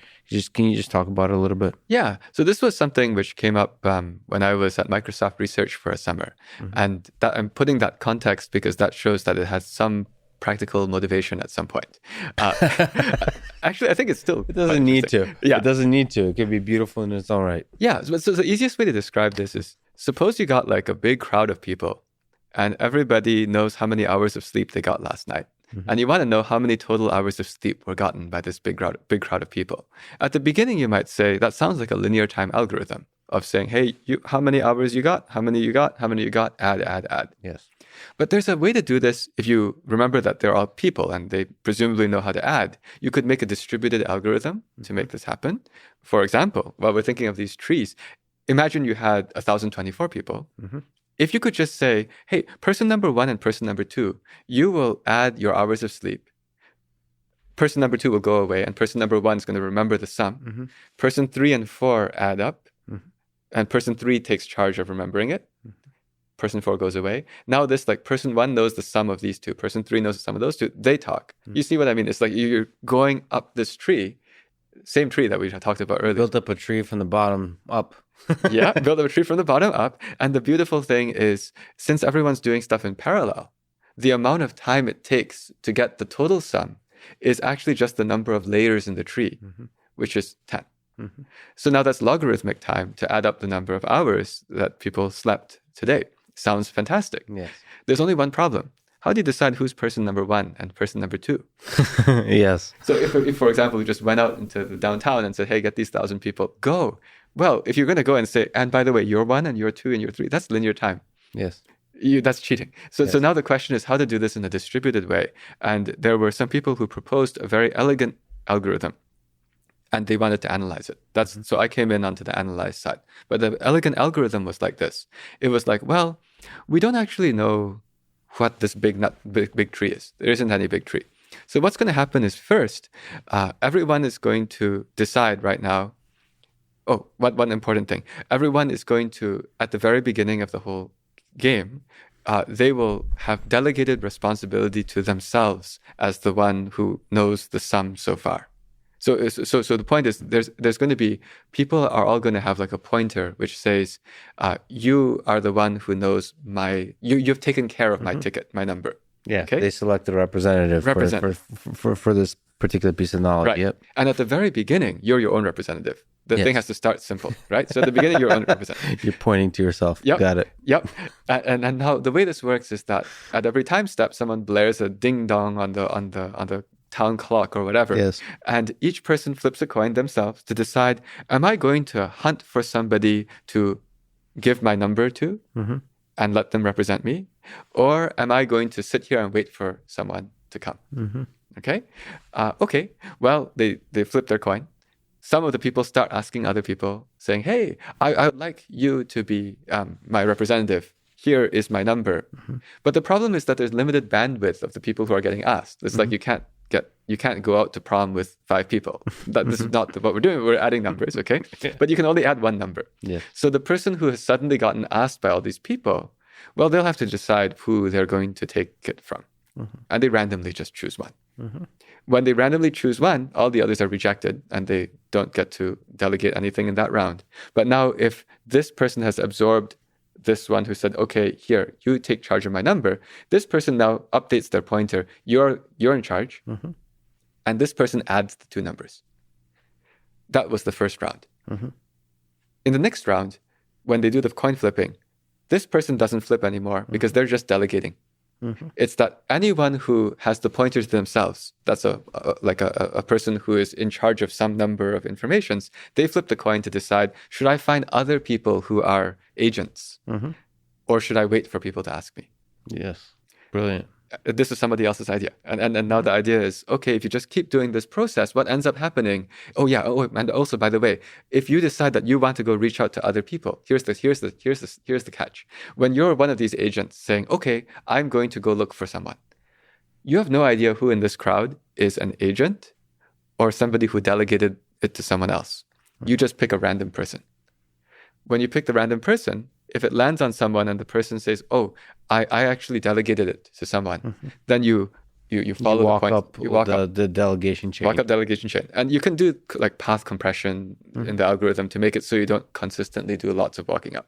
Can you just talk about it a little bit? Yeah. So this was something which came up when I was at Microsoft Research for a summer. And that, I'm putting that context because that shows that it has some practical motivation at some point. Actually, I think it's still... It doesn't need to. Yeah. It doesn't need to. It can be beautiful in its own right. Yeah. So the easiest way to describe this is, suppose you got like a big crowd of people and everybody knows how many hours of sleep they got last night. And you want to know how many total hours of sleep were gotten by this big crowd of people. At the beginning, you might say, that sounds like a linear time algorithm of saying, hey, how many hours you got, how many you got, how many you got, add. Yes. But there's a way to do this. If you remember that they're all people and they presumably know how to add, you could make a distributed algorithm to make this happen. For example, while we're thinking of these trees, imagine you had 1,024 people. If you could just say, hey, person number 1 and person number 2, you will add your hours of sleep. Person number 2 will go away, and person number 1 is going to remember the sum. Person 3 and 4 add up, and person 3 takes charge of remembering it. person 4 goes away. Now this like person 1 knows the sum of these two. Person 3 knows the sum of those two. They talk. You see what I mean? It's like you're going up this tree, same tree that we talked about earlier. Built up a tree from the bottom up. Yeah, build up a tree from the bottom up. And the beautiful thing is, since everyone's doing stuff in parallel, the amount of time it takes to get the total sum is actually just the number of layers in the tree, which is 10. So now that's logarithmic time to add up the number of hours that people slept today. Sounds fantastic. Yes. There's only one problem. How do you decide who's person number 1 and person number 2? Yes. So if, for example, we just went out into the downtown and said, hey, get these 1,000 people, go. Well, if you're going to go and say, and by the way, you're 1 and you're 2 and you're 3, that's linear time. Yes. That's cheating. So now the question is how to do this in a distributed way. And there were some people who proposed a very elegant algorithm, and they wanted to analyze it. So I came in onto the analyze side. But the elegant algorithm was like this. It was like, well, we don't actually know what this big tree is. There isn't any big tree. So what's going to happen is first, everyone is going to decide right now. Oh, one important thing. Everyone is going to, at the very beginning of the whole game, they will have delegated responsibility to themselves as the one who knows the sum so far. So the point is, there's going to be, people are all going to have like a pointer which says, you are the one who knows you've taken care of my ticket, my number. Yeah. Okay? They select a representative. For this particular piece of knowledge. Right. Yep. And at the very beginning, you're your own representative. The thing has to start simple, right? So at the beginning, you're your own representative. You're pointing to yourself. Yep. Got it. Yep. And now the way this works is that at every time step, someone blares a ding dong on the town clock or whatever. Yes. And each person flips a coin themselves to decide, am I going to hunt for somebody to give my number to and let them represent me? Or am I going to sit here and wait for someone to come? Okay? Okay. Well, they flip their coin. Some of the people start asking other people, saying, hey, I would like you to be my representative. Here is my number. But the problem is that there's limited bandwidth of the people who are getting asked. It's like you can't go out to prom with 5 people. This is not what we're doing. We're adding numbers, okay? But you can only add one number. Yeah. So the person who has suddenly gotten asked by all these people, well, they'll have to decide who they're going to take it from. And they randomly just choose one. When they randomly choose one, all the others are rejected and they don't get to delegate anything in that round. But now if this person has absorbed this one who said, okay, here, you take charge of my number, this person now updates their pointer. You're in charge. And this person adds the 2 numbers. That was the first round. In the next round, when they do the coin flipping, this person doesn't flip anymore because they're just delegating. It's that anyone who has the pointers themselves, that's a person who is in charge of some number of informations, they flip the coin to decide, should I find other people who are agents? Or should I wait for people to ask me? Yes. Brilliant. This is somebody else's idea. And now the idea is, okay, if you just keep doing this process, what ends up happening? And also, by the way, if you decide that you want to go reach out to other people, here's the catch. When you're one of these agents saying, okay, I'm going to go look for someone, you have no idea who in this crowd is an agent or somebody who delegated it to someone else. You just pick a random person. When you pick the random person, if it lands on someone and the person says, oh, I actually delegated it to someone, then you follow the point. You walk up the delegation chain. Walk up delegation chain. And you can do like path compression in the algorithm to make it so you don't consistently do lots of walking up.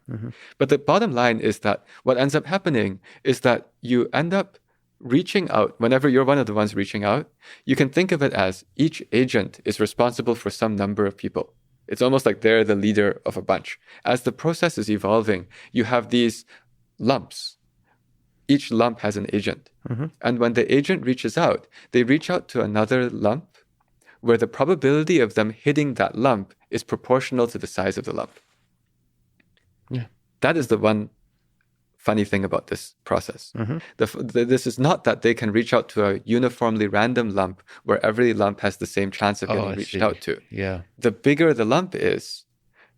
But the bottom line is that what ends up happening is that you end up reaching out. Whenever you're one of the ones reaching out, you can think of it as each agent is responsible for some number of people. It's almost like they're the leader of a bunch. As the process is evolving, you have these lumps. Each lump has an agent. And when the agent reaches out, they reach out to another lump where the probability of them hitting that lump is proportional to the size of the lump. Yeah. That is the one funny thing about this process. This is not that they can reach out to a uniformly random lump where every lump has the same chance of getting reached out to. Yeah. The bigger the lump is,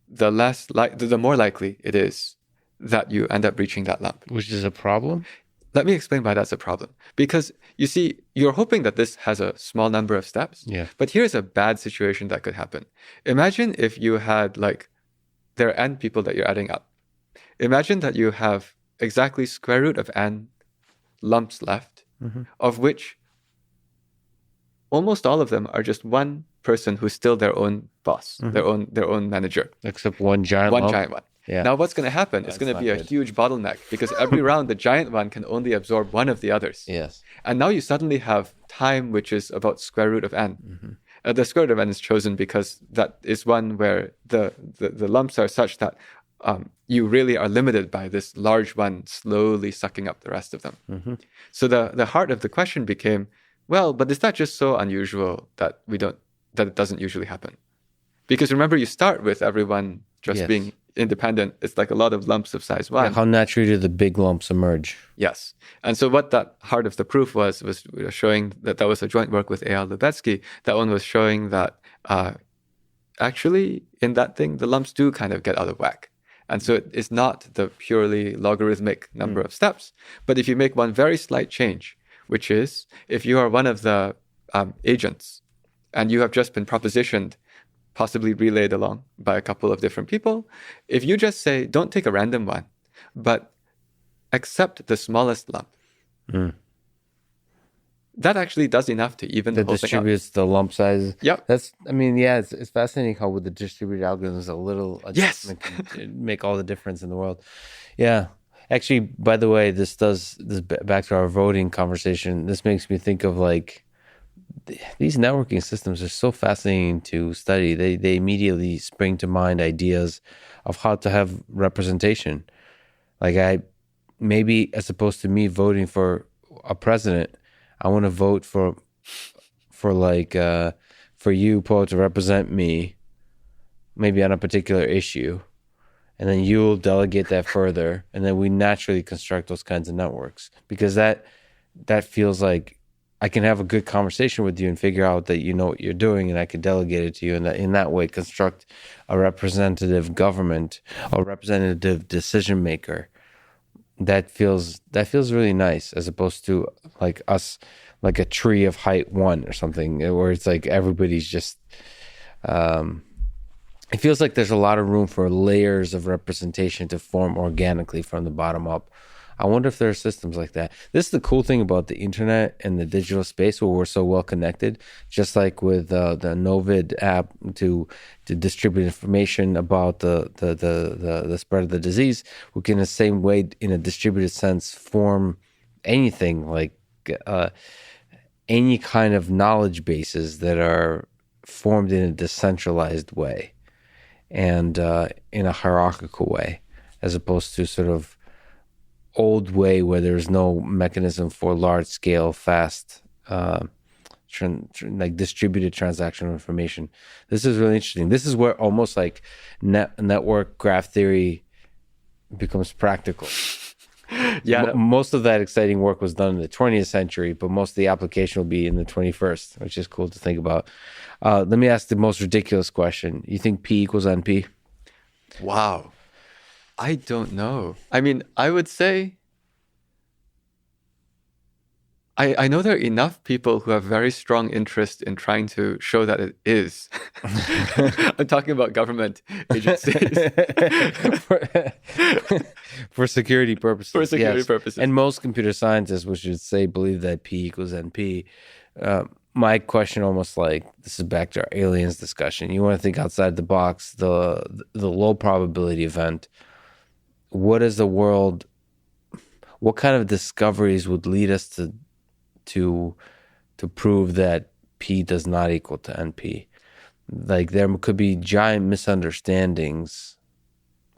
the more likely it is that you end up reaching that lump. Which is a problem? Let me explain why that's a problem. Because you see, you're hoping that this has a small number of steps. Yeah. But here's a bad situation that could happen. Imagine if you had there are n people that you're adding up. Imagine that you have exactly square root of n lumps left, of which almost all of them are just one person who's still their own boss, their own manager. Except one giant One lump. giant one. Yeah. Now what's going to happen? It's going to be a huge bottleneck because every round the giant one can only absorb one of the others. Yes. And now you suddenly have time which is about square root of n. The square root of n is chosen because that is one where the lumps are such that you really are limited by this large one slowly sucking up the rest of them. So the heart of the question became, well, but is that just so unusual that it doesn't usually happen? Because remember, you start with everyone just being independent. It's like a lot of lumps of size 1. Yeah, how naturally do the big lumps emerge? Yes. And so what that heart of the proof was showing that was a joint work with A.L. Lubetsky. That one was showing that actually in that thing, the lumps do kind of get out of whack. And so it is not the purely logarithmic number of steps. But if you make one very slight change, which is if you are one of the agents and you have just been propositioned, possibly relayed along by a couple of different people, if you just say, don't take a random one, but accept the smallest lump, that actually does enough to even the whole thing out. That distributes the lump size. Yep. It's fascinating how with the distributed algorithms, a little adjustment can make all the difference in the world. Yeah. Actually, by the way, this back to our voting conversation. This makes me think of like these networking systems are so fascinating to study. They immediately spring to mind ideas of how to have representation. Like maybe as opposed to me voting for a president, I want to vote for you, Po, to represent me, maybe on a particular issue. And then you'll delegate that further, and then we naturally construct those kinds of networks because that feels like I can have a good conversation with you and figure out that you know what you're doing, and I can delegate it to you, and in that way construct a representative government, a representative decision maker. That feels really nice, as opposed to like us, like a tree of height 1 or something, where it's like everybody's just. It feels like there's a lot of room for layers of representation to form organically from the bottom up. I wonder if there are systems like that. This is the cool thing about the internet and the digital space where we're so well connected, just like with the Novid app to distribute information about the spread of the disease. We can in the same way, in a distributed sense, form anything like any kind of knowledge bases that are formed in a decentralized way. And in a hierarchical way, as opposed to sort of old way where there's no mechanism for large scale, fast, like distributed transaction of information. This is really interesting. This is where almost like network graph theory becomes practical. Yeah, most of that exciting work was done in the 20th century, but most of the application will be in the 21st, which is cool to think about. Let me ask the most ridiculous question. You think P equals NP? Wow. I don't know. I mean, I would say I know there are enough people who have very strong interest in trying to show that it is. I'm talking about government agencies. For security purposes. For security purposes. And most computer scientists, we should say, believe that P equals NP. My question almost like, this is back to our aliens discussion. You want to think outside the box, the low probability event. What is the world, what kind of discoveries would lead us to prove that P does not equal to NP? Like there could be giant misunderstandings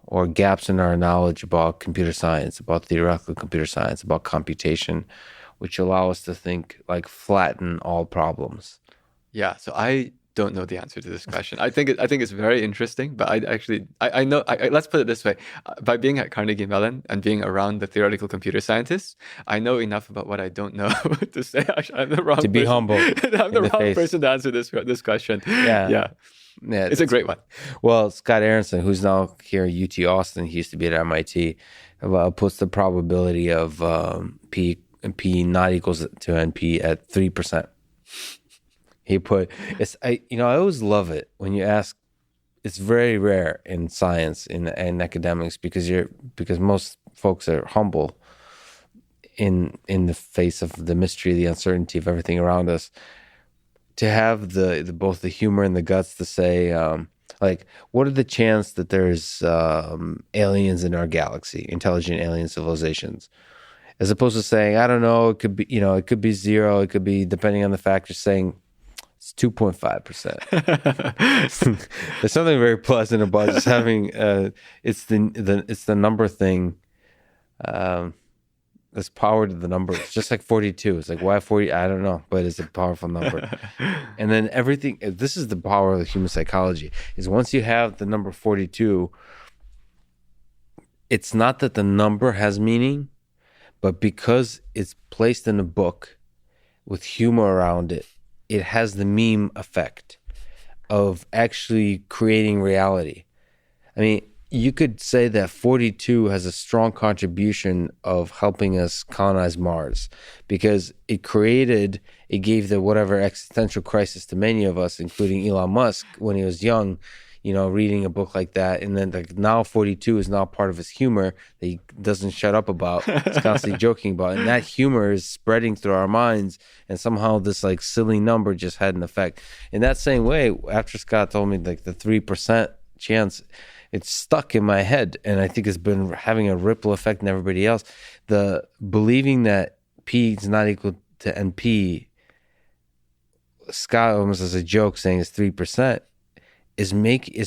or gaps in our knowledge about computer science, about theoretical computer science, about computation, which allow us to think like flatten all problems. Yeah, so I don't know the answer to this question. I think it's very interesting, but I know. Let's put it this way: by being at Carnegie Mellon and being around the theoretical computer scientists, I know enough about what I don't know to say I'm the wrong to be person. humble. I'm the wrong person to answer this question. Yeah. It's a great one. Well, Scott Aronson, who's now here at UT Austin, he used to be at MIT, puts the probability of P not equals to NP at 3%. He put I always love it when you ask. It's very rare in science in academics because most folks are humble in the face of the mystery, the uncertainty of everything around us, to have the both the humor and the guts to say, like, what are the chance that there's aliens in our galaxy, intelligent alien civilizations, as opposed to saying, I don't know, it could be, it could be zero, it could be, depending on the factor, saying it's 2.5%. There's something very pleasant about just having it's the number thing. There's power to the number. It's just like 42. It's like, why 40? I don't know, but it's a powerful number. And then everything, this is the power of the human psychology, is once you have the number 42, it's not that the number has meaning, but because it's placed in a book with humor around it, it has the meme effect of actually creating reality. I mean, you could say that 42 has a strong contribution of helping us colonize Mars, because it gave the whatever existential crisis to many of us, including Elon Musk when he was young, reading a book like that. And then now 42 is now part of his humor that he doesn't shut up about. He's constantly joking about. And that humor is spreading through our minds. And somehow this silly number just had an effect. In that same way, after Scott told me the 3% chance, it's stuck in my head, and I think it's been having a ripple effect on everybody else. The believing that P is not equal to NP, Scott almost as a joke saying it's 3%, is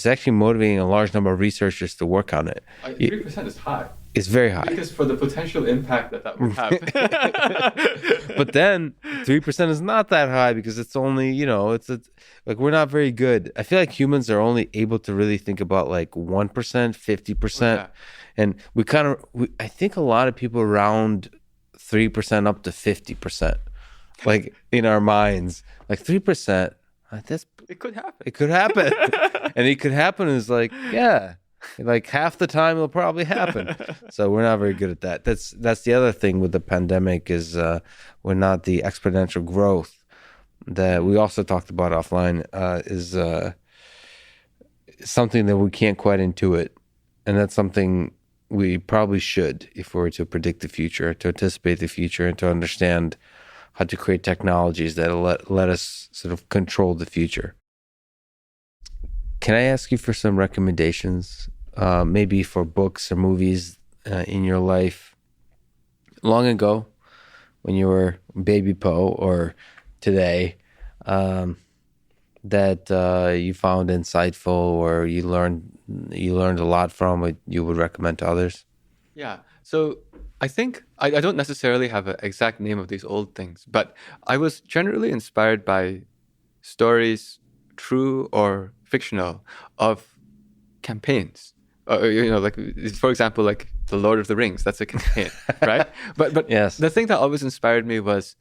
actually motivating a large number of researchers to work on it. 3% is high. It's very high. Because for the potential impact that would have. But then 3% is not that high, because it's only, we're not very good. I feel like humans are only able to really think about 1%, 50%. Yeah. And I think a lot of people round 3% up to 50%, in our minds, 3%. It could happen. It could happen. And it could happen is yeah. Half the time it'll probably happen. So we're not very good at that. That's the other thing with the pandemic is we're not the exponential growth that we also talked about offline is something that we can't quite intuit. And that's something we probably should, if we were to predict the future, to anticipate the future, and to understand how to create technologies that let us sort of control the future. Can I ask you for some recommendations, maybe for books or movies in your life long ago when you were baby Po, or today, that you found insightful, or you learned a lot from, what you would recommend to others? Yeah. So I think I don't necessarily have an exact name of these old things, but I was generally inspired by stories, true or fictional, of campaigns. For example, The Lord of the Rings, that's a campaign, right? But yes. The thing that always inspired me was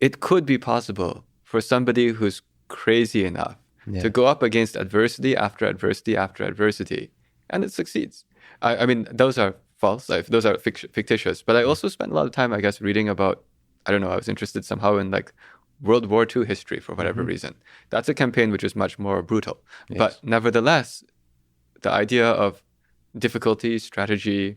it could be possible for somebody who's crazy enough to go up against adversity after adversity after adversity, and it succeeds. I mean, those are false. Those are fictitious. But I also spent a lot of time, I guess, reading about, I don't know, I was interested somehow in World War II history for whatever reason. That's a campaign which is much more brutal. Yes. But nevertheless, the idea of difficulty, strategy,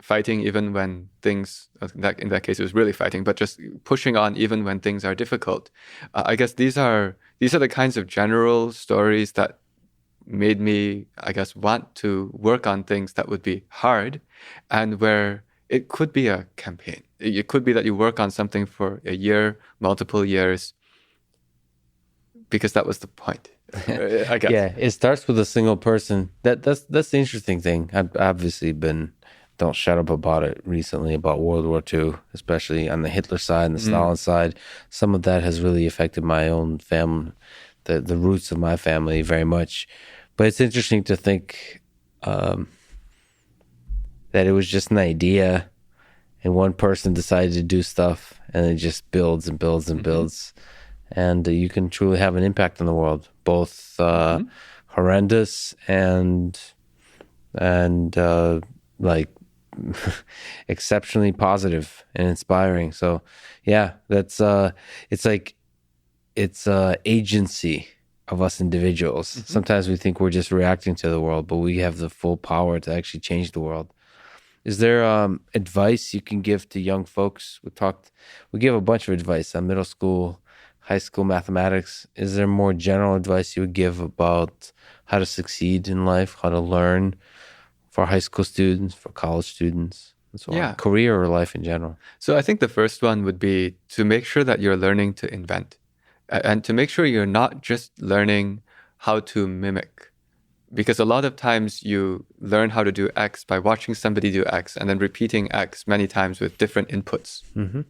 fighting even when things, in that case it was really fighting, but just pushing on even when things are difficult. I guess these are the kinds of general stories that made me, I guess, want to work on things that would be hard, and where it could be a campaign. It could be that you work on something for a year, multiple years, because that was the point, I guess. Yeah, it starts with a single person. That's the interesting thing. I've obviously don't shut up about it recently, about World War II, especially on the Hitler side and the Stalin side. Some of that has really affected my own family, the roots of my family very much. But it's interesting to think that it was just an idea, and one person decided to do stuff, and it just builds and builds and builds. And you can truly have an impact on the world, both horrendous and exceptionally positive and inspiring. So yeah, that's it's agency of us individuals. Sometimes we think we're just reacting to the world, but we have the full power to actually change the world. Is there advice you can give to young folks? We give a bunch of advice on middle school, high school mathematics. Is there more general advice you would give about how to succeed in life, how to learn for high school students, for college students, and so on? Career or life in general? So I think the first one would be to make sure that you're learning to invent and to make sure you're not just learning how to mimic. Because a lot of times you learn how to do X by watching somebody do X and then repeating X many times with different inputs.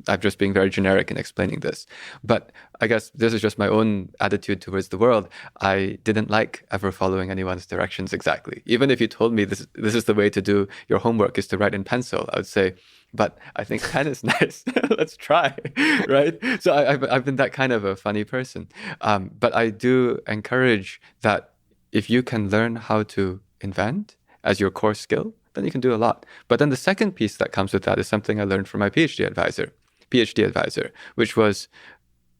I'm just being very generic in explaining this. But I guess this is just my own attitude towards the world. I didn't like ever following anyone's directions exactly. Even if you told me this is the way to do your homework is to write in pencil, I would say, but I think pen is nice. Let's try, right? So I've been that kind of a funny person. But I do encourage that if you can learn how to invent as your core skill, then you can do a lot. But then the second piece that comes with that is something I learned from my PhD advisor, which was,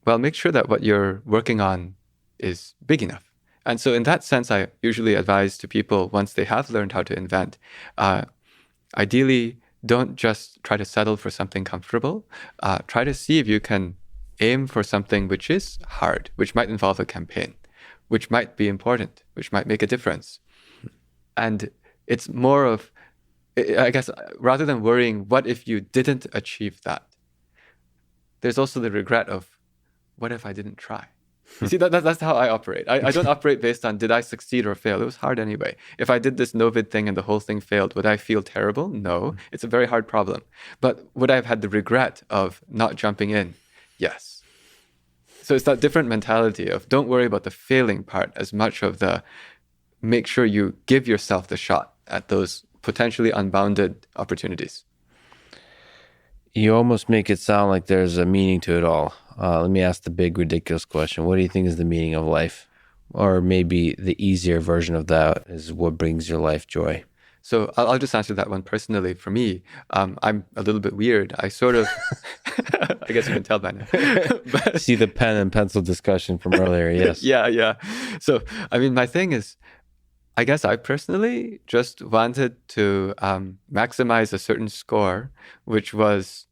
well, make sure that what you're working on is big enough. And so in that sense, I usually advise to people once they have learned how to invent, ideally, don't just try to settle for something comfortable. Try to see if you can aim for something which is hard, which might involve a campaign, which might be important, which might make a difference. And it's more of, I guess, rather than worrying, what if you didn't achieve that? There's also the regret of, what if I didn't try? You see, that's how I operate. I don't operate based on, did I succeed or fail? It was hard anyway. If I did this Novid thing and the whole thing failed, would I feel terrible? No, it's a very hard problem. But would I have had the regret of not jumping in? Yes. So it's that different mentality of don't worry about the failing part as much of the make sure you give yourself the shot at those potentially unbounded opportunities. You almost make it sound like there's a meaning to it all. Let me ask the big, ridiculous question. What do you think is the meaning of life? Or maybe the easier version of that is what brings your life joy? So I'll just answer that one personally. For me, I'm a little bit weird. I sort of, I guess you can tell by now. But, see the pen and pencil discussion from earlier, yes. Yeah. So, I mean, my thing is, I guess I personally just wanted to maximize a certain score, which was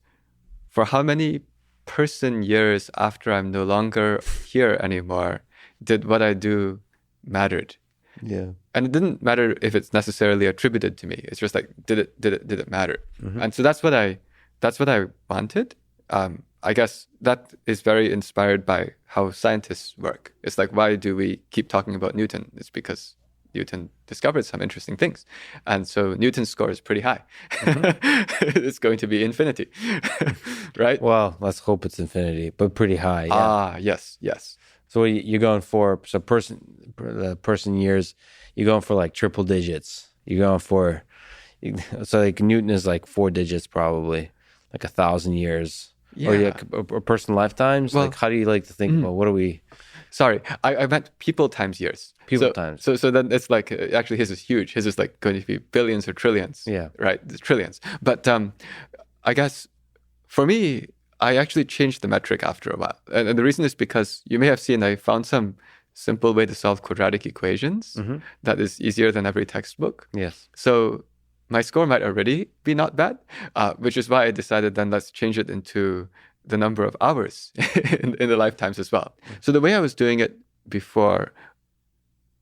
for how many person years after I'm no longer here anymore, did what I do mattered. Yeah. And it didn't matter if it's necessarily attributed to me. It's just like, did it matter? And so that's what I wanted. I guess that is very inspired by how scientists work. It's like, why do we keep talking about Newton? It's because Newton discovered some interesting things. And so Newton's score is pretty high. It's going to be infinity, right? Well, let's hope it's infinity, but pretty high. Yeah. Yes. So what you're going for, so person years, you're going for like triple digits. You're going for, so like Newton is like 4 digits probably, like 1,000 years. Yeah. Or person lifetimes? Well, like how do you like to think about what are we? Sorry, I meant people times years. Times. So then it's like, actually his is huge. His is like going to be billions or trillions. Yeah. Right, trillions. But I guess for me, I actually changed the metric after a while. And the reason is because you may have seen I found some simple way to solve quadratic equations that is easier than every textbook. Yes. So my score might already be not bad, which is why I decided then let's change it into the number of hours in the lifetimes as well. So the way I was doing it before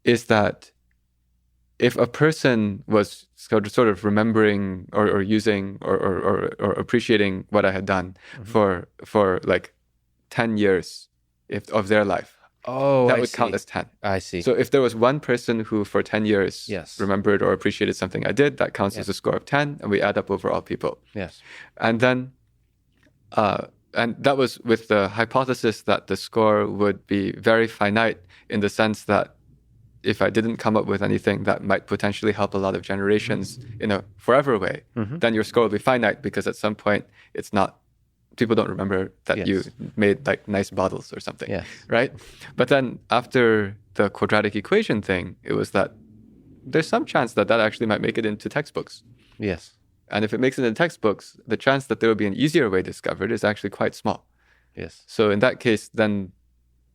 is that if a person was sort of remembering or using or appreciating what I had done for like 10 years of their life, that would count as 10. I see. So if there was one person who for 10 years remembered or appreciated something I did, that counts as a score of 10, and we add up over all people. Yes. And then, and that was with the hypothesis that the score would be very finite in the sense that if I didn't come up with anything that might potentially help a lot of generations in a forever way, then your score will be finite because at some point it's not, people don't remember that you made like nice bottles or something, right? But then after the quadratic equation thing, it was that there's some chance that actually might make it into textbooks. Yes. And if it makes it into textbooks, the chance that there will be an easier way discovered is actually quite small. Yes. So in that case, then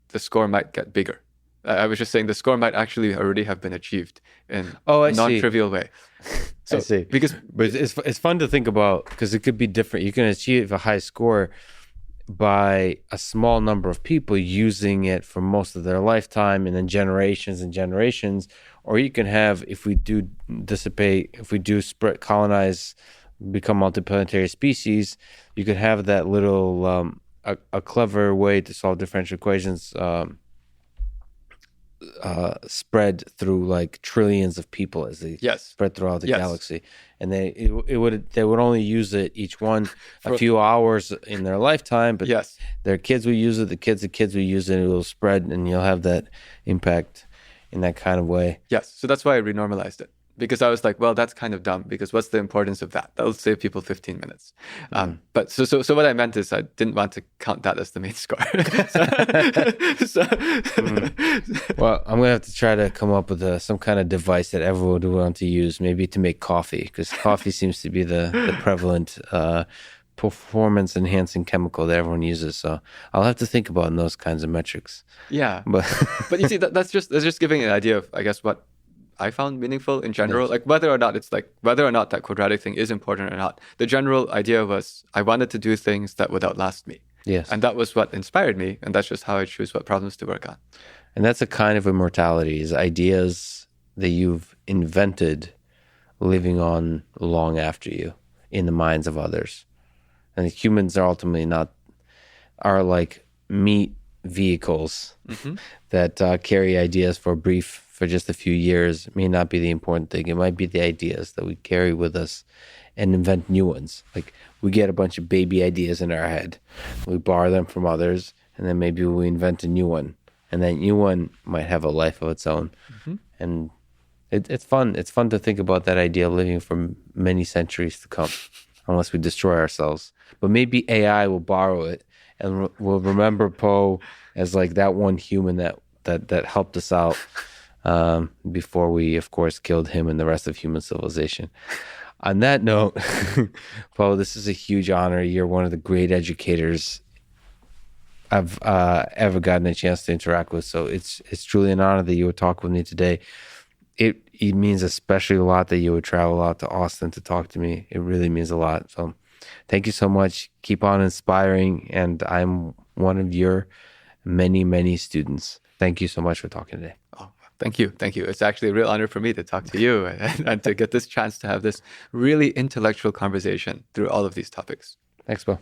the score might get bigger. I was just saying the score might actually already have been achieved in a non-trivial way. So, I see. Because But it's fun to think about because it could be different. You can achieve a high score by a small number of people using it for most of their lifetime and then generations and generations. Or you can have, if we do dissipate, if we do spread, colonize, become multiplanetary species, you could have that little, a clever way to solve differential equations spread through like trillions of people as they spread throughout the galaxy, and they would only use it each one a few hours in their lifetime, but their kids will use it, the kids will use it, it will spread, and you'll have that impact in that kind of way. Yes, so that's why I renormalized it. Because I was like, well, that's kind of dumb. Because what's the importance of that? That'll save people 15 minutes. But so what I meant is I didn't want to count that as the main score. Well, I'm gonna have to try to come up with some kind of device that everyone would want to use, maybe to make coffee, because coffee seems to be the prevalent performance enhancing chemical that everyone uses. So I'll have to think about those kinds of metrics. Yeah, but you see, that's just giving an idea of, I guess, what I found meaningful in general, like whether or not that quadratic thing is important or not. The general idea was I wanted to do things that would outlast me. Yes. And that was what inspired me. And that's just how I choose what problems to work on. And that's a kind of immortality, is ideas that you've invented living on long after you in the minds of others. And humans are ultimately are like meat vehicles that carry ideas for just a few years. It may not be the important thing. It might be the ideas that we carry with us and invent new ones. Like we get a bunch of baby ideas in our head. We borrow them from others, and then maybe we invent a new one. And that new one might have a life of its own. And it's fun. It's fun to think about that idea of living for many centuries to come, unless we destroy ourselves. But maybe AI will borrow it and will remember Poe as like that one human that helped us out before we, of course, killed him and the rest of human civilization. On that note, Poe, this is a huge honor. You're one of the great educators I've ever gotten a chance to interact with. So it's truly an honor that you would talk with me today. It means especially a lot that you would travel out to Austin to talk to me. It really means a lot. So thank you so much. Keep on inspiring. And I'm one of your many, many students. Thank you so much for talking today. Oh, thank you. Thank you. It's actually a real honor for me to talk to you and to get this chance to have this really intellectual conversation through all of these topics. Thanks, Bo.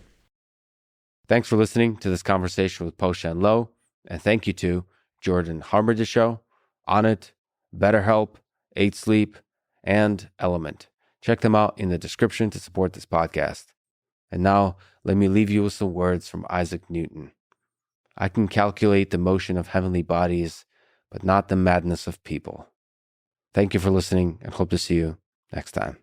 Thanks for listening to this conversation with Po-Shen Lo. And thank you to Jordan Harmerdishow, Onnit, BetterHelp, 8 Sleep, and Element. Check them out in the description to support this podcast. And now, let me leave you with some words from Isaac Newton. I can calculate the motion of heavenly bodies, but not the madness of people. Thank you for listening, and hope to see you next time.